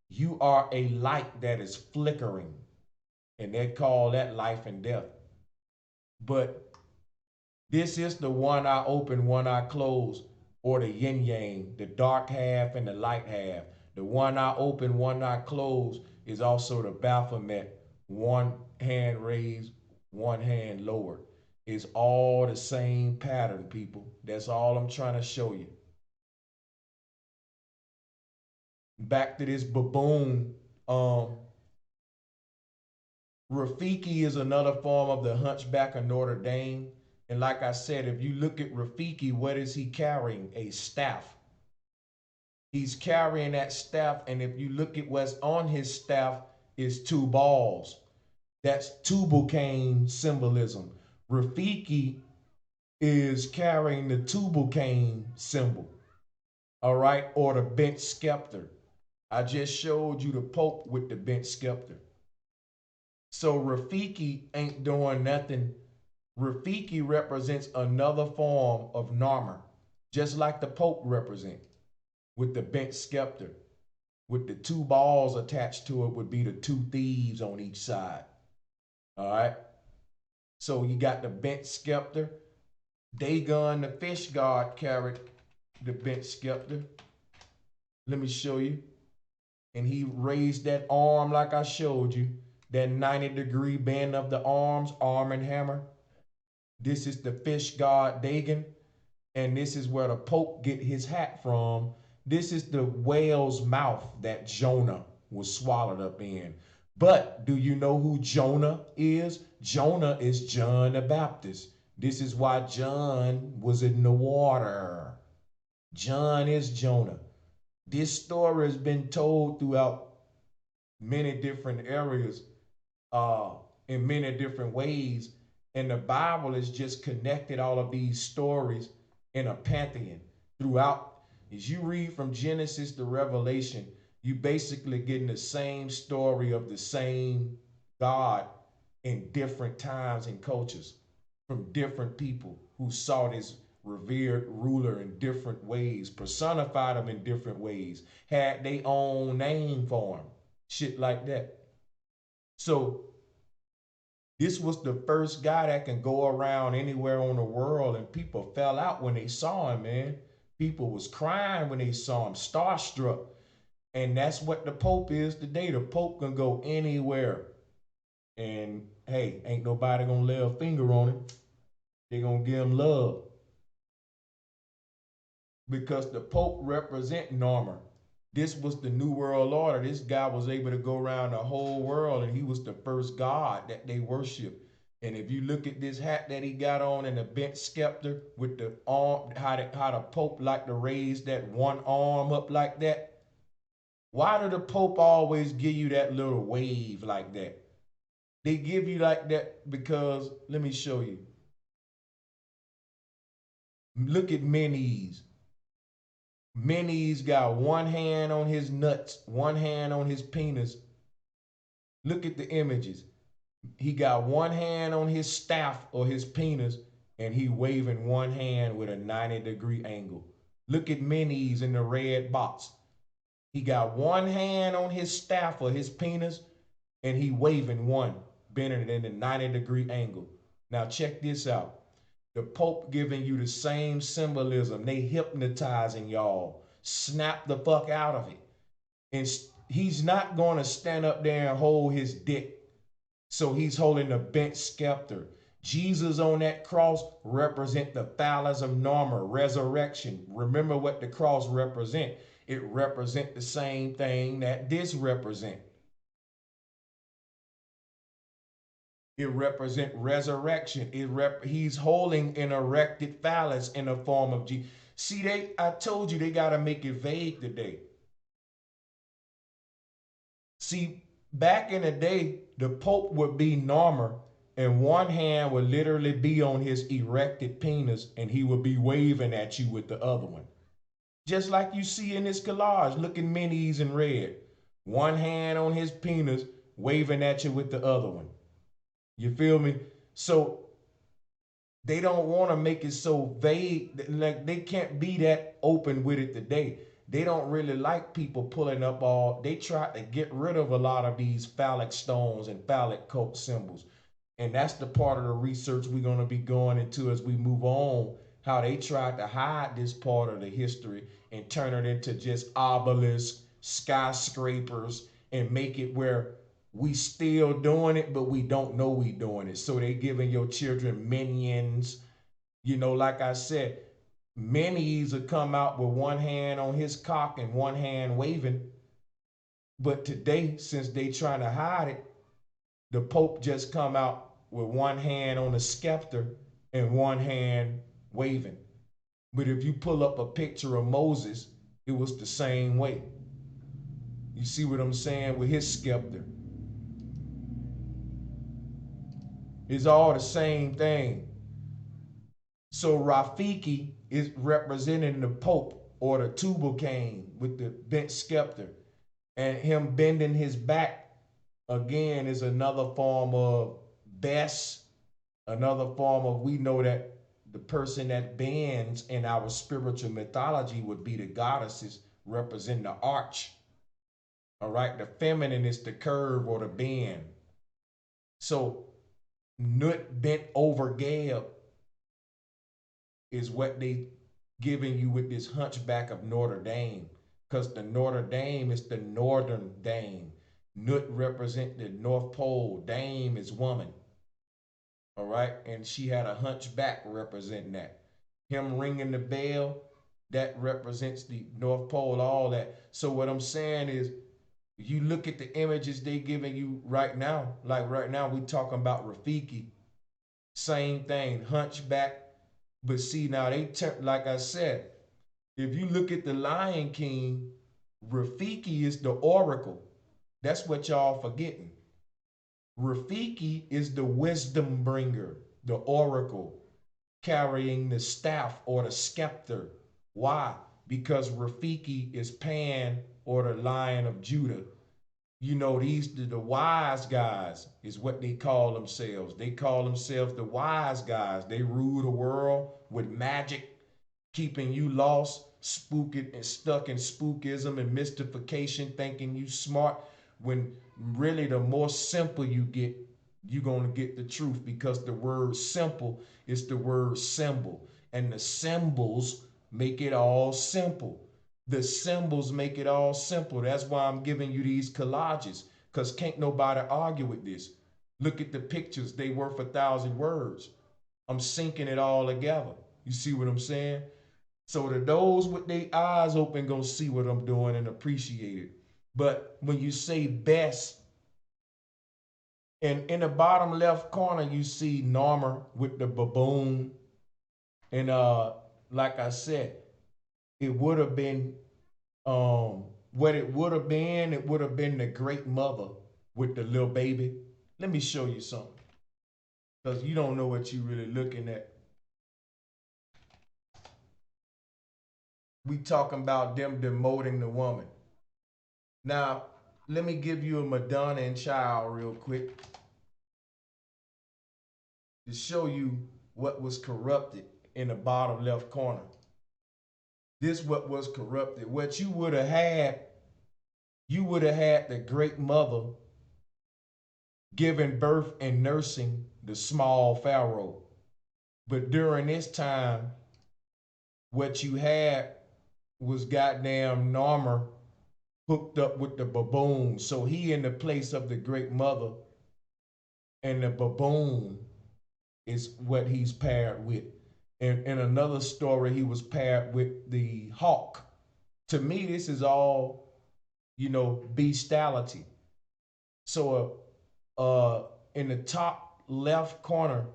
A: You are a light that is flickering. And they call that life and death. But this is the one eye open, one eye closed, or the yin yang, the dark half and the light half. The one eye open, one eye closed is also the Baphomet, one hand raised, one hand lowered. It's all the same pattern, people. That's all I'm trying to show you. Back to this baboon. Rafiki is another form of the Hunchback of Notre Dame. And like I said, if you look at Rafiki, what is he carrying? A staff. He's carrying that staff, and if you look at what's on his staff, is 2 balls. That's tubal-cain symbolism. Rafiki is carrying the tubal-cain symbol, all right, or the bent scepter. I just showed you the Pope with the bent scepter. So Rafiki ain't doing nothing. Rafiki represents another form of Narmer, just like the Pope represent, with the bent scepter. With the 2 balls attached to it would be the 2 thieves on each side. All right. So you got the bent scepter. Dagon, the fish god, carried the bent scepter. Let me show you. And he raised that arm like I showed you. That 90-degree bend of the arms, arm and hammer. This is the fish god Dagon. And this is where the Pope get his hat from. This is the whale's mouth that Jonah was swallowed up in. But do you know who Jonah is? Jonah is John the Baptist. This is why John was in the water. John is Jonah. This story has been told throughout many different areas, uh, in many different ways. And the Bible has just connected all of these stories in a pantheon throughout. As you read from Genesis to Revelation, you basically getting the same story of the same God in different times and cultures from different people who saw this revered ruler in different ways, personified him in different ways, had their own name for him, shit like that. So this was the first guy that can go around anywhere on the world, and people fell out when they saw him, man. People was crying when they saw him, starstruck. And that's what the Pope is today. The Pope can go anywhere. And hey, ain't nobody gonna lay a finger on him. They gonna give him love. Because the Pope represent Norma. This was the New World Order. This guy was able to go around the whole world, and he was the first God that they worship. And if you look at this hat that he got on and the bent scepter with the arm, how the Pope like to raise that one arm up like that. Why do the Pope always give you that little wave like that? They give you like that because, let me show you. Look at Menes. Menes got one hand on his nuts, one hand on his penis. Look at the images. He got one hand on his staff or his penis, and he waving one hand with a 90-degree angle. Look at Menes in the red box. He got one hand on his staff or his penis, and he waving one, bending it in a 90-degree angle. Now check this out. The Pope giving you the same symbolism. They hypnotizing y'all. Snap the fuck out of it. And he's not going to stand up there and hold his dick. So he's holding a bent scepter. Jesus on that cross represent the Phallus of Norma, resurrection. Remember what the cross represent. It represent the same thing that this represent. It represent resurrection. He's holding an erected phallus in the form of Jesus. See, I told you they got to make it vague today. See, back in the day, the Pope would be Norma, and one hand would literally be on his erected penis, and he would be waving at you with the other one. Just like you see in this collage, looking Menes in red. One hand on his penis, waving at you with the other one. You feel me? So they don't want to make it so vague. Like they can't be that open with it today. They don't really like people pulling up they try to get rid of a lot of these phallic stones and phallic cult symbols. And that's the part of the research we're going to be going into as we move on, how they tried to hide this part of the history and turn it into just obelisks, skyscrapers, and make it where we still doing it, but we don't know we doing it. So they giving your children minions. You know, like I said, Menes will come out with one hand on his cock and one hand waving. But today, since they trying to hide it, the Pope just come out with one hand on the scepter and one hand waving. But if you pull up a picture of Moses, it was the same way. You see what I'm saying with his scepter? It's all the same thing. So Rafiki is representing the Pope or the Tubal-Cain with the bent scepter. And him bending his back, again, is another form of Bess, another form of, we know that the person that bends in our spiritual mythology would be the goddesses representing the arch. All right, the feminine is the curve or the bend. So Nut bent over Gab is what they giving you with this hunchback of Notre Dame, because the Notre Dame is the northern Dame. Nut represent the North Pole. Dame is woman. All right, and she had a hunchback representing that. Him ringing the bell, that represents the North Pole, all that. So what I'm saying is, you look at the images they giving you right now, like right now we talking about Rafiki, same thing, hunchback. But see, now like I said, if you look at the Lion King, Rafiki is the oracle. That's what y'all forgetting. Rafiki is the wisdom bringer, the oracle, carrying the staff or the scepter. Why? Because Rafiki is Pan or the Lion of Judah. You know, the wise guys is what they call themselves. They call themselves the wise guys. They rule the world with magic, keeping you lost, spooked and stuck in spookism and mystification, thinking you smart, when really the more simple you get, you're going to get the truth, because the word simple is the word symbol, and the symbols make it all simple. The symbols make it all simple. That's why I'm giving you these collages, because can't nobody argue with this. Look at the pictures. They worth 1,000 words. I'm syncing it all together. You see what I'm saying? So that those with their eyes open gonna see what I'm doing and appreciate it. But when you say best, and in the bottom left corner, you see Norma with the baboon. And like I said, it would have been what it would have been the great mother with the little baby. Let me show you something. Because you don't know what you're really looking at. We talking about them demoting the woman. Now, let me give you a Madonna and Child real quick to show you what was corrupted in the bottom left corner. This what was corrupted. What you would have had the great mother giving birth and nursing the small pharaoh. But during this time, what you had was goddamn Narmer hooked up with the baboon. So he in the place of the great mother, and the baboon is what he's paired with. And in another story, he was paired with the hawk. To me, this is all, bestiality. So in the top left corner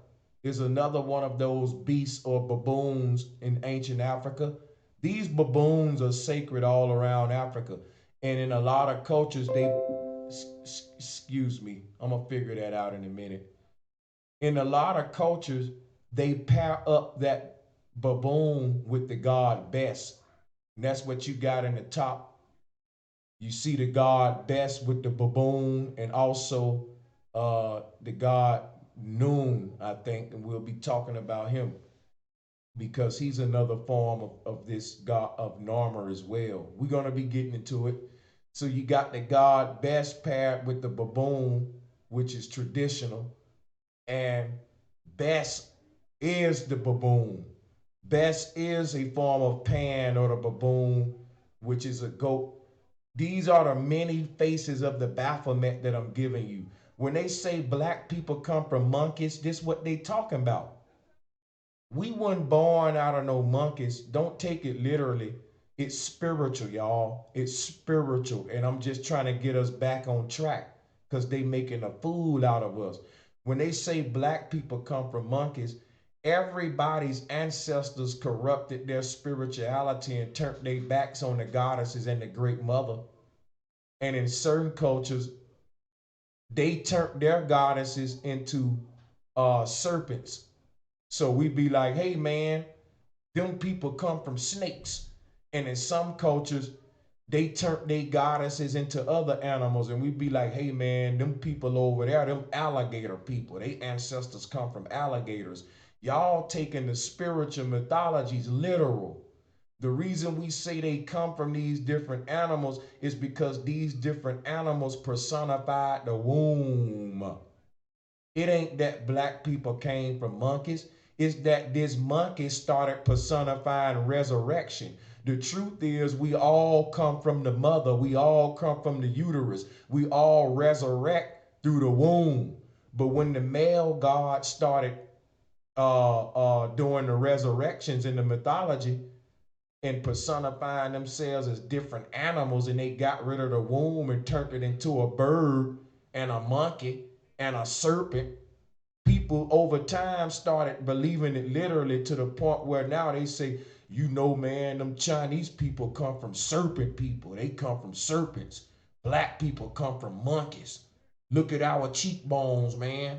A: is another one of those beasts or baboons in ancient Africa. These baboons are sacred all around Africa. And in a lot of cultures, excuse me, I'm going to figure that out in a minute. In a lot of cultures, they pair up that baboon with the god Bes. And that's what you got in the top. You see the god Bes with the baboon, and also the god Noon, I think, and we'll be talking about him because he's another form of this god of Narmer as well. We're going to be getting into it. So you got the god Bes paired with the baboon, which is traditional, and Bes is the baboon. Bes is a form of Pan or the baboon, which is a goat. These are the many faces of the Baphomet that I'm giving you. When they say black people come from monkeys, this is what they talking about. We weren't born out of no monkeys. Don't take it literally. It's spiritual, y'all. It's spiritual. And I'm just trying to get us back on track because they making a fool out of us. When they say black people come from monkeys, everybody's ancestors corrupted their spirituality and turned their backs on the goddesses and the great mother. And in certain cultures, they turned their goddesses into serpents. So we be like, hey man, them people come from snakes. And in some cultures, they turn their goddesses into other animals. And we be like, hey man, them people over there, them alligator people, they ancestors come from alligators. Y'all taking the spiritual mythologies literal. The reason we say they come from these different animals is because these different animals personified the womb. It ain't that black people came from monkeys. It's that this monkey started personifying resurrection. The truth is we all come from the mother. We all come from the uterus. We all resurrect through the womb. But when the male god started doing the resurrections in the mythology and personifying themselves as different animals, and they got rid of the womb and turned it into a bird and a monkey and a serpent, people over time started believing it literally to the point where now they say, You know, man, them Chinese people come from serpent people. They come from serpents. Black people come from monkeys. Look at our cheekbones, man.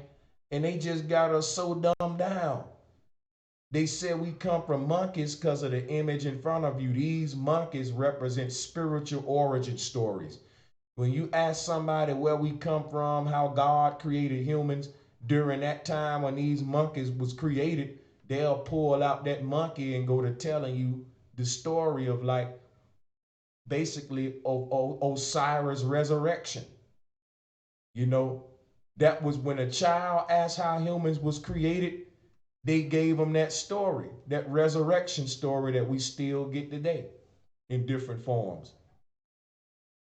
A: And they just got us so dumbed down. They said we come from monkeys because of the image in front of you. These monkeys represent spiritual origin stories. When you ask somebody where we come from, how God created humans during that time when these monkeys was created, they'll pull out that monkey and go to telling you the story of like basically Osiris' resurrection. You know, that was when a child asked how humans was created, they gave them that story, that resurrection story that we still get today in different forms.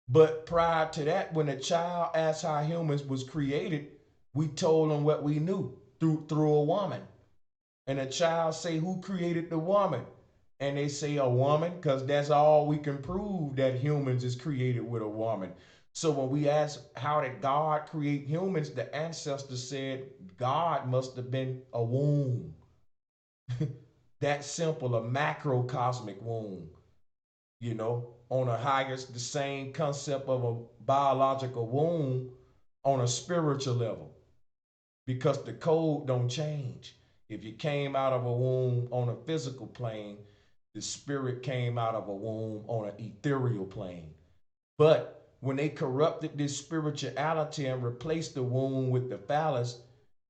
A: But prior to that, when a child asked how humans was created, we told them what we knew through a woman. And a child say, who created the woman? And they say a woman, because that's all we can prove that humans is created with a woman. So when we ask how did God create humans, the ancestors said God must have been a womb. That simple, a macrocosmic womb, you know, on a higher, the same concept of a biological womb on a spiritual level, because the code don't change. If you came out of a womb on a physical plane, the spirit came out of a womb on an ethereal plane. But when they corrupted this spirituality and replaced the womb with the phallus,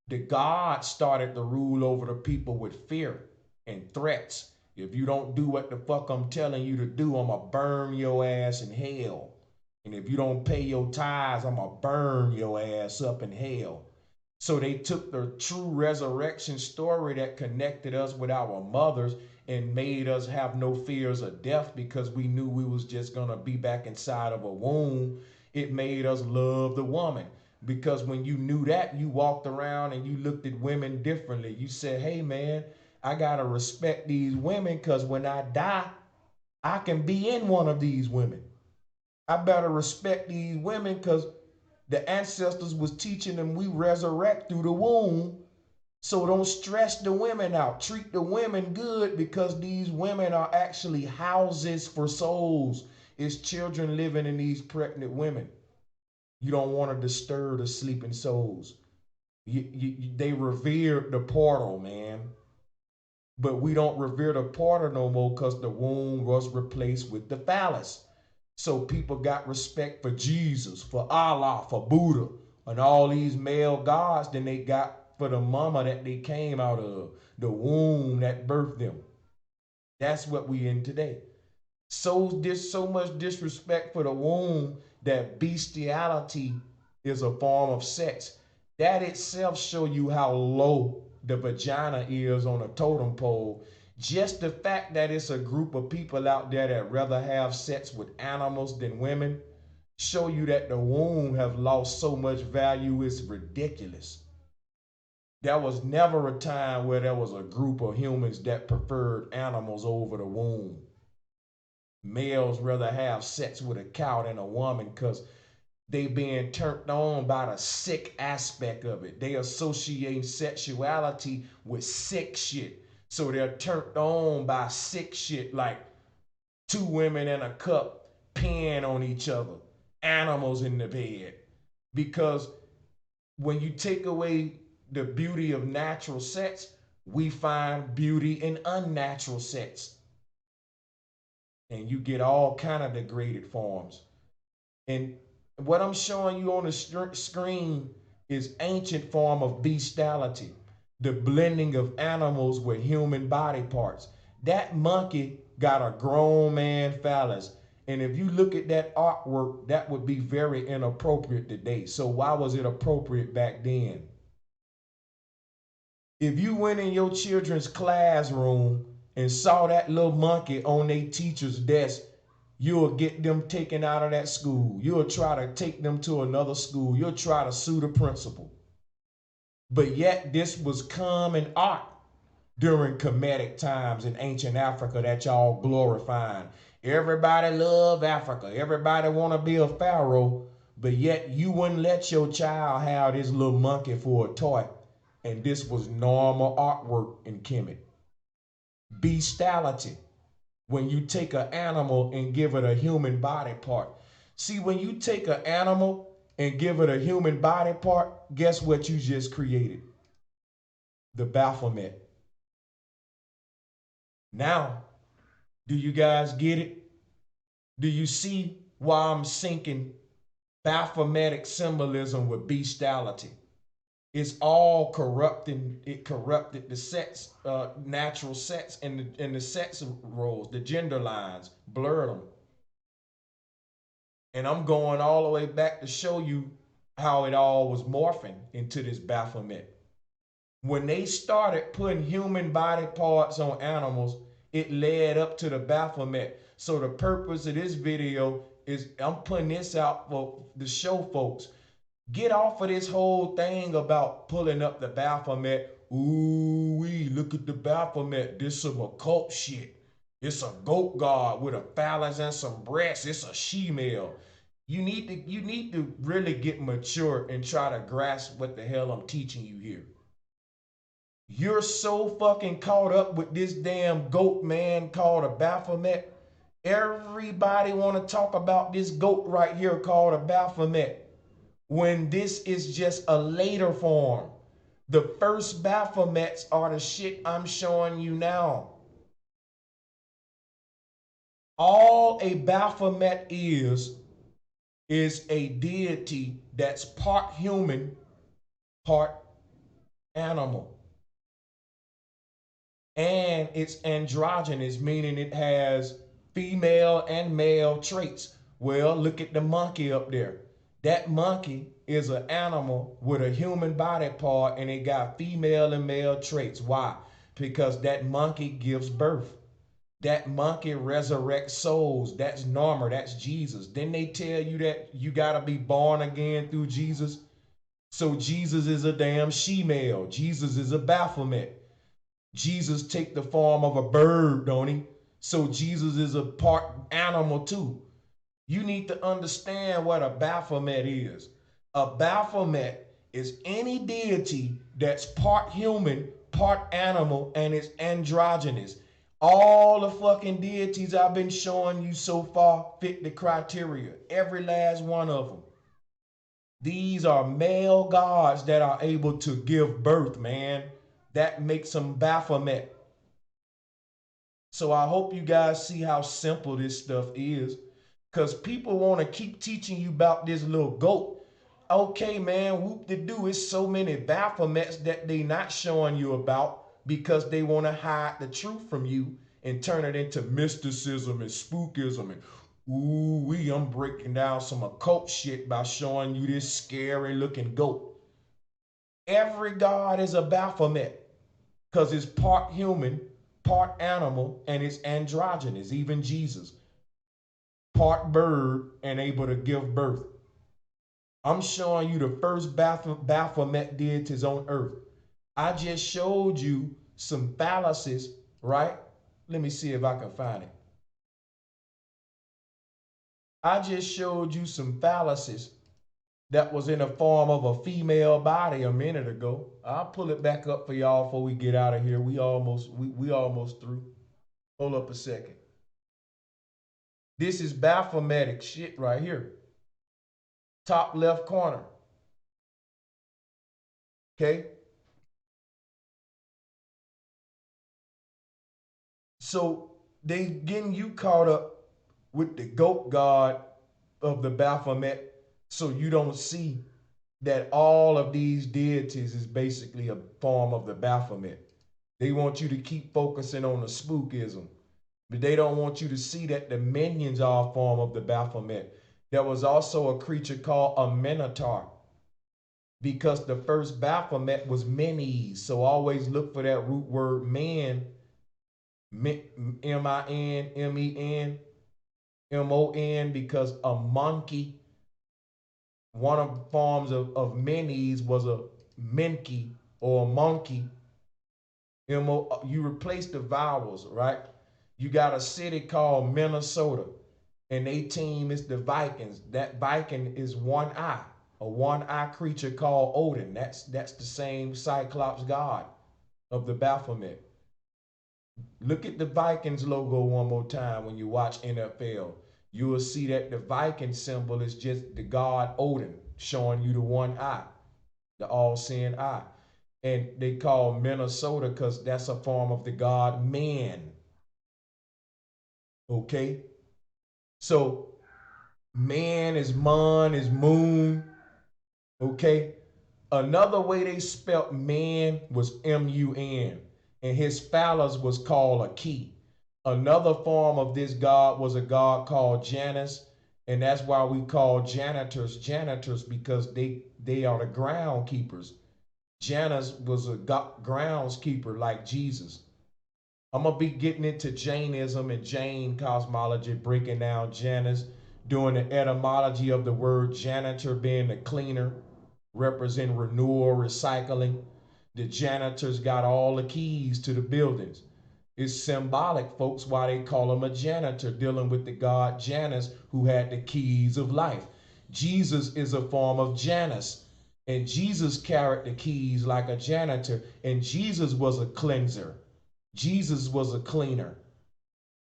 A: the gods started to rule over the people with fear and threats. If you don't do what the fuck I'm telling you to do, I'ma burn your ass in hell. And if you don't pay your tithes, I'ma burn your ass up in hell. So they took the true resurrection story that connected us with our mothers and made us have no fears of death because we knew we was just gonna be back inside of a womb. It made us love the woman, because when you knew that, you walked around and you looked at women differently. You said, hey man, I gotta respect these women because when I die, I can be in one of these women. I better respect these women because the ancestors was teaching them we resurrect through the womb. So don't stress the women out. Treat the women good because these women are actually houses for souls. It's children living in these pregnant women. You don't want to disturb the sleeping souls. They revered the portal, man. But we don't revere the portal no more because the womb was replaced with the phallus. So people got respect for Jesus, for Allah, for Buddha, and all these male gods than they got for the mama that they came out of, the womb that birthed them. That's what we in today. So much disrespect for the womb that bestiality is a form of sex. That itself show you how low the vagina is on a totem pole. Just the fact that it's a group of people out there that rather have sex with animals than women show you that the womb have lost so much value, it's ridiculous. There was never a time where there was a group of humans that preferred animals over the womb. Males rather have sex with a cow than a woman because they being turned on by the sick aspect of it. They associate sexuality with sick shit. So they're turned on by sick shit like two women in a cup peeing on each other, animals in the bed. Because when you take away the beauty of natural sex, we find beauty in unnatural sex. And you get all kind of degraded forms. And what I'm showing you on the screen is ancient form of bestiality, the blending of animals with human body parts. That monkey got a grown man phallus. And if you look at that artwork, that would be very inappropriate today. So why was it appropriate back then? If you went in your children's classroom and saw that little monkey on their teacher's desk, you'll get them taken out of that school. You'll try to take them to another school. You'll try to sue the principal. But yet this was common art during Kemetic times in ancient Africa that y'all glorifying. Everybody love Africa. Everybody want to be a pharaoh. But yet you wouldn't let your child have this little monkey for a toy. And this was normal artwork in Kemet. Bestiality. when you take an animal and give it a human body part. See, when you take an animal and give it a human body part, guess what you just created? The Baphomet. Now, do you guys get it? Do you see why I'm syncing Baphometic symbolism with bestiality? It's all corrupting. It corrupted the sex, natural sex, and the sex roles, the gender lines, blurred them. And I'm going all the way back to show you how it all was morphing into this Baphomet. When they started putting human body parts on animals, it led up to the Baphomet. So the purpose of this video is I'm putting this out for the show folks. Get off of this whole thing about pulling up the Baphomet. Ooh wee, look at the Baphomet. This some occult shit. It's a goat god with a phallus and some breasts. It's a she-male. You need to really get mature and try to grasp what the hell I'm teaching you here. You're so fucking caught up with this damn goat man called a Baphomet. Everybody want to talk about this goat right here called a Baphomet, when this is just a later form. The first Baphomets are the shit I'm showing you now. All a Baphomet is a deity that's part human, part animal. And it's androgynous, meaning it has female and male traits. Well, look at the monkey up there. That monkey is an animal with a human body part, and it got female and male traits. Why? Because that monkey gives birth. That monkey resurrects souls. That's Norma. That's Jesus. Then they tell you that you got to be born again through Jesus. So Jesus is a damn she-male. Jesus is a Baphomet. Jesus take the form of a bird, don't he? So Jesus is a part animal too. You need to understand what a Baphomet is. A Baphomet is any deity that's part human, part animal, and it's androgynous. All the fucking deities I've been showing you so far fit the criteria. Every last one of them. These are male gods that are able to give birth, man. That makes them Baphomet. So I hope you guys see how simple this stuff is. Because people want to keep teaching you about this little goat. Okay, man, whoop-de-doo. It's so many Baphomets that they not showing you about because they want to hide the truth from you and turn it into mysticism and spookism. And ooh, I'm breaking down some occult shit by showing you this scary looking goat. Every god is a Baphomet because it's part human, part animal, and it's androgynous, even Jesus. Part bird and able to give birth. I'm showing you the first Baphomet deities on earth. I just showed you some phalluses, right? Let me see if I can find it. I just showed you some phalluses that was in the form of a female body a minute ago. I'll pull it back up for y'all before we get out of here. We almost through. Hold up a second. This is Baphometic shit right here. Top left corner. Okay? So they getting you caught up with the goat god of the Baphomet, so you don't see that all of these deities is basically a form of the Baphomet. They want you to keep focusing on the spookism, but they don't want you to see that the minions are a form of the Baphomet. There was also a creature called a Minotaur, because the first Baphomet was Menes. So always look for that root word man, M-I-N, M-E-N, M-O-N, because a monkey, one of the forms of Menes was a menki or a monkey. You replace the vowels, right? You got a city called Minnesota, and they team is the Vikings. That Viking is one eye, a one-eye creature called Odin. That's the same Cyclops god of the Baphomet. Look at the Vikings logo one more time when you watch NFL. You will see that the Viking symbol is just the god Odin showing you the one eye, the all-seeing eye. And they call Minnesota because that's a form of the god man. Okay? So man is mun, is moon. Okay? Another way they spelt man was M-U-N, and his phallus was called a key. Another form of this god was a god called Janus, and that's why we call janitors janitors, because they are the ground keepers. Janus was a groundskeeper like Jesus. I'm going to be getting into Jainism and Jain cosmology, breaking down Janus, doing the etymology of the word janitor being the cleaner, represent renewal, recycling. The janitors got all the keys to the buildings. It's symbolic, folks, why they call him a janitor, dealing with the god Janus, who had the keys of life. Jesus is a form of Janus, and Jesus carried the keys like a janitor, and Jesus was a cleanser. Jesus was a cleaner.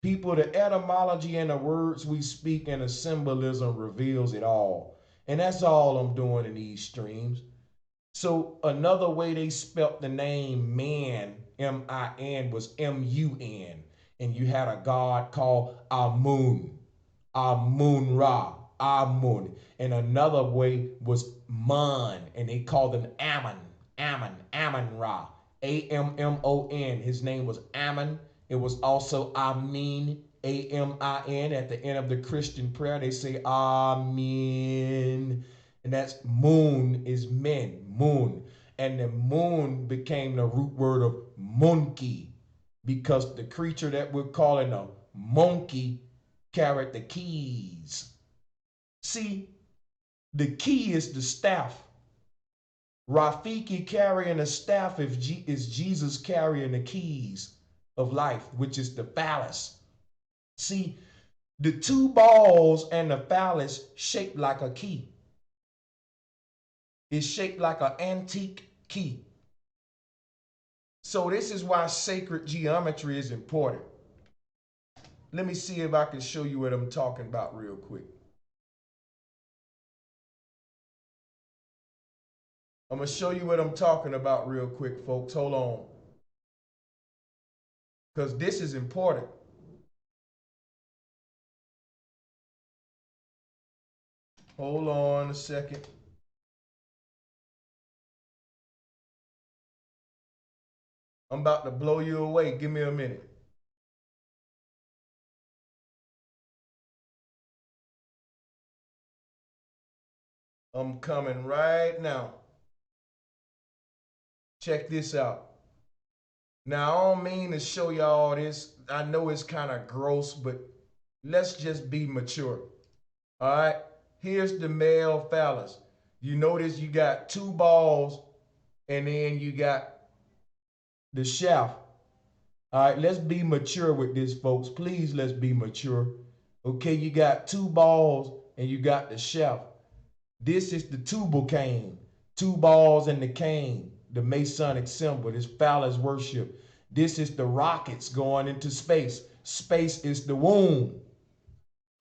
A: People, the etymology and the words we speak and the symbolism reveals it all. And that's all I'm doing in these streams. So another way they spelt the name man, M-I-N, was M-U-N. And you had a god called Amun, Amun-Ra, Amun. And another way was Mun, and they called him Ammon, Ammon, Ammon-Ra, A-M-M-O-N. His name was Ammon. It was also Amin, A-M-I-N. At the end of the Christian prayer, they say Amen. And that's moon is men, moon. And the moon became the root word of monkey, because the creature that we're calling a monkey carried the keys. See, the key is the staff. Rafiki carrying a staff is Jesus carrying the keys of life, which is the phallus. See, the two balls and the phallus shaped like a key. It's shaped like an antique key. So this is why sacred geometry is important. Let me see if I can show you what I'm talking about real quick. I'm going to show you what I'm talking about real quick, folks. Hold on. Because this is important. Hold on a second. I'm about to blow you away. Give me a minute. I'm coming right now. Check this out. Now, I don't mean to show y'all this. I know it's kind of gross, but let's just be mature. All right? Here's the male phallus. You notice you got two balls, and then you got the shaft. All right, let's be mature with this, folks. Please, let's be mature. Okay, you got two balls, and you got the shaft. This is the tubal cane, two balls and the cane, the Masonic symbol. This phallus worship. This is the rockets going into space. Space is the womb.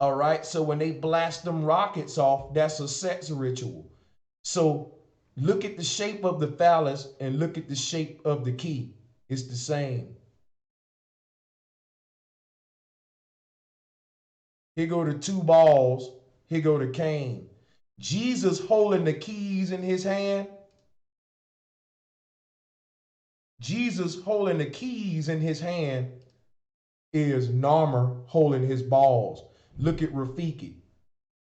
A: All right, so when they blast them rockets off, that's a sex ritual. So look at the shape of the phallus and look at the shape of the key. It's the same. Here go the two balls. Here go the cane. Jesus holding the keys in his hand. Jesus holding the keys in his hand is Narmer holding his balls. Look at Rafiki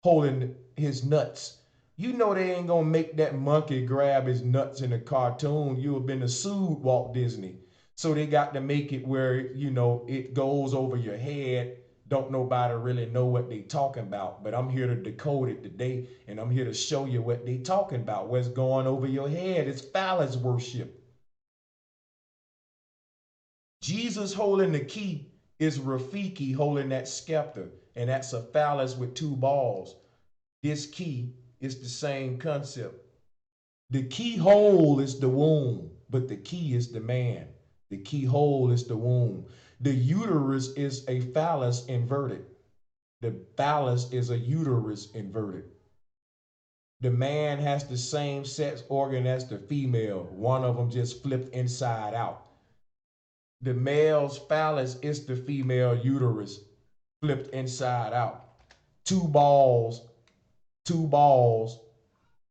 A: holding his nuts. You know they ain't gonna make that monkey grab his nuts in a cartoon. You have been sued Walt Disney. So they got to make it where, you know, it goes over your head. Don't nobody really know what they talking about. But I'm here to decode it today, and I'm here to show you what they talking about. What's going over your head? It's phallus worship. Jesus holding the key is Rafiki holding that scepter, and that's a phallus with two balls. This key is the same concept. The keyhole is the womb, but the key is the man. The keyhole is the womb. The uterus is a phallus inverted. The phallus is a uterus inverted. The man has the same sex organ as the female. One of them just flipped inside out. The male's phallus is the female uterus flipped inside out. Two balls,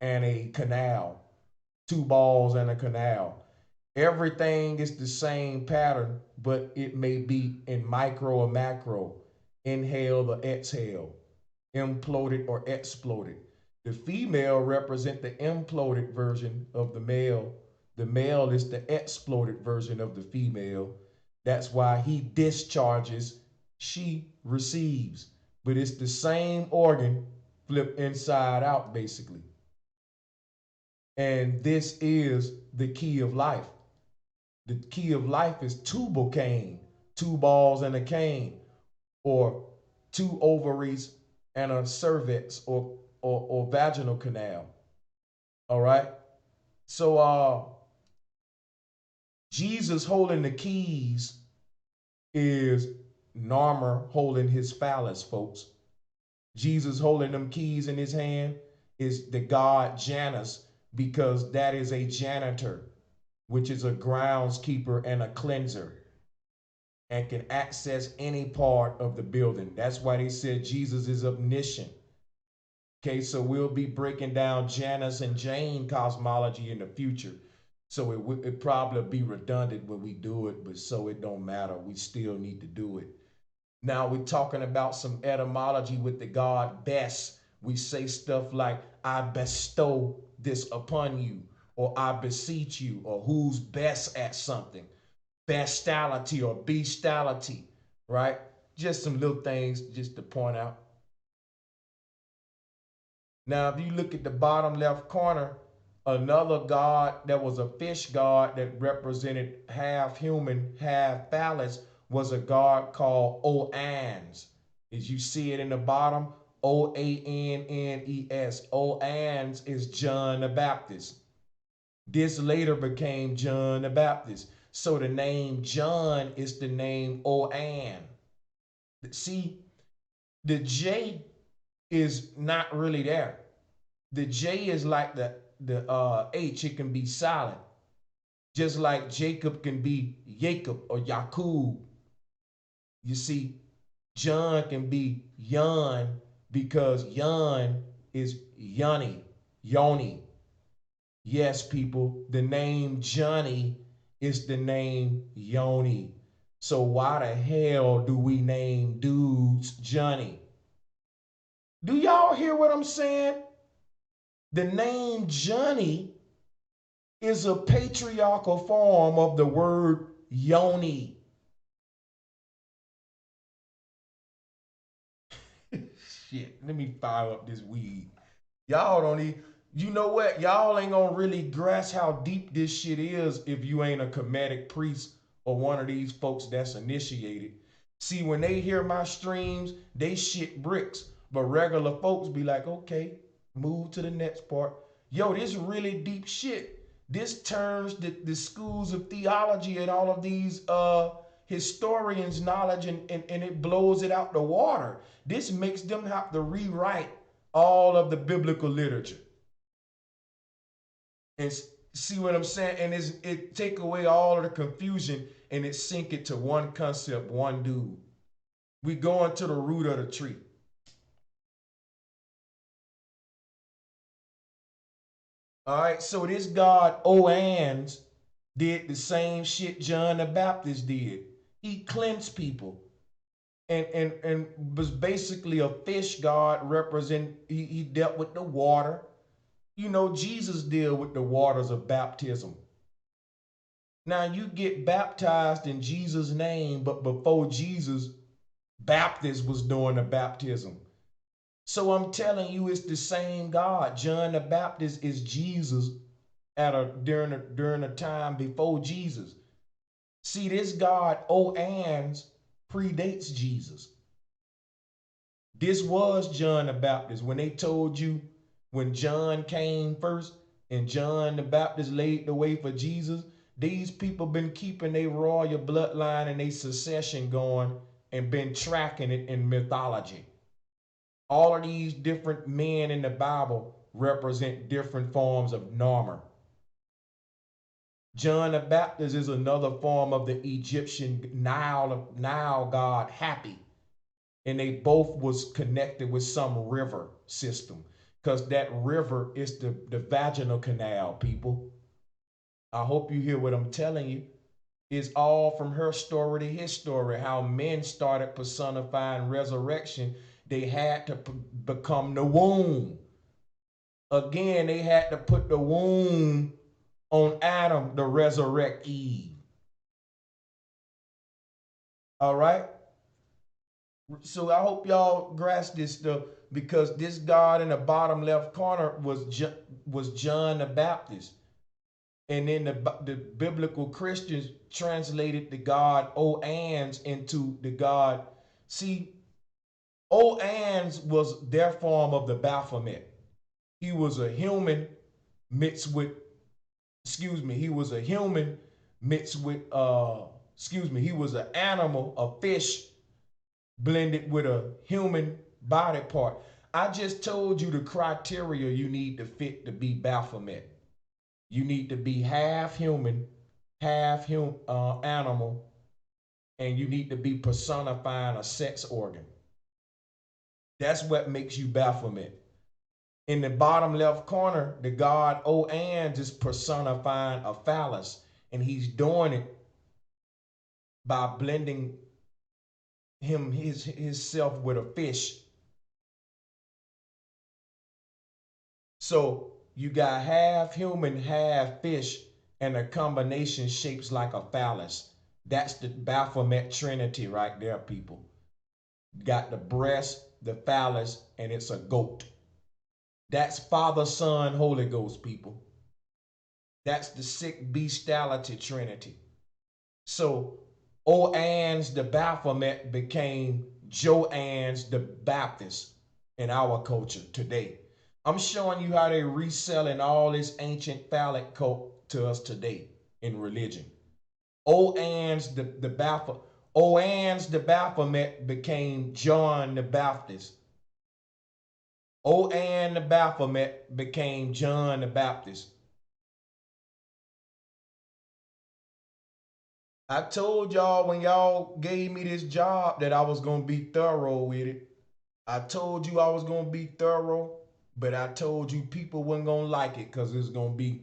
A: and a canal. Two balls and a canal. Everything is the same pattern, but it may be in micro or macro, inhale or exhale, imploded or exploded. The female represent the imploded version of the male. The male is the exploded version of the female. That's why he discharges, she receives. But it's the same organ flipped inside out, basically. And this is the key of life. The key of life is tubal cane, two balls and a cane, or two ovaries and a cervix or vaginal canal. All right. So Jesus holding the keys is Narmer holding his phallus, folks. Jesus holding them keys in his hand is the god Janus, because that is a janitor, which is a groundskeeper and a cleanser, and can access any part of the building. That's why they said Jesus is omniscient. Okay, so we'll be breaking down Janus and Jane cosmology in the future. So it probably be redundant when we do it, but so it don't matter. We still need to do it. Now we're talking about some etymology with the god best. We say stuff like, I bestow this upon you, or I beseech you, or who's best at something. Bestality or bestiality, right? Just some little things just to point out. Now, if you look at the bottom left corner, another god that was a fish god that represented half human, half phallus was a god called Oannes. As you see it in the bottom, Oannes. Oannes is John the Baptist. This later became John the Baptist. So the name John is the name Oan. See, the J is not really there. The J is like the H, it can be silent. Just like Jacob can be Jacob or Yakub. You see, John can be Yon because Yon is Yoni. Yes, people, the name Johnny is the name Yoni. So why the hell do we name dudes Johnny? Do y'all hear what I'm saying? The name Johnny is a patriarchal form of the word Yoni. Shit, let me fire up this weed. Y'all don't even, you know what? Y'all ain't gonna really grasp how deep this shit is if you ain't a Kemetic priest or one of these folks that's initiated. See, when they hear my streams, they shit bricks. But regular folks be like, okay, move to the next part. Yo, this really deep shit. This turns the schools of theology and all of these historians' knowledge and it blows it out the water. This makes them have to rewrite all of the biblical literature. And see what I'm saying? And it take away all of the confusion and it sink it to one concept, one dude. We going to the root of the tree. All right, so this God Oannes did the same shit John the Baptist did. He cleansed people and was basically a fish god. He dealt with the water. You know, Jesus dealt with the waters of baptism. Now you get baptized in Jesus' name, but before Jesus, Baptist was doing the baptism. So I'm telling you, it's the same God. John the Baptist is Jesus during a time before Jesus. See, this God Oannes predates Jesus. This was John the Baptist. When they told you when John came first and John the Baptist laid the way for Jesus, These people been keeping their royal bloodline and their succession going and been tracking it in mythology. All of these different men in the Bible represent different forms of Narmer. John the Baptist is another form of the Egyptian Nile god Happy. And they both was connected with some river system. Because that river is the vaginal canal, people. I hope you hear what I'm telling you. It's all from Herstory to Hisstory, how men started personifying resurrection. They had to become the womb. Again, they had to put the womb on Adam to resurrect Eve. All right? So I hope y'all grasp this stuff, because this God in the bottom left corner was John the Baptist. And then the biblical Christians translated the God Oans into the God. See, Oans was their form of the Baphomet. He was a human mixed with, he was a human mixed with, he was an animal, a fish blended with a human body part. I just told you the criteria you need to fit to be Baphomet. You need to be half human, half animal, and you need to be personifying a sex organ. That's what makes you Baphomet. In the bottom left corner, the god Oan is personifying a phallus, and he's doing it by blending his self with a fish. So you got half human, half fish, and a combination shapes like a phallus. That's the Baphomet Trinity right there, people. Got the breast, the phallus, and it's a goat. That's Father, Son, Holy Ghost, people. That's the sick bestiality Trinity. So Oans the Baphomet became Joannes the Baptist in our culture today. I'm showing you how they're reselling all this ancient phallic cult to us today in religion. Oans the Baphomet became John the Baptist. Oan the Baphomet became John the Baptist. I told y'all when y'all gave me this job that I was going to be thorough with it. I told you I was going to be thorough, but I told you people wasn't going to like it because it's going to be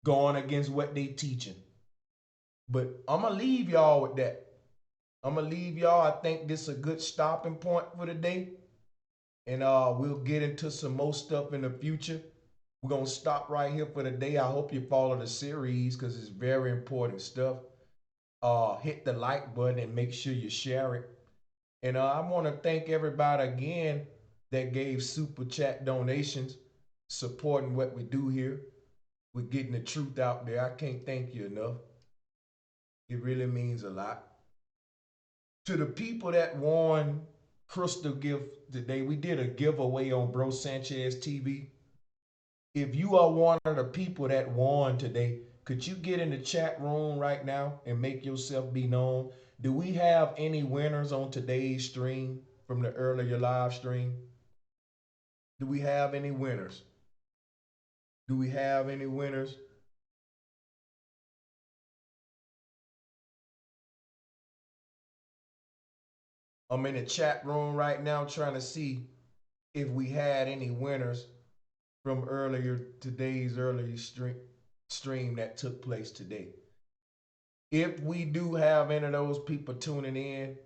A: going against what they teaching. But I'm going to leave y'all with that. I'm going to leave y'all. I think this is a good stopping point for today. And we'll get into some more stuff in the future. We're going to stop right here for the day. I hope you follow the series because it's very important stuff. Hit the like button and make sure you share it. And I want to thank everybody again that gave super chat donations, supporting what we do here. We're getting the truth out there. I can't thank you enough. It really means a lot. To the people that won Crystal gift today, we did a giveaway on brosancheztv. If you are one of the people that won today, could you get in the chat room right now and make yourself be known? Do we have any winners on today's stream from the earlier live stream? Do we have any winners? Do we have any winners? I'm in the chat room right now trying to see if we had any winners from today's earlier stream that took place today. If we do have any of those people tuning in,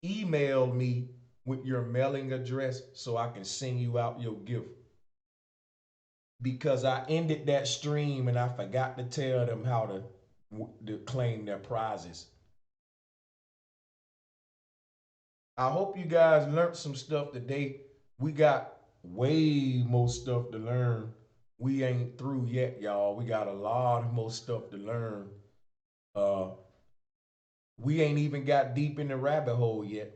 A: email me with your mailing address so I can send you out your gift. Because I ended that stream and I forgot to tell them how to claim their prizes. I hope you guys learned some stuff today. We got way more stuff to learn. We ain't through yet, y'all. We got a lot more stuff to learn. We ain't even got deep in the rabbit hole yet.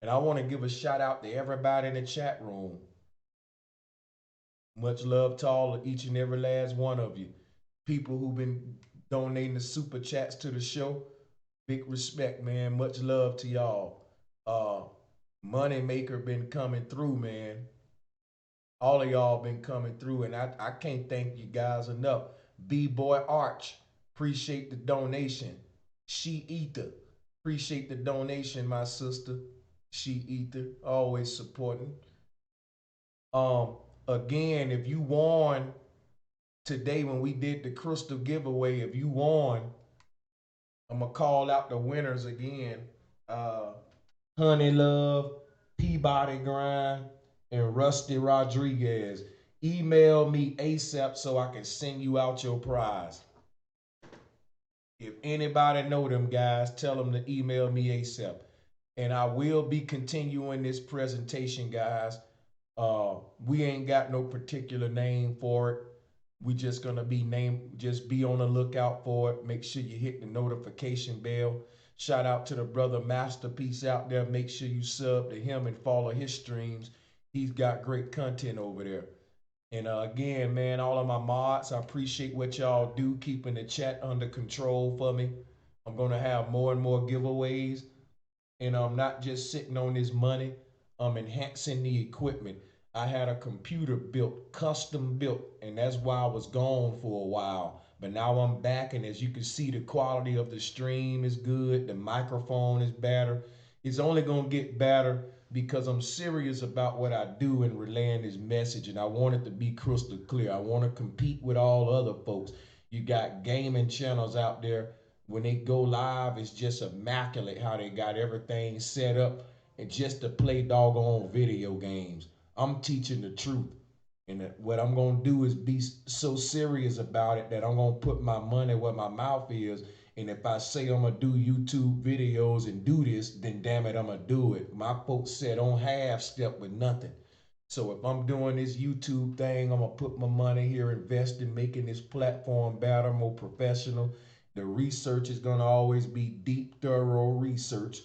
A: And I want to give a shout out to everybody in the chat room. Much love to each and every last one of you. People who've been donating the super chats to the show. Big respect, man. Much love to y'all. Moneymaker been coming through, man. All of y'all been coming through, and I can't thank you guys enough. B-Boy Arch, appreciate the donation. She Ether, appreciate the donation, my sister. She Ether, always supporting. Um, Again, if you won today when we did the crystal giveaway, if you won, I'm gonna call out the winners again. Uh, Honey Love, Peabody Grind, and Rusty Rodriguez. Email me ASAP so I can send you out your prize. If anybody know them guys, tell them to email me ASAP. And I will be continuing this presentation, guys. We ain't got no particular name for it. We just gonna be named, just be on the lookout for it. Make sure you hit the notification bell. Shout out to the brother Masterpiece out there. Make sure you sub to him and follow his streams. He's got great content over there. And again, man, all of my mods, I appreciate what y'all do, keeping the chat under control for me. I'm gonna have more and more giveaways. And I'm not just sitting on this money. I'm enhancing the equipment. I had a computer built, custom built, and that's why I was gone for a while. But now I'm back, and as you can see, the quality of the stream is good. The microphone is better. It's only gonna get better because I'm serious about what I do and relaying this message, and I want it to be crystal clear. I want to compete with all other folks. You got gaming channels out there. When they go live, it's just immaculate how they got everything set up and just to play doggone video games. I'm teaching the truth. And what I'm going to do is be so serious about it that I'm going to put my money where my mouth is. And if I say I'm going to do YouTube videos and do this, then damn it, I'm going to do it. My folks said on half step with nothing. So if I'm doing this YouTube thing, I'm going to put my money here, invest in making this platform better, more professional. The research is going to always be deep, thorough research.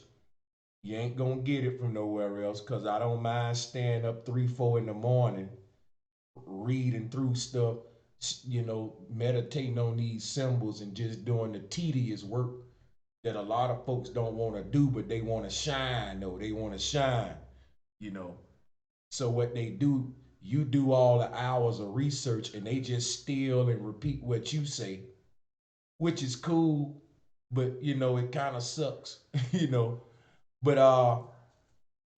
A: You ain't going to get it from nowhere else because I don't mind staying up 3, 4 in the morning, reading through stuff, meditating on these symbols and just doing the tedious work that a lot of folks don't want to do, but they want to shine, though. They want to shine, you know. So what they do, you do all the hours of research and they just steal and repeat what you say, which is cool, but it kind of sucks, But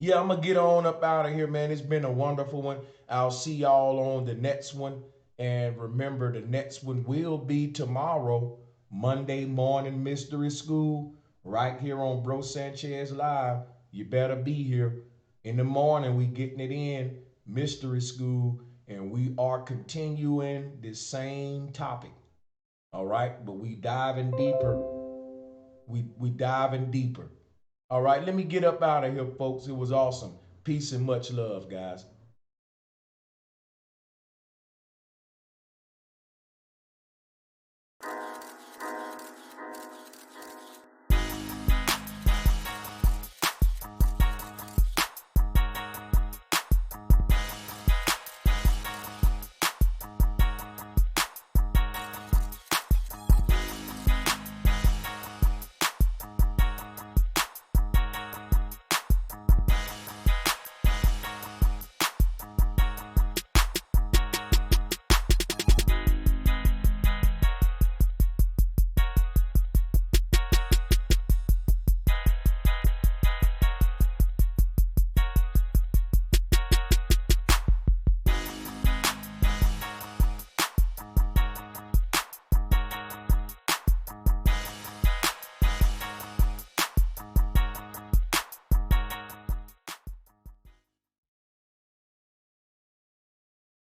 A: yeah, I'm gonna get on up out of here, man. It's been a wonderful one. I'll see y'all on the next one. And remember, the next one will be tomorrow, Monday morning mystery school, right here on Bro Sanchez Live. You better be here. In the morning, we getting it in, mystery school, and we are continuing the same topic. All right, but we diving deeper. We diving deeper. All right, let me get up out of here, folks. It was awesome. Peace and much love, guys.